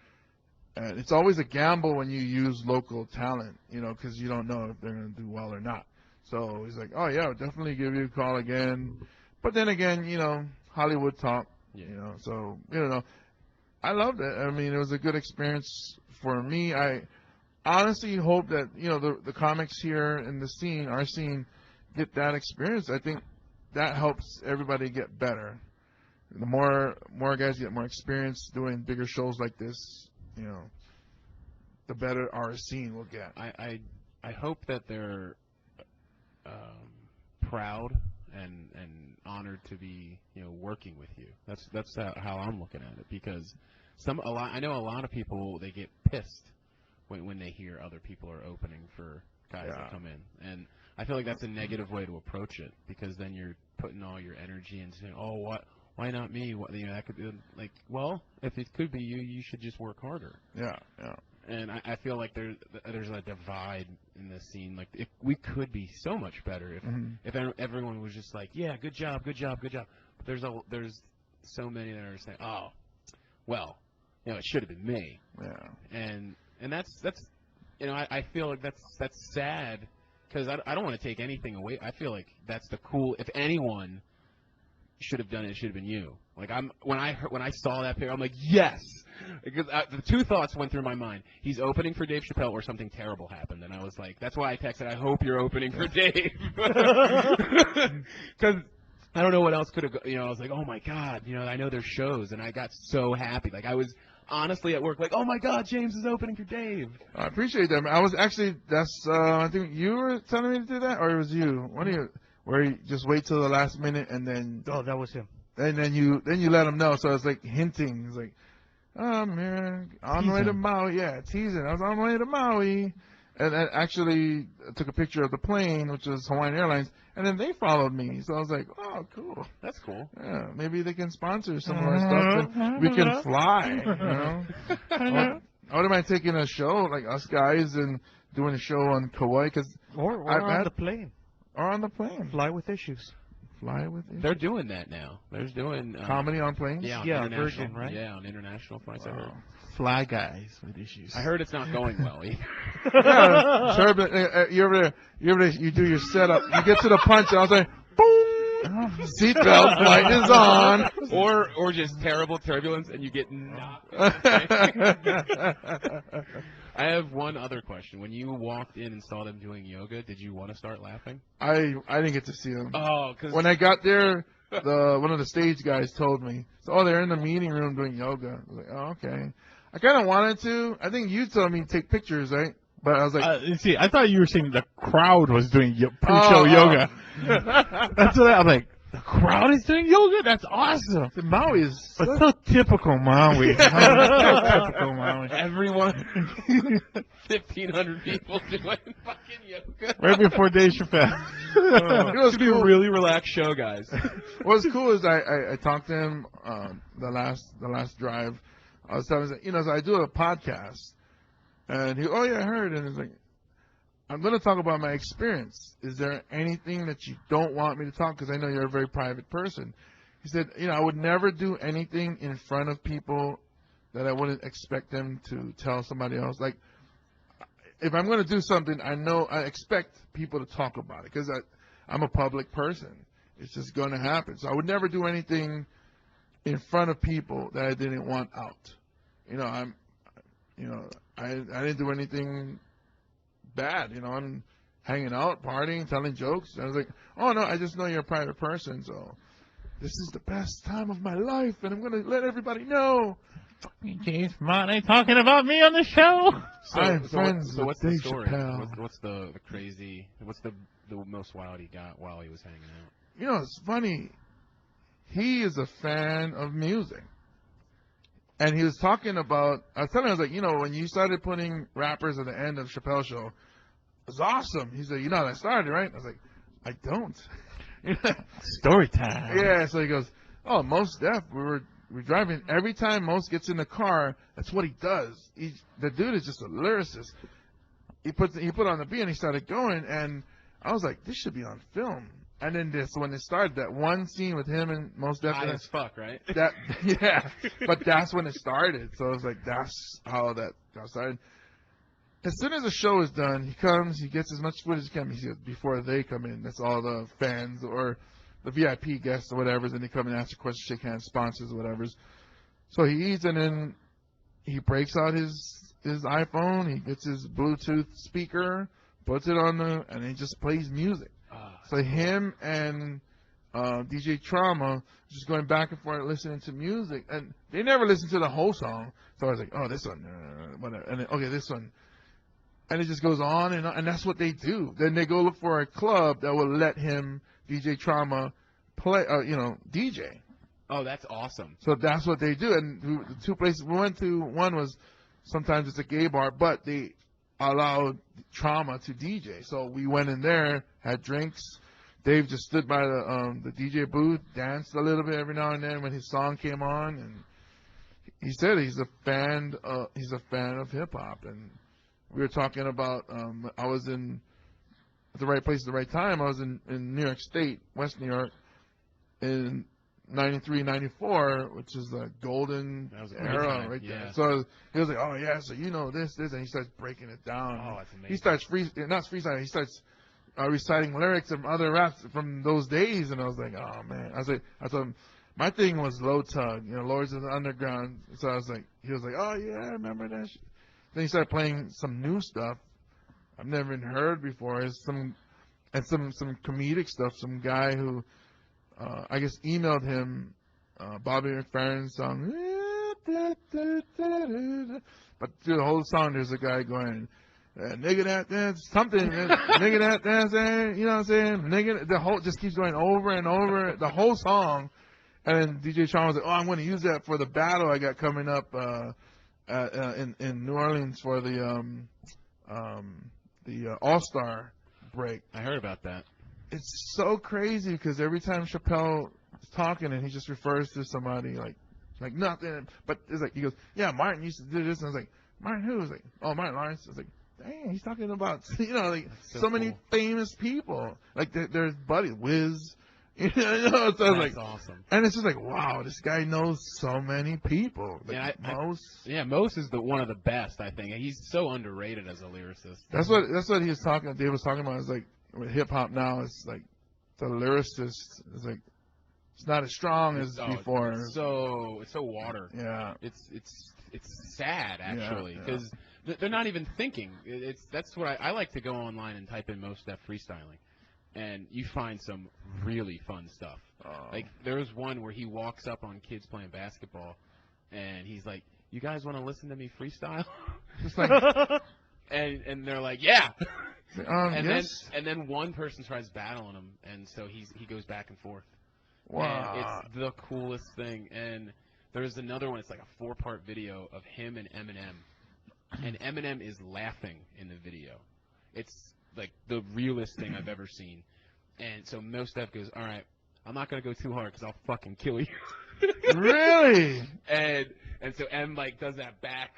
Speaker 2: And it's always a gamble when you use local talent, because you don't know if they're going to do well or not. So he's like, oh, yeah, I'll definitely give you a call again. But then again, Hollywood talk,
Speaker 3: Yeah.
Speaker 2: So, I loved it. I mean, it was a good experience for me. I honestly hope that, the comics here in the scene, our scene, get that experience. I think that helps everybody get better. The more guys get more experience doing bigger shows like this, the better our scene will get.
Speaker 3: I hope that they're proud and honored to be working with you. That's how I'm looking at it, because I know a lot of people, they get pissed when they hear other people are opening for guys
Speaker 2: Yeah.
Speaker 3: that come in, and I feel like that's a negative way to approach it, because then you're putting all your energy into saying, oh, why not me? That could be like, well, if it could be you, you should just work harder.
Speaker 2: Yeah.
Speaker 3: And I feel like there's a divide in this scene. Like, we could be so much better if everyone was just like, yeah, good job. But there's so many that are saying, oh, well, it should have been me.
Speaker 2: Yeah.
Speaker 3: And that's I feel like that's sad, because I don't want to take anything away. I feel like that's the cool. If anyone should have done it, it should have been you. Like, when I saw that picture, I'm like, yes, because the two thoughts went through my mind: he's opening for Dave Chappelle, or something terrible happened. And I was like, that's why I texted, I hope you're opening for Dave, because I don't know what else could have. I was like, oh my God, I know there's shows, and I got so happy. Like, I was honestly at work, like, oh my God, James is opening for Dave.
Speaker 2: I appreciate that, man. I was actually, I think you were telling me to do that, or it was you. One of you, where you just wait till the last minute and then.
Speaker 6: Oh, that was him.
Speaker 2: And then you let him know. So it's like hinting. It's like, oh man, on the way to Maui. Yeah, teasing. I was on the way to Maui, and actually took a picture of the plane, which was Hawaiian Airlines, and then they followed me. So I was like, oh, cool.
Speaker 3: That's cool.
Speaker 2: Yeah, maybe they can sponsor some of our stuff, and we can fly. I wouldn't mind taking a show like us guys and doing a show on Kauai,
Speaker 6: or on the plane.
Speaker 2: Or on the plane.
Speaker 6: Fly with issues.
Speaker 2: Fly with issues.
Speaker 3: They're doing that now. They're doing
Speaker 2: comedy on planes.
Speaker 3: Yeah,
Speaker 6: yeah, Virgin, right?
Speaker 3: Yeah, on international flights.
Speaker 2: Wow.
Speaker 3: I heard.
Speaker 1: Fly guys with issues.
Speaker 3: I heard it's not going well either.
Speaker 2: Yeah, sure, but you do your setup. You get to the punch, and I was like, boom, seatbelt, flight is on.
Speaker 3: Or just terrible turbulence, and you get knocked. I have one other question. When you walked in and saw them doing yoga, did you want to start laughing?
Speaker 2: I didn't get to see them.
Speaker 3: Oh, because
Speaker 2: when I got there, one of the stage guys told me, so, they're in the meeting room doing yoga. I was like, oh, okay. I kind of wanted to. I think you told me to take pictures, right? But I was like,
Speaker 1: see, I thought you were saying the crowd was doing pre-show yoga. That's what I'm like. The crowd is doing yoga? That's awesome.
Speaker 2: The Maui is
Speaker 1: so typical Maui. So typical Maui.
Speaker 3: Everyone, 1,500 people doing fucking yoga.
Speaker 1: Right before Dave Chappelle.
Speaker 2: It was
Speaker 3: be a really relaxed show, guys.
Speaker 2: What's cool is I talked to him the last drive. I was telling him, so I do a podcast. And he, oh yeah, I heard. And he's like, I'm going to talk about my experience. Is there anything that you don't want me to talk? Because I know you're a very private person. He said, I would never do anything in front of people that I wouldn't expect them to tell somebody else. Like, if I'm going to do something, I expect people to talk about it because I'm a public person. It's just going to happen. So I would never do anything in front of people that I didn't want out. I didn't do anything bad. I'm hanging out, partying, telling jokes. I was like, oh no, I just know you're a private person, so this is the best time of my life, and I'm gonna let everybody know.
Speaker 1: James Money talking about me on the show.
Speaker 2: I'm friends with
Speaker 3: what's the
Speaker 2: Dave
Speaker 3: story?
Speaker 2: Chappelle.
Speaker 3: What's the crazy? What's the most wild he got while he was hanging out?
Speaker 2: It's funny. He is a fan of music. And he was talking about, I was telling him, I was like, when you started putting rappers at the end of Chappelle's show, it was awesome. He said, how that started, right? I was like, I don't.
Speaker 1: Story time.
Speaker 2: Yeah, so he goes, oh, Mos Def, we're driving. Every time Mos gets in the car, that's what he does. The dude is just a lyricist. He put on the beat and he started going, and I was like, this should be on film. And then when it started, that one scene with him and Mos Def.
Speaker 3: High as fuck, right?
Speaker 2: Yeah, but that's when it started. So I was like, that's how that got started. As soon as the show is done, he comes, he gets as much footage as he can before they come in. That's all the fans or the VIP guests or whatever. Then they come and answer questions, shake hands, sponsors or whatever. So he eats, and then he breaks out his iPhone. He gets his Bluetooth speaker, puts it on and he just plays music. So him and DJ Trauma just going back and forth listening to music, and they never listened to the whole song. So I was like, oh, this one, whatever, and then, okay, this one, and it just goes on, and that's what they do. Then they go look for a club that will let him, DJ Trauma, play, DJ.
Speaker 3: Oh, that's awesome.
Speaker 2: So that's what they do. And the two places we went to, one was sometimes it's a gay bar, but they allowed Trauma to DJ. So we went in there, had drinks, Dave just stood by the DJ booth, danced a little bit every now and then when his song came on, and he said he's a fan of hip hop. And we were talking about I was in at the right place at the right time. I was in New York State, West New York, in 93, 94, which is the golden
Speaker 3: That was a great
Speaker 2: era
Speaker 3: time,
Speaker 2: right
Speaker 3: yeah.
Speaker 2: there. So he was like, "Oh yeah, so you know this," and he starts breaking it down.
Speaker 3: Oh, that's amazing.
Speaker 2: He starts not freestyling. He starts reciting lyrics from other raps from those days, and I was like, "Oh man!" I told him my thing was Low Tug, Lords of the Underground. So I was like, he was like, "Oh yeah, I remember that." Then he started playing some new stuff I've never even heard before. It's some comedic stuff. Some guy who I guess emailed him Bobby McFerrin's song. But through the whole song, there's a guy going, nigga that dance, something, nigga that dance, you know what I'm saying? Nigga, the whole just keeps going over and over the whole song. And then DJ Sean was like, "Oh, I'm going to use that for the battle I got coming up in New Orleans for the All-Star break."
Speaker 3: I heard about that.
Speaker 2: It's so crazy because every time Chappelle is talking and he just refers to somebody like nothing, but it's like he goes, "Yeah, Martin used to do this," and I was like, "Martin who?" He's like, "Oh, Martin Lawrence." I was like, "Dang, he's talking about so many
Speaker 3: cool.
Speaker 2: famous people, like there's Buddy Wiz." So I was like,
Speaker 3: Awesome.
Speaker 2: and it's just like, wow, this guy knows so many people. Like,
Speaker 3: Yeah, Mose is one of the best. I think he's so underrated as a lyricist.
Speaker 2: That's what he was talking. Dave was talking about. It's like with hip hop now, it's like the lyricist is like it's not as strong as before.
Speaker 3: It's so water.
Speaker 2: Yeah,
Speaker 3: It's sad actually
Speaker 2: Yeah.
Speaker 3: because they're not even thinking. That's what I like to go online and type in Mos Def freestyling, and you find some really fun stuff. Like there was one where he walks up on kids playing basketball, and he's like, "You guys want to listen to me freestyle?"
Speaker 2: just like
Speaker 3: and they're like, "Yeah." And
Speaker 2: yes.
Speaker 3: then one person tries battling him, and so he goes back and forth.
Speaker 2: Wow.
Speaker 3: And it's the coolest thing. And there's another one. It's like a 4-part video of him and Eminem, and Eminem is laughing in the video. It's like the realest thing I've ever seen. And so Mos Def goes, "All right, I'm not gonna go too hard because I'll fucking kill you."
Speaker 2: Really?
Speaker 3: And so M like does that back,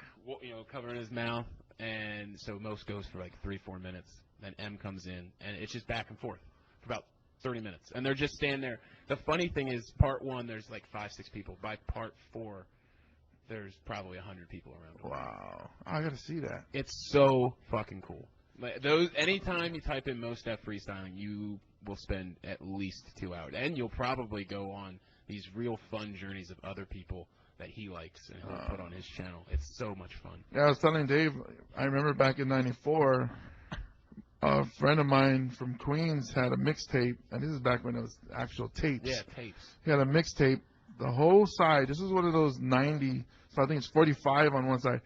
Speaker 3: covering his mouth, and so Mos goes for like 3-4 minutes. Then M comes in, and it's just back and forth for about 30 minutes, and they're just standing there. The funny thing is, part 1 there's like 5-6 people. By part 4, there's probably 100 people around.
Speaker 2: Wow. I gotta see that.
Speaker 3: It's so fucking cool. Like anytime you type in Mos Def freestyling, you will spend at least 2 hours, and you'll probably go on these real fun journeys of other people that he likes and he'll put on his channel. It's so much fun.
Speaker 2: Yeah, I was telling Dave. I remember back in '94, a friend of mine from Queens had a mixtape, and this is back when it was actual tapes.
Speaker 3: Yeah, tapes.
Speaker 2: He had a mixtape, the whole side. This is one of those 90, so I think it's 45 on one side.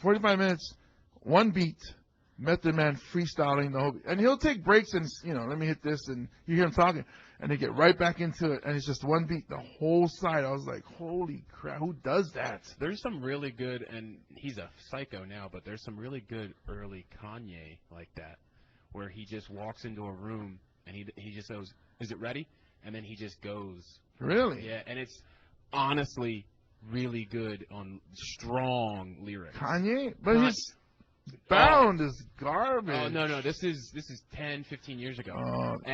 Speaker 2: 45 minutes, one beat, Method Man freestyling the whole, and he'll take breaks and let me hit this, and you hear him talking, and they get right back into it, and it's just one beat, the whole side. I was like, holy crap, who does that?
Speaker 3: There's some really good, and he's a psycho now, but there's some really good early Kanye like that, where he just walks into a room and he just goes, "Is it ready?" And then he just goes.
Speaker 2: Really?
Speaker 3: Yeah, and it's honestly really good on strong lyrics.
Speaker 2: Kanye? But his sound is garbage.
Speaker 3: Oh no, this is 10, 15 years ago.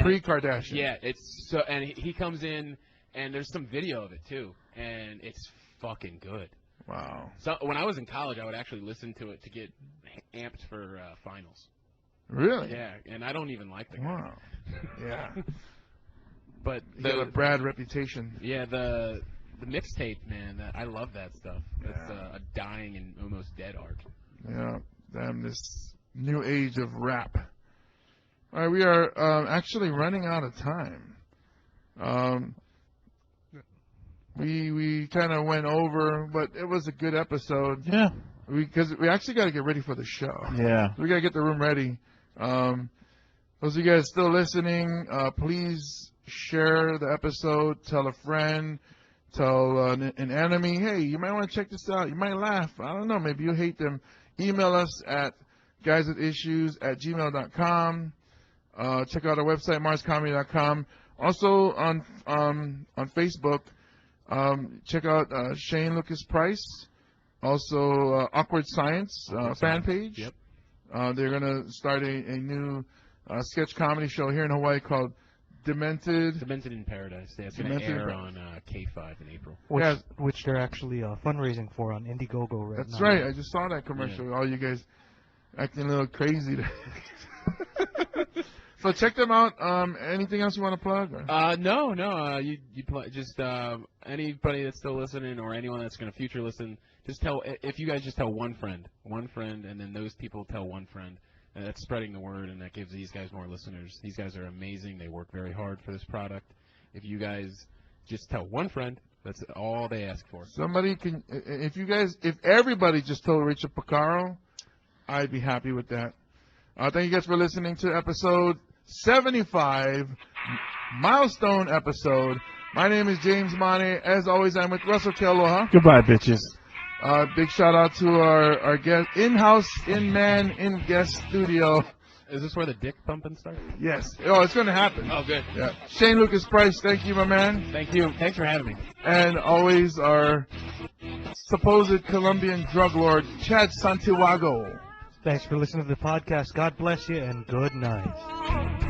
Speaker 2: Pre-Kardashian.
Speaker 3: Yeah, it's so, and he comes in, and there's some video of it too, and it's fucking good.
Speaker 2: Wow.
Speaker 3: So when I was in college, I would actually listen to it to get amped for finals.
Speaker 2: Really?
Speaker 3: Yeah, and I don't even like the guy.
Speaker 2: Wow. Yeah.
Speaker 3: But
Speaker 2: You got a Brad reputation.
Speaker 3: Yeah, the mixtape, man. I love that stuff. That's a dying and almost dead art.
Speaker 2: Yeah. Damn, this new age of rap. All right, we are actually running out of time. We kind of went over, but it was a good episode.
Speaker 1: Yeah.
Speaker 2: Because we actually got to get ready for the show.
Speaker 1: Yeah.
Speaker 2: We got to get the room ready. Those of you guys still listening, please share the episode. Tell a friend. Tell an enemy, hey, you might want to check this out. You might laugh. I don't know. Maybe you hate them. Email us at guyswithissues@gmail.com. Check out our website, marscomedy.com. Also on Facebook, check out Shane Lucas Price. Also, Awkward Science fan page.
Speaker 3: Yep.
Speaker 2: They're going to start a new sketch comedy show here in Hawaii called Demented.
Speaker 3: Demented in Paradise. Yeah, it's going to
Speaker 2: Demented in
Speaker 3: air on K5 in April.
Speaker 6: Which they're actually fundraising for on Indiegogo right now.
Speaker 2: That's right. I just saw that commercial. All you guys acting a little crazy. So check them out. Anything else you want to plug? Or?
Speaker 3: No. Just anybody that's still listening or anyone that's going to future listen, just if you guys just tell one friend, and then those people tell one friend, and that's spreading the word, and that gives these guys more listeners. These guys are amazing. They work very hard for this product. If you guys just tell one friend, that's all they ask for.
Speaker 2: Somebody can, if everybody just told Richard Picaro, I'd be happy with that. Thank you guys for listening to episode 75, milestone episode. My name is James Mane. As always, I'm with Russell Kealoha.
Speaker 1: Goodbye, bitches.
Speaker 2: Big shout out to our guest, in-house, in-guest studio.
Speaker 3: Is this where the dick pumping starts?
Speaker 2: Yes. Oh, it's going to happen.
Speaker 3: Oh, good.
Speaker 2: Yeah. Shane Lucas Price, thank you, my man.
Speaker 3: Thank you. Thanks for having me.
Speaker 2: And always our supposed Colombian drug lord, Chad Santiago.
Speaker 6: Thanks for listening to the podcast. God bless you and good night.